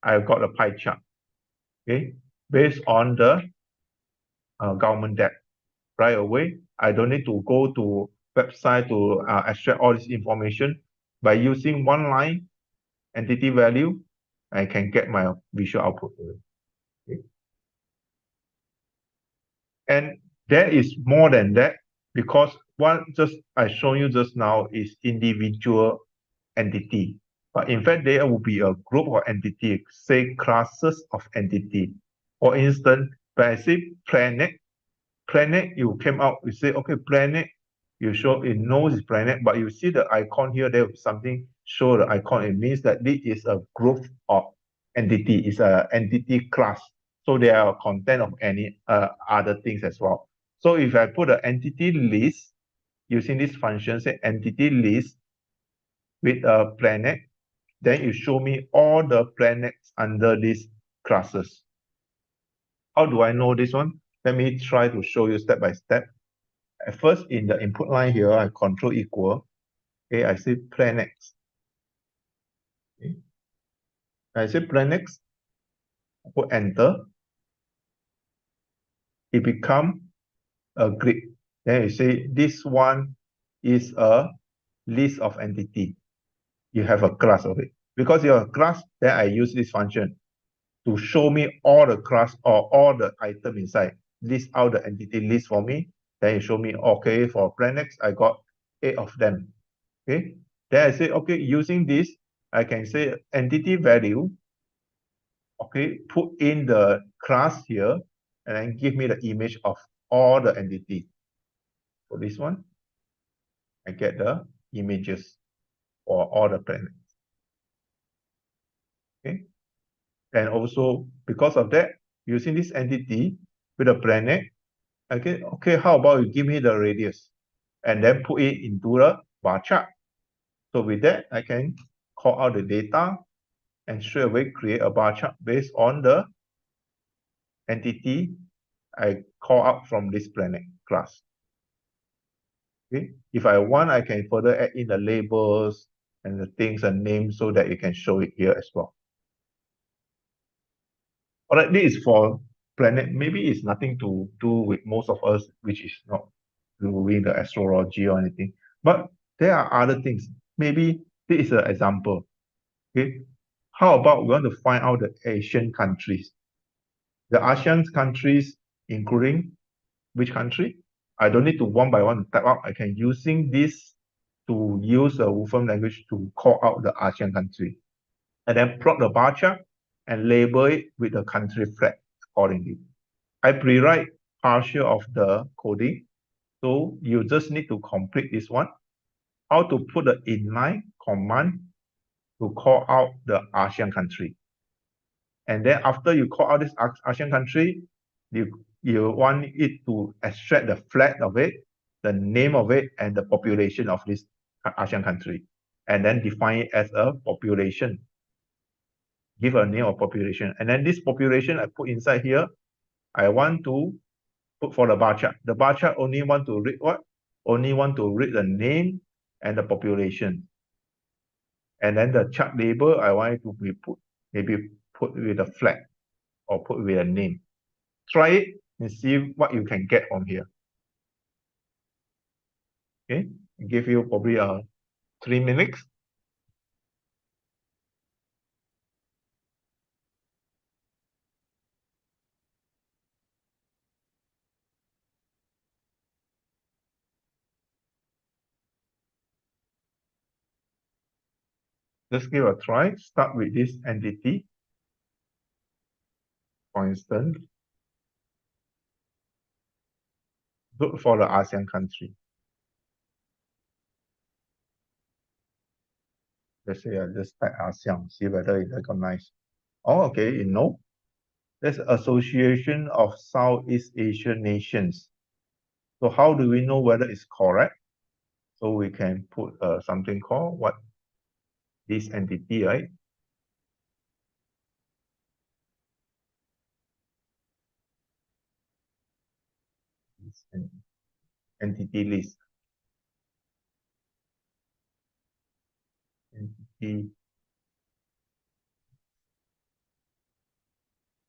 I've got a pie chart, okay? Based on the government debt right away. I don't need to go to website to extract all this information. By using one line entity value, I can get my visual output. Okay. And there is more than that, because what just I shown you just now is individual entity. But in fact, there will be a group of entity, say classes of entity. For instance, when I say planet, you came out, you say, okay, planet, you show it knows it's planet, but you see the icon here, there is something show the icon. It means that this is a group of entity, it's an entity class. So there are content of any other things as well. So if I put an entity list using this function, say entity list with a planet, then you show me all the planets under these classes. How do I know this one? Let me try to show you step by step. At first, in the input line here, I control equal. Okay, I say planets. Okay. I say planets, put enter. It become a grid. Then you say this one is a list of entity. You have a class of it. Because you have a class, then I use this function to show me all the class or all the item inside. List out the entity list for me. Then you show me, okay, for planets, I got 8 of them. Okay. Then I say, okay, using this, I can say entity value, okay, put in the class here, and then give me the image of all the entity. For this one, I get the images for all the planets. Okay. And also, because of that, using this entity with a planet, okay, how about you give me the radius and then put it into the bar chart. So with that, I can call out the data and straight away create a bar chart based on the entity I call out from this planet class. Okay. If I want, I can further add in the labels and the things and names so that you can show it here as well. All right, this is for planet. Maybe it's nothing to do with most of us, which is not doing the astrology or anything. But there are other things. Maybe this is an example. Okay. How about we want to find out the Asian countries? The ASEAN countries, including which country? I don't need to one by one type out. I can using this to use a Wolfram language to call out the ASEAN country. And then plot the bar chart and label it with the country flag accordingly. I pre-write partial of the coding. So you just need to complete this one. How to put the inline command to call out the ASEAN country. And then after you call out this ASEAN country, you want it to extract the flag of it, the name of it, and the population of this ASEAN country. And then define it as a population. Give a name of population. And then this population I put inside here, I want to put for the bar chart. The bar chart only want to read what? Only want to read the name and the population. And then the chart label, I want it to be put, maybe put with a flag or put with a name. Try it and see what you can get from here. Okay, give you probably 3 minutes. Just give a try. Start with this entity. For instance, look for the ASEAN country. Let's say I just type ASEAN, see whether it recognizes. Oh, okay, no. There's Association of Southeast Asian Nations. So how do we know whether it's correct? So we can put something called what? This entity, right? This entity list. Entity.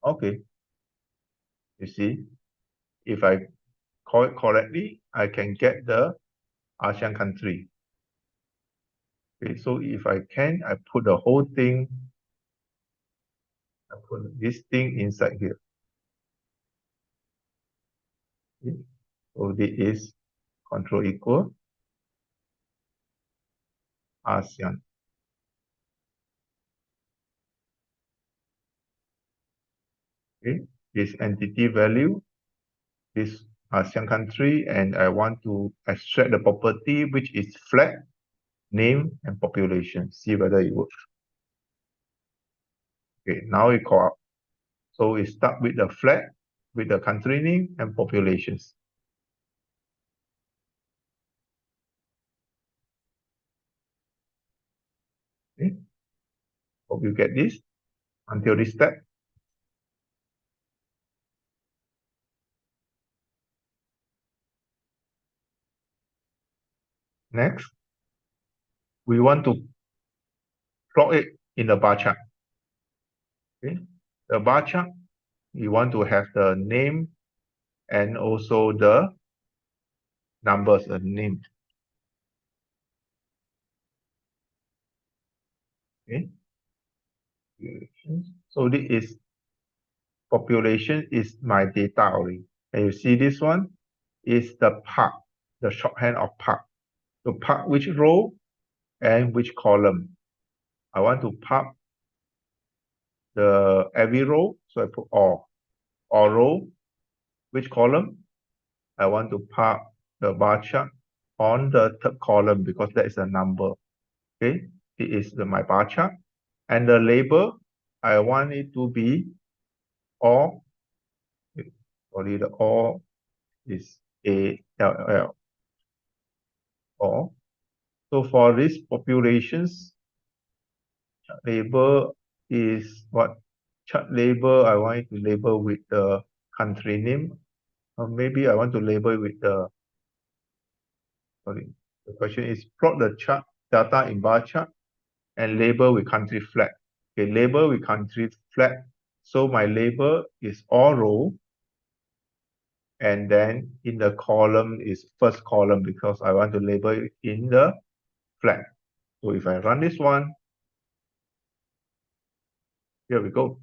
Okay. You see, if I call it correctly, I can get the ASEAN country. Okay, so if I can, I put the whole thing, I put this thing inside here. Okay. So this is control equal ASEAN. Okay, this entity value, this ASEAN country, and I want to extract the property which is flag, name, and population. See whether it works. Okay, now we call out. So we start with the flag, with the country name and populations. Okay, hope you get this until this step. Next, we want to plot it in the bar chart. Okay, the bar chart, we want to have the name and also the numbers, a name. Okay, so this is population is my data already. And you see this one is the part, the shorthand of part. So part which row and which column. I want to part the every row, so I put all row. Which column? I want to part the bar chart on the third column because that is a number. Okay, it is my bar chart. And the label, I want it to be all. Sorry, the all is ALL. All. So for these populations, label is what? Chart label, I want it to label with the country name. Or maybe I want to label with the, sorry, the question is plot the chart data in bar chart and label with country flag. Okay, label with country flag. So my label is all row And then in the column is first column because I want to label it in the flag. So if I run this one, here we go.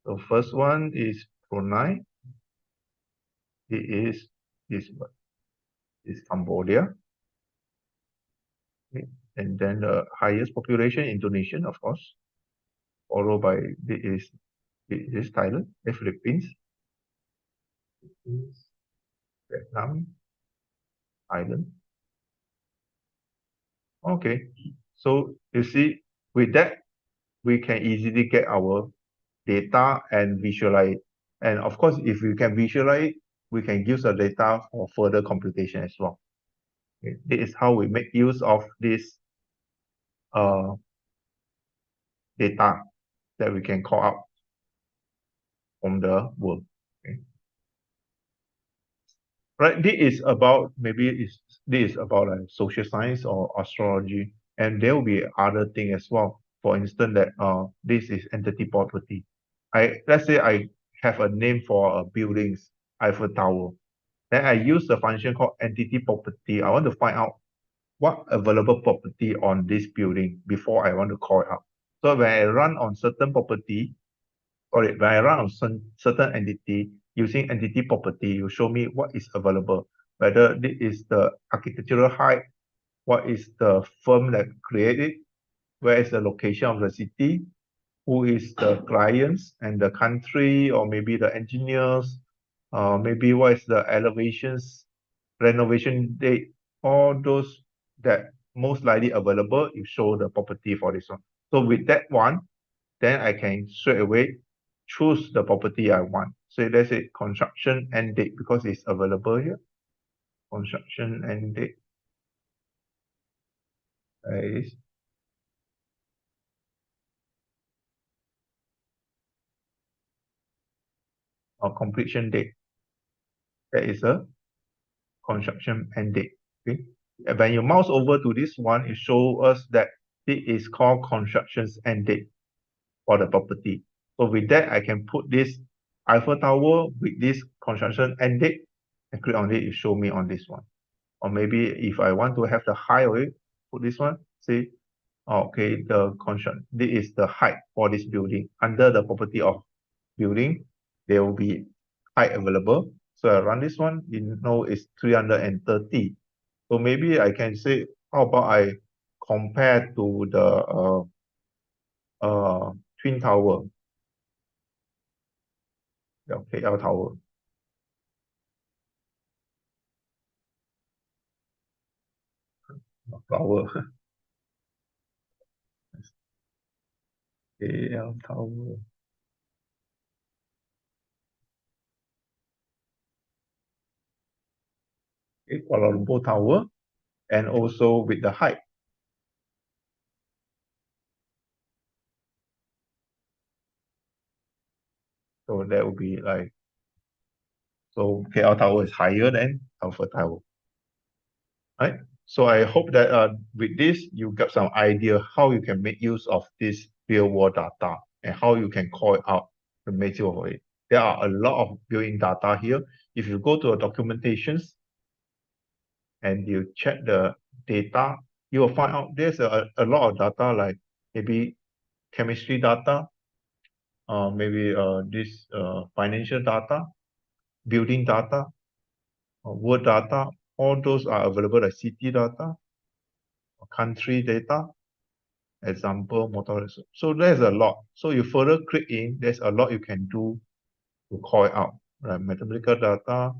So first one is Brunei. It is this one. Is Cambodia. Okay. And then the highest population, Indonesian, of course, followed by this is Thailand, the Philippines, Vietnam, Thailand. Okay, so you see, with that, we can easily get our data and visualize. And of course, if we can visualize, we can use the data for further computation as well. Okay. This is how we make use of this uh, data that we can call out from the world. Okay. Right, this is about this is about social science or astrology, and there will be other thing as well. For instance, that this is entity property. Let's say I have a name for a buildings, Eiffel Tower. Then I use the function called entity property. I want to find out what available property on this building before I want to call it out. So when I run on certain property, sorry, when I run on certain entity using entity property, you show me what is available, whether this is the architectural height, what is the firm that created, where is the location of the city, who is the clients and the country, or maybe the engineers, maybe what is the elevations, renovation date, all those that most likely available, you show the property for this one. So with that one, then I can straight away choose the property I want. So let's say construction end date because it's available here. Construction end date is or completion date. That is a construction end date. Okay. When you mouse over to this one, it shows us that it is called construction's end date for the property. So with that, I can put this Eiffel Tower with this construction end date and click on it, it show me on this one. Or maybe if I want to have the height of it, put this one, say, okay, the construction, this is the height for this building. Under the property of building, there will be height available. So I run this one, you know it's 330. So maybe I can say, how about I compare to the Twin Tower, the KL Tower. Flower. KL Tower. Okay, Kuala Lumpur Tower, and also with the height. So that would be like, so KL Tower is higher than Alpha Tower. Right? So I hope that with this, you got some idea how you can make use of this real world data and how you can call it out to make use of it. There are a lot of built-in data here. If you go to the documentations and you check the data, you will find out there's a lot of data like maybe chemistry data, maybe this financial data, building data, word data, all those are available like city data, country data, example, motor. So there's a lot. So you further click in, there's a lot you can do to call it out. Right? Mathematical data,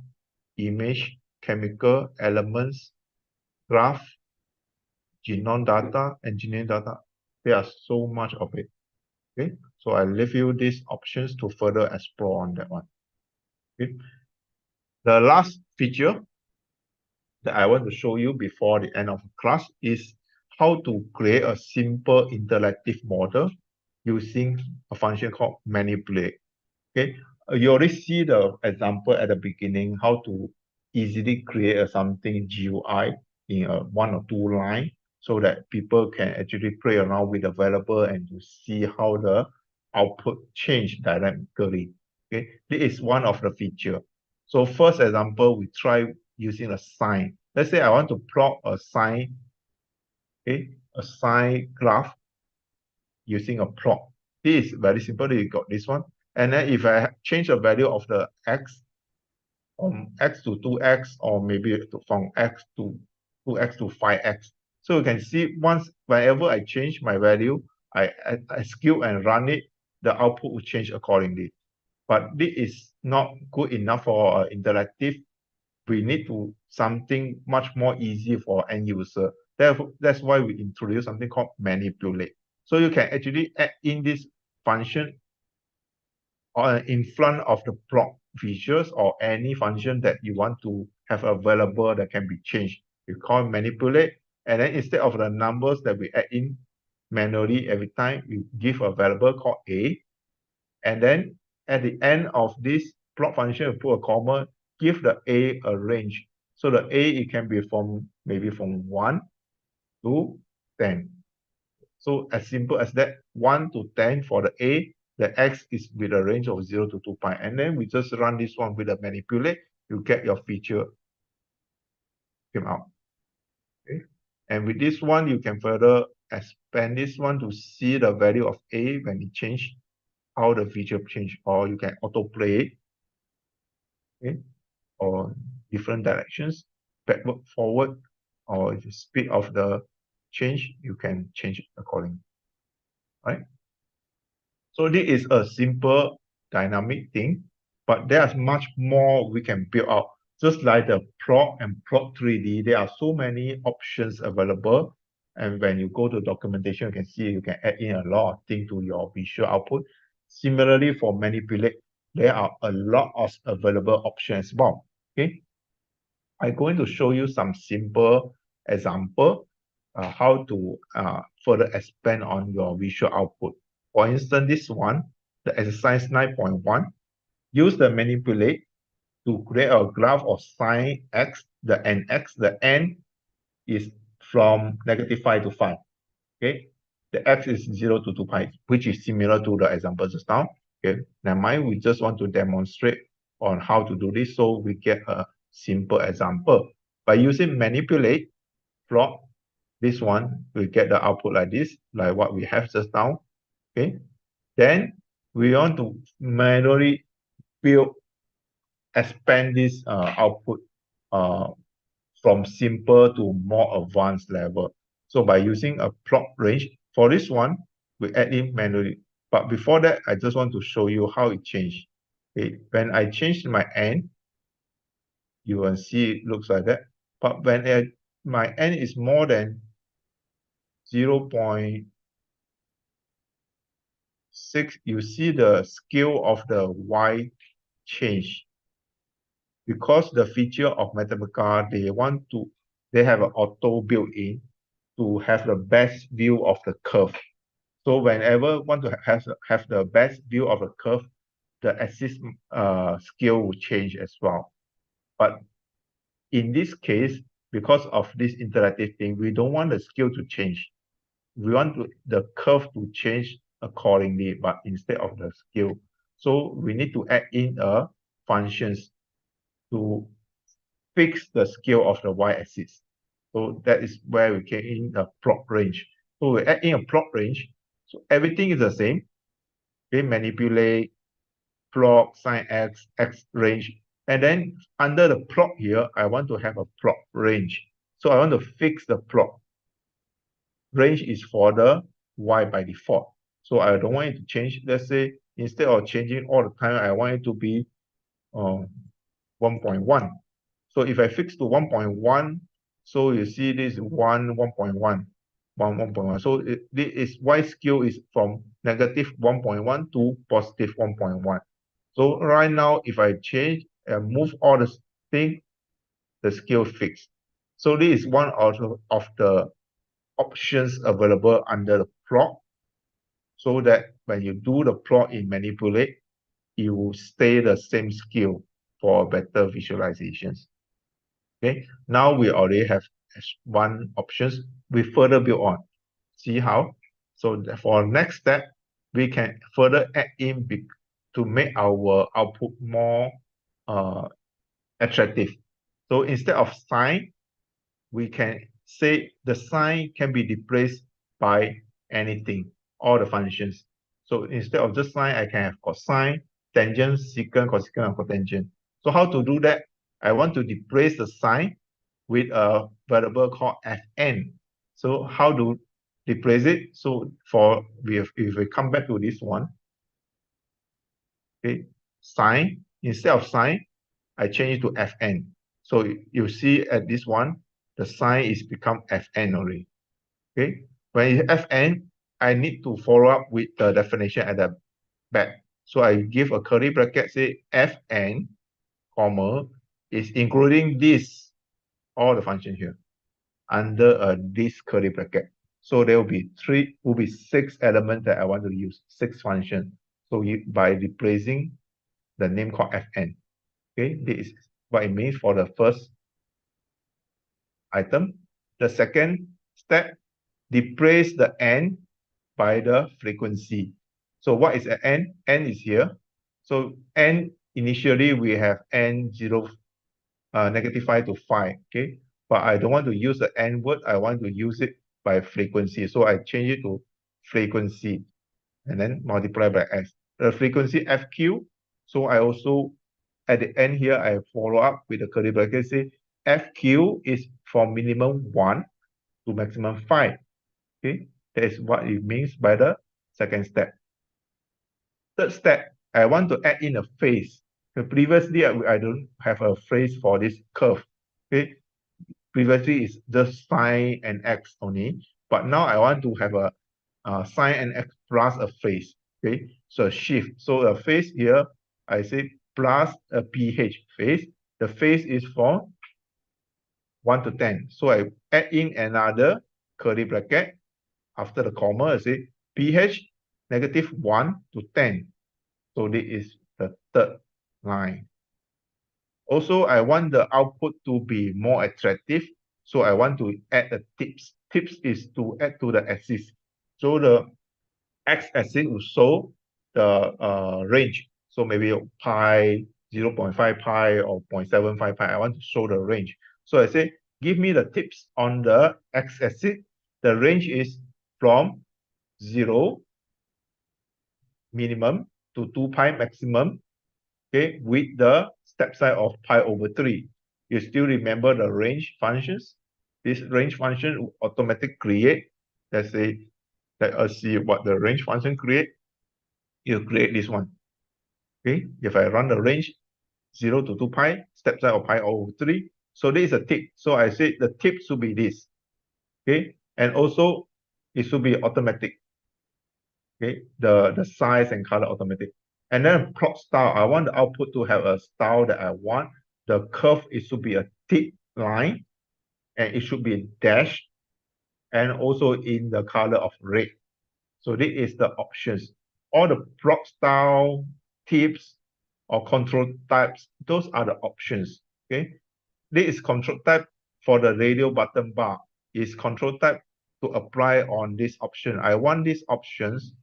image, chemical, elements, graph, genome data, engineering data. There are so much of it. Okay, so I leave you these options to further explore on that one. Okay. The last feature that I want to show you before the end of the class is how to create a simple interactive model using a function called manipulate. Okay, you already see the example at the beginning, how to easily create something GUI in a 1 or 2 line so that people can actually play around with the variable and to see how the output change dynamically. Okay, this is one of the feature. So first example, we try using a sine. Let's say I want to plot a sine, okay, a sine graph using a plot. This is very simple. You got this one. And then if I change the value of the x from x to 2x, or maybe from x to 2x to 5x. So you can see whenever I change my value, I execute and run it, the output will change accordingly. But this is not good enough for interactive. We need to something much more easy for end user. Therefore, that's why we introduce something called manipulate. So you can actually add in this function in front of the plot features or any function that you want to have available that can be changed. You call manipulate, and then instead of the numbers that we add in manually every time, we give a variable called a, and then at the end of this plot function, we put a comma, give the a range. So the a, it can be from maybe from 1 to 10. So as simple as that, 1 to 10 for the a, the x is with a range of 0 to 2 pi. And then we just run this one with a manipulate, you get your feature came out. Okay. And with this one, you can further expand this one to see the value of a when it change, how the feature change, or you can autoplay it, okay, or different directions, backward, forward, or the speed of the change, you can change it accordingly, right? So this is a simple dynamic thing, but there's much more we can build out. Just like the plot and plot 3D, there are so many options available. And when you go to documentation, you can see you can add in a lot of things to your visual output. Similarly, for manipulate, there are a lot of available options as well. Okay, I'm going to show you some simple example how to further expand on your visual output. For instance, this one, the exercise 9.1, use the manipulate to create a graph of sine x, the nx. The n is from -5 to 5. Okay, the x is 0 to 2 pi, which is similar to the example just now. Okay, never mind, we just want to demonstrate on how to do this, so we get a simple example. By using manipulate, plot, this one, we get the output like this, like what we have just now. Okay, then we want to manually expand this output from simple to more advanced level. So by using a plot range, for this one, we add in manually. But before that, I just want to show you how it changed. Okay, when I change my n, you will see it looks like that. But when my n is more than 0.6, you see the scale of the y change. Because the feature of Mathematica, they have an auto built-in to have the best view of the curve. So whenever want to have the best view of the curve, the axis scale will change as well. But in this case, because of this interactive thing, we don't want the scale to change. We want the curve to change accordingly, but instead of the scale. So we need to add in a functions to fix the scale of the y-axis. So that is where we get in the plot range. So we add in a plot range. So everything is the same. We manipulate, plot, sine x, x range. And then under the plot here, I want to have a plot range. So I want to fix the plot. Range is for the y by default. So I don't want it to change. Let's say instead of changing all the time, I want it to be 1.1. So if I fix to 1.1, so you see this 1.1, 1.1. So this is y scale is from -1.1 to +1.1. So right now, if I change and move all the thing, the scale fixed. So this is one of the options available under the plot, so that when you do the plot in manipulate, it will stay the same scale for better visualizations. Okay, now we already have one options. We further build on. See how? So for next step, we can further add in to make our output more attractive. So instead of sign, we can say the sign can be replaced by anything, all the functions. So instead of just sign, I can have cosine, tangent, secant, cosecant, and cotangent. So how to do that? I want to replace the sign with a variable called fn. So how to replace it? So if we come back to this one, okay, sine, instead of sine, I change it to fn. So you see at this one, the sign is become fn already. Okay, when it's fn, I need to follow up with the definition at the back. So I give a curly bracket, say fn, comma, is including this, all the function here, under this curly bracket. So there will be 6 elements that I want to use, 6 functions. So by replacing the name called fn. Okay, this is what it means for the first item. The second step, replace the n by the frequency. So what is an n? N is here. So n, initially we have n0, -5 to 5, okay? But I don't want to use the n word, I want to use it by frequency. So I change it to frequency and then multiply by s. The frequency fq, so I also, at the end here, I follow up with the curly bracket, say fq is from minimum 1 to maximum 5. Okay, that is what it means by the second step. Third step, I want to add in a phase. Previously, I don't have a phase for this curve. Okay, previously it's just sine and x only, but now I want to have a sine and x plus a phase. Okay, so a shift. So a phase here, I say plus a ph phase. The phase is from 1 to 10. So I add in another curly bracket after the comma. I say pH -1 to 10. So this is the third line. Also, I want the output to be more attractive. So I want to add the tips. Tips is to add to the axis. So the x-axis will show the range. So maybe pi, 0.5 pi or 0.75 pi. I want to show the range. So I say, give me the tips on the x-axis. The range is from 0 minimum to 2 pi maximum, okay, with the step size of pi over 3. You still remember the range functions? This range function will automatically create, let's say, let us see what the range function create. You create this one. Okay, if I run the range 0 to 2 pi, step size of pi over 3. So this is a tip. So I say the tip should be this. Okay, and also it should be automatic. Okay, the size and color automatic. And then plot style, I want the output to have a style that I want. The curve, it should be a thick line, and it should be dashed, and also in the color of red. So this is the options. All the plot style, tips, or control types, those are the options. Okay, this is control type for the radio button bar. Is control type to apply on this option. I want these options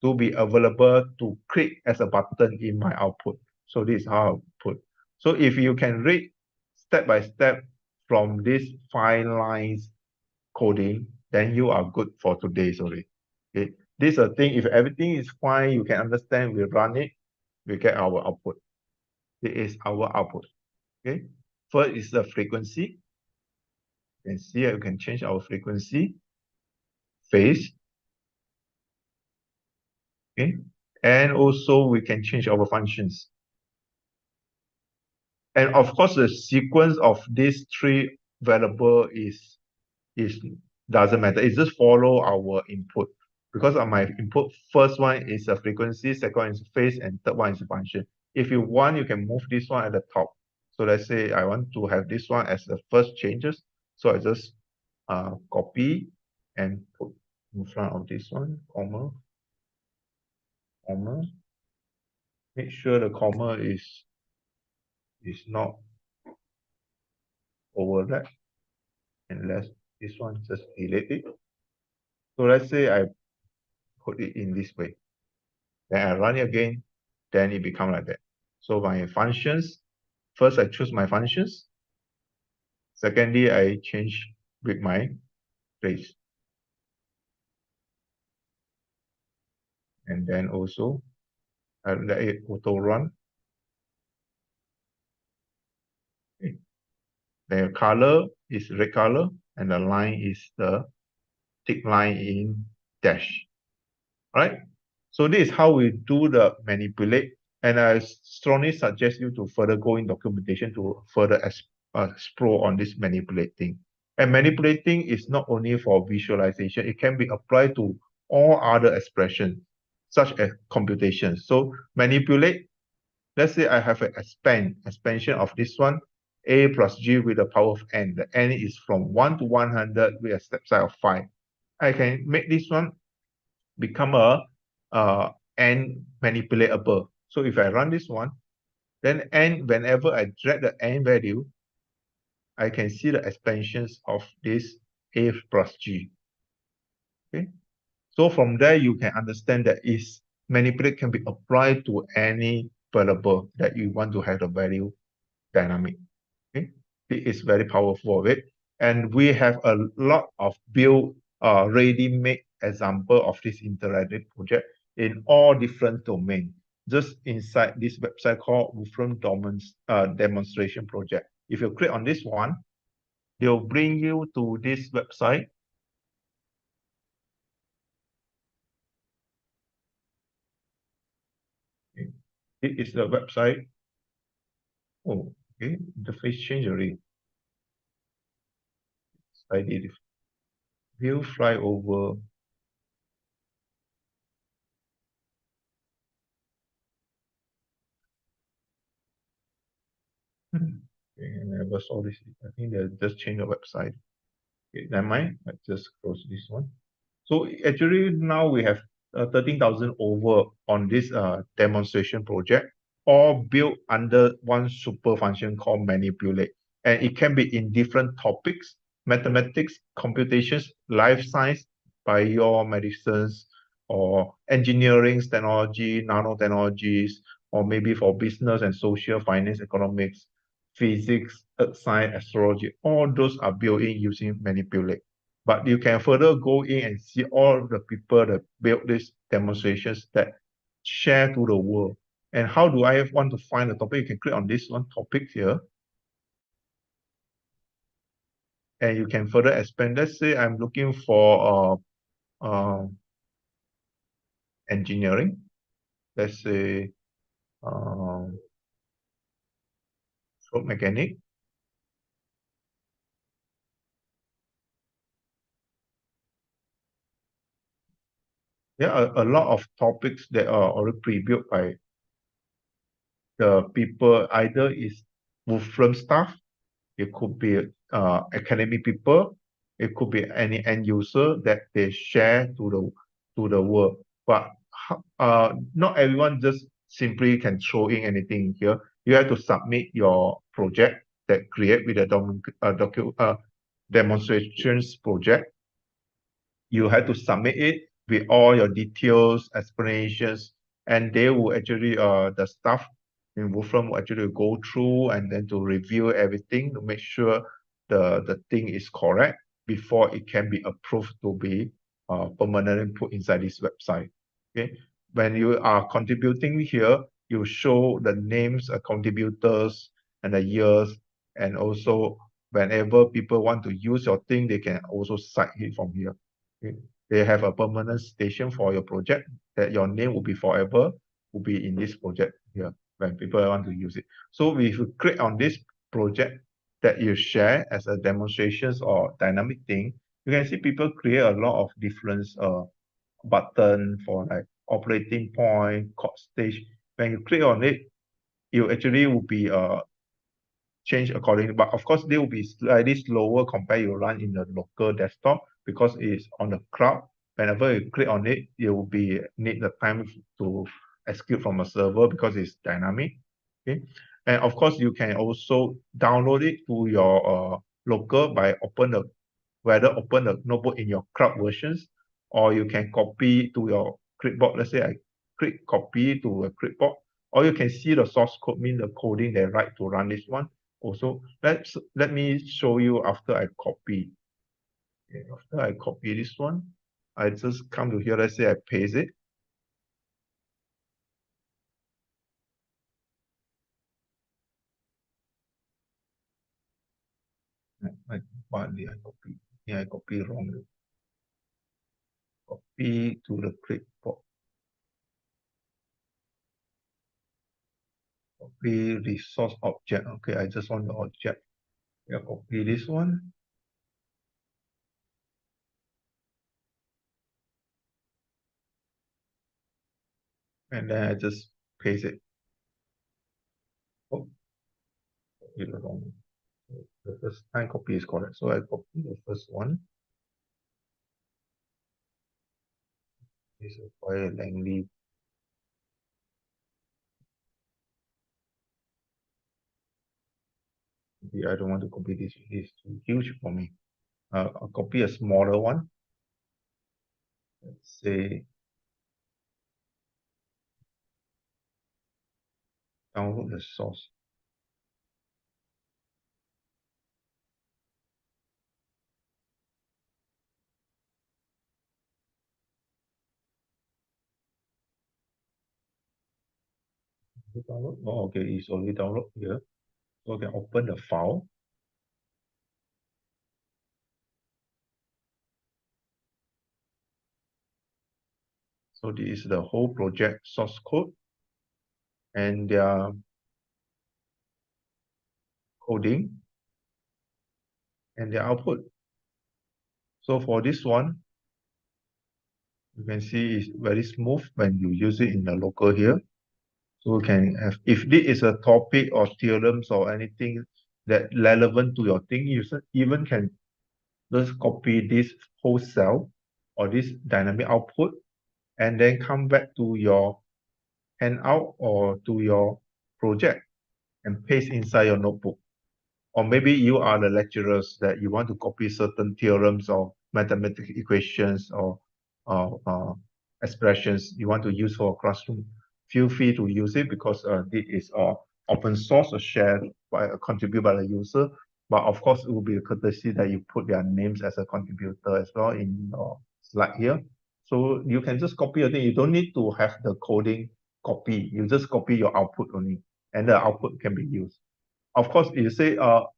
to be available to click as a button in my output. So this is how I put. So if you can read step by step from these 5 lines coding, then you are good for today. Sorry. Okay. This is a thing. If everything is fine, you can understand, we run it, we get our output. This is our output. Okay. First is the frequency. You can see you can change our frequency, phase. Okay. And also we can change our functions. And of course, the sequence of these 3 variable is doesn't matter. It just follow our input. Because of my input, first one is a frequency, second one is phase, and third one is a function. If you want, you can move this one at the top. So let's say I want to have this one as the first changes. So I just copy and put in front of this one, comma, comma. Make sure the comma is not overlap. And this one just delete it. So let's say I put it in this way. Then I run it again, then it becomes like that. So my functions, first I choose my functions. Secondly, I change with my place. And then also I let it auto run. Okay. The color is red color, and the line is the thick line in dash. Right? So this is how we do the manipulate. And I strongly suggest you to further go in documentation to further explore on this manipulating. And manipulating is not only for visualization, it can be applied to all other expressions, such as computation. So manipulate, let's say I have an expansion of this one, a plus g with the power of n. The n is from 1 to 100 with a step size of 5. I can make this one become a n manipulatable. So if I run this one, then n, whenever I drag the n value, I can see the expansions of this a plus g. Okay. So from there, you can understand that is manipulate can be applied to any variable that you want to have the value dynamic. Okay. It is very powerful of it. And we have a lot of built ready-made example of this interactive project in all different domains, just inside this website called Wolfram Demonstration Project. If you click on this one, they'll bring you to this website. Okay. It is the website. Oh, okay. The face change already. I did view fly over. Okay, I never saw this. I think they just changed the website. Okay, never mind. Let's just close this one. So actually now we have 13,000 over on this demonstration project, all built under one super function called manipulate. And it can be in different topics: mathematics, computations, life science, biomedicines, or engineering, technology, nanotechnologies, or maybe for business and social, finance, economics, physics, earth science, astrology. All those are built in using manipulate. But you can further go in and see all the people that built these demonstrations that share to the world. And how do I want to find the topic? You can click on this one topic here. And you can further expand. Let's say I'm looking for engineering. Let's say stroke mechanic. There are a lot of topics that are already pre-built by the people. Either is Wolfram staff, it could be academic people, it could be any end user that they share to the world. But not everyone just simply can throw in anything here. You have to submit your project that create with a demonstrations project. You have to submit it with all your details, explanations, and they will actually the staff in Wolfram will actually go through and then to review everything to make sure the thing is correct before it can be approved to be permanently put inside this website. Okay, when you are contributing here, you show the names of contributors and the years, and also whenever people want to use your thing, they can also cite it from here. Okay. They have a permanent station for your project that your name will be forever, will be in this project here when people want to use it. So if you click on this project that you share as a demonstrations or dynamic thing, you can see people create a lot of different button for like operating point, code stage. When you click on it, you actually will be change accordingly. But of course, they will be slightly slower compared you run in the local desktop because it's on the cloud. Whenever you click on it, it will be need the time to execute from a server because it's dynamic. Okay, and of course, you can also download it to your local by open the notebook in your cloud versions, or you can copy to your clipboard. Let's say I click copy to a clipboard, or you can see the source code, mean the coding they write to run this one. Also, let me show you after I copy. Okay, after I copy this one, I just come to here. Let's say I paste it. What did I copy? Yeah, I copy wrongly. Copy to the clipboard. Copy resource object. Okay, I just want the object. Yeah, copy this one. And then I just paste it. Oh, copy the wrong. The first time copy is correct. So I copy the first one. This is quite a lengthy. I don't want to copy this. It's too huge for me. I'll copy a smaller one. Let's say download the source. Download. Oh, okay, it's already download here. So I can open the file. So this is the whole project source code and their coding and their output. So for this one, you can see it's very smooth when you use it in the local here. So you can have, if this is a topic or theorems or anything that relevant to your thing, you even can just copy this whole cell or this dynamic output and then come back to your handout or to your project and paste inside your notebook. Or maybe you are the lecturers that you want to copy certain theorems or mathematical equations or expressions you want to use for a classroom. Feel free to use it because it is open source or shared by a contributed by the user. But of course, it will be a courtesy that you put their names as a contributor as well in your slide here. So you can just copy a thing. You don't need to have the coding copy. You just copy your output only, and the output can be used. Of course, you say,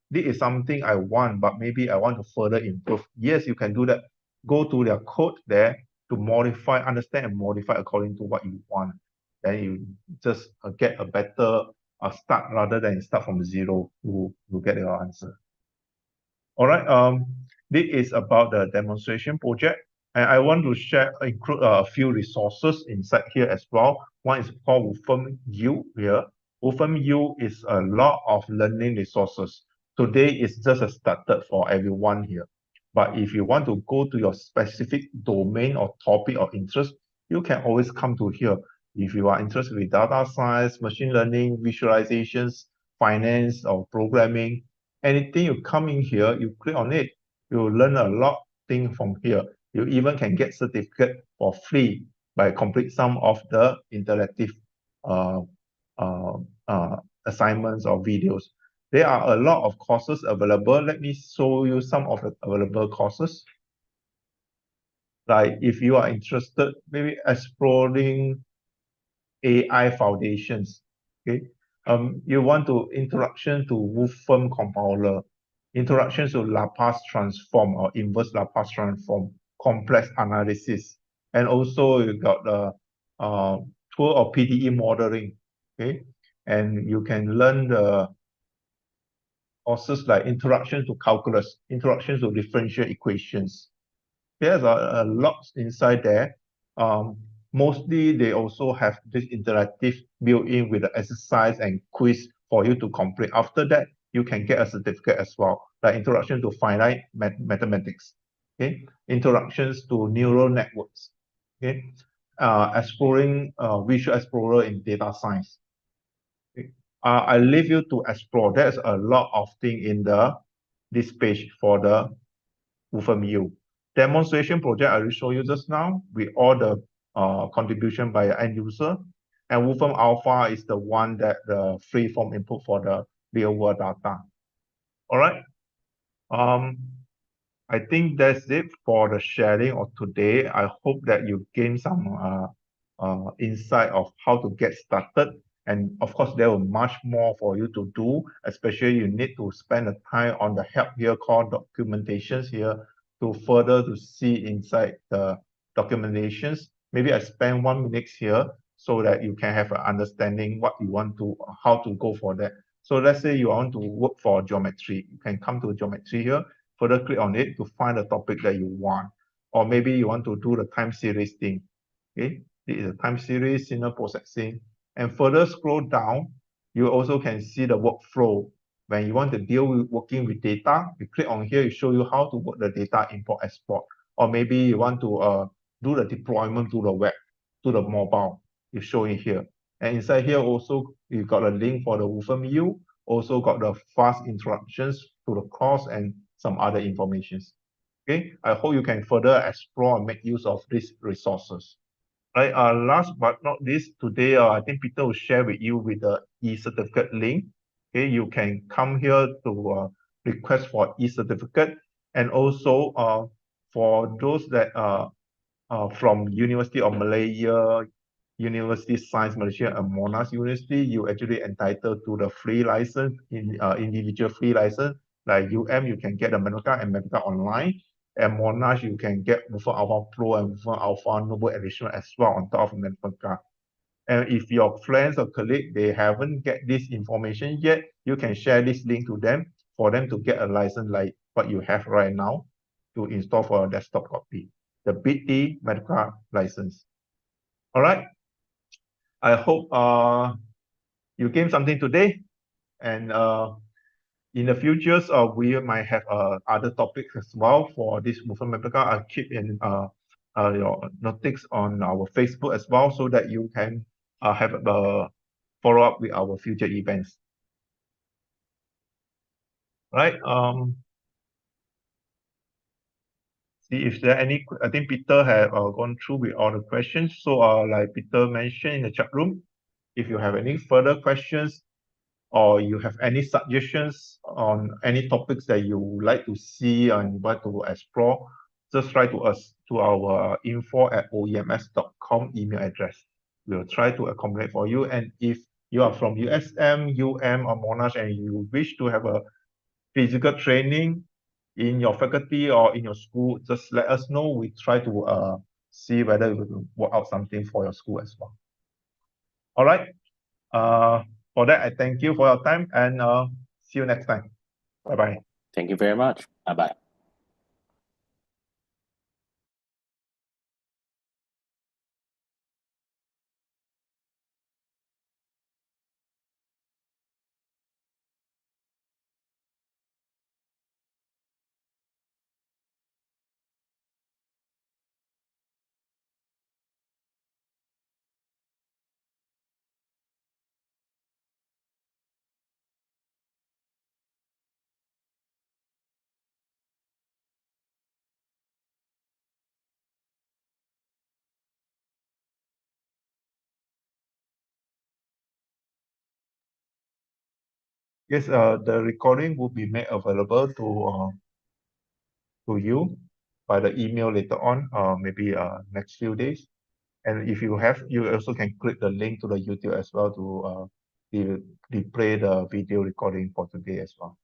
this is something I want, but maybe I want to further improve. Yes, you can do that. Go to their code there to modify, understand and modify according to what you want. Then you just get a better start rather than start from zero to get your answer. All right, this is about the demonstration project. And I want to include a few resources inside here as well. One is called Wolfram U here. Wolfram U is a lot of learning resources. Today is just a started for everyone here. But if you want to go to your specific domain or topic of interest, you can always come to here. If you are interested with data science, machine learning, visualizations, finance, or programming, anything you come in here, you click on it, you will learn a lot thing from here. You even can get certificate for free by complete some of the interactive uh, uh, assignments or videos. There are a lot of courses available. Let me show you some of the available courses. Like if you are interested, maybe exploring AI foundations. Okay. You want to introduction to Wolfram compiler, introduction to Laplace transform or inverse Laplace transform, complex analysis, and also you got the tool of PDE modeling. Okay, and you can learn the courses like introduction to calculus, introduction to differential equations. There's a lot inside there. Mostly they also have this interactive built-in with the exercise and quiz for you to complete. After that, you can get a certificate as well, like introduction to finite mathematics, okay, introductions to neural networks, okay, exploring visual explorer in data science. Okay. I leave you to explore. There's a lot of thing in this page for the Wolfram U. Demonstration project I will show you just now with all the contribution by an end user. And Wolfram Alpha is the one that the free form input for the real world data. All right. I think that's it for the sharing of today. I hope that you gain some insight of how to get started. And of course, there will much more for you to do, especially you need to spend the time on the help here called documentations here to further to see inside the documentations. Maybe I spend 1 minute here so that you can have an understanding what you want to, how to go for that. So let's say you want to work for geometry. You can come to geometry here, further click on it to find the topic that you want. Or maybe you want to do the time series thing. Okay, this is a time series, signal processing. And further scroll down, you also can see the workflow. When you want to deal with working with data, you click on here, it show you how to work the data import export. Or maybe you want to do the deployment to the web, to the mobile, you show it here. And inside here also, you got a link for the Wolfram U, also got the fast introductions to the course and some other informations. Okay, I hope you can further explore and make use of these resources. Right, last but not least, today I think Peter will share with you with the e-certificate link. Okay, you can come here to request for e-certificate, and also for those that from University of Malaya, University Science Malaysia, and Monash University, you actually entitled to the free license, in individual free license. Like UM, you can get the Mathematica and Mathematica Online. And Monash, you can get Wolfram Alpha Pro and Wolfram Alpha Noble Edition as well on top of Mathematica. And if your friends or colleagues, they haven't get this information yet, you can share this link to them for them to get a license like what you have right now to install for a desktop copy, the BT Mathematica license. All right. I hope you gained something today, and in the futures, we might have other topics as well for this Wolfram Mathematica. I'll keep in your notice on our Facebook as well, so that you can have a follow up with our future events. Right. See if there are any. I think Peter have gone through with all the questions. So like Peter mentioned in the chat room, if you have any further questions, or you have any suggestions on any topics that you would like to see and want to explore, just write to us to our info@oems.com email address. We'll try to accommodate for you. And if you are from USM, UM, or Monash, and you wish to have a physical training in your faculty or in your school, just let us know. We try to see whether we can work out something for your school as well. All right. For that, I thank you for your time, and see you next time. Bye-bye. Thank you very much. Bye-bye. Yes, the recording will be made available to you by the email later on, maybe next few days. And if you have, you also can click the link to the YouTube as well to replay the video recording for today as well.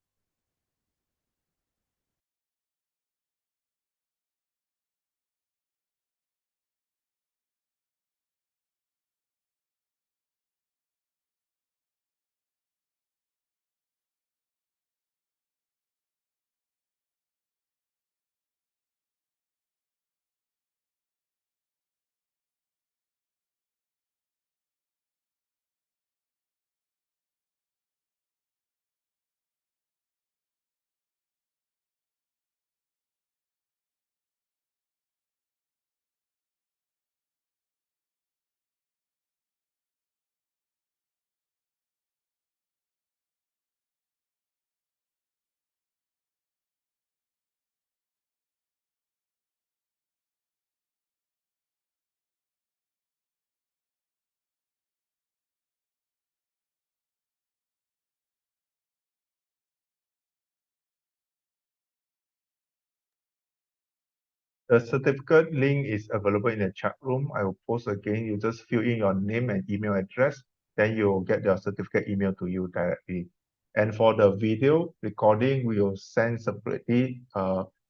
The certificate link is available in the chat room. I will post again. You just fill in your name and email address, then you'll get your certificate email to you directly. And for the video recording, we will send separately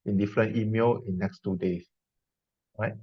in different email in next 2 days. Right?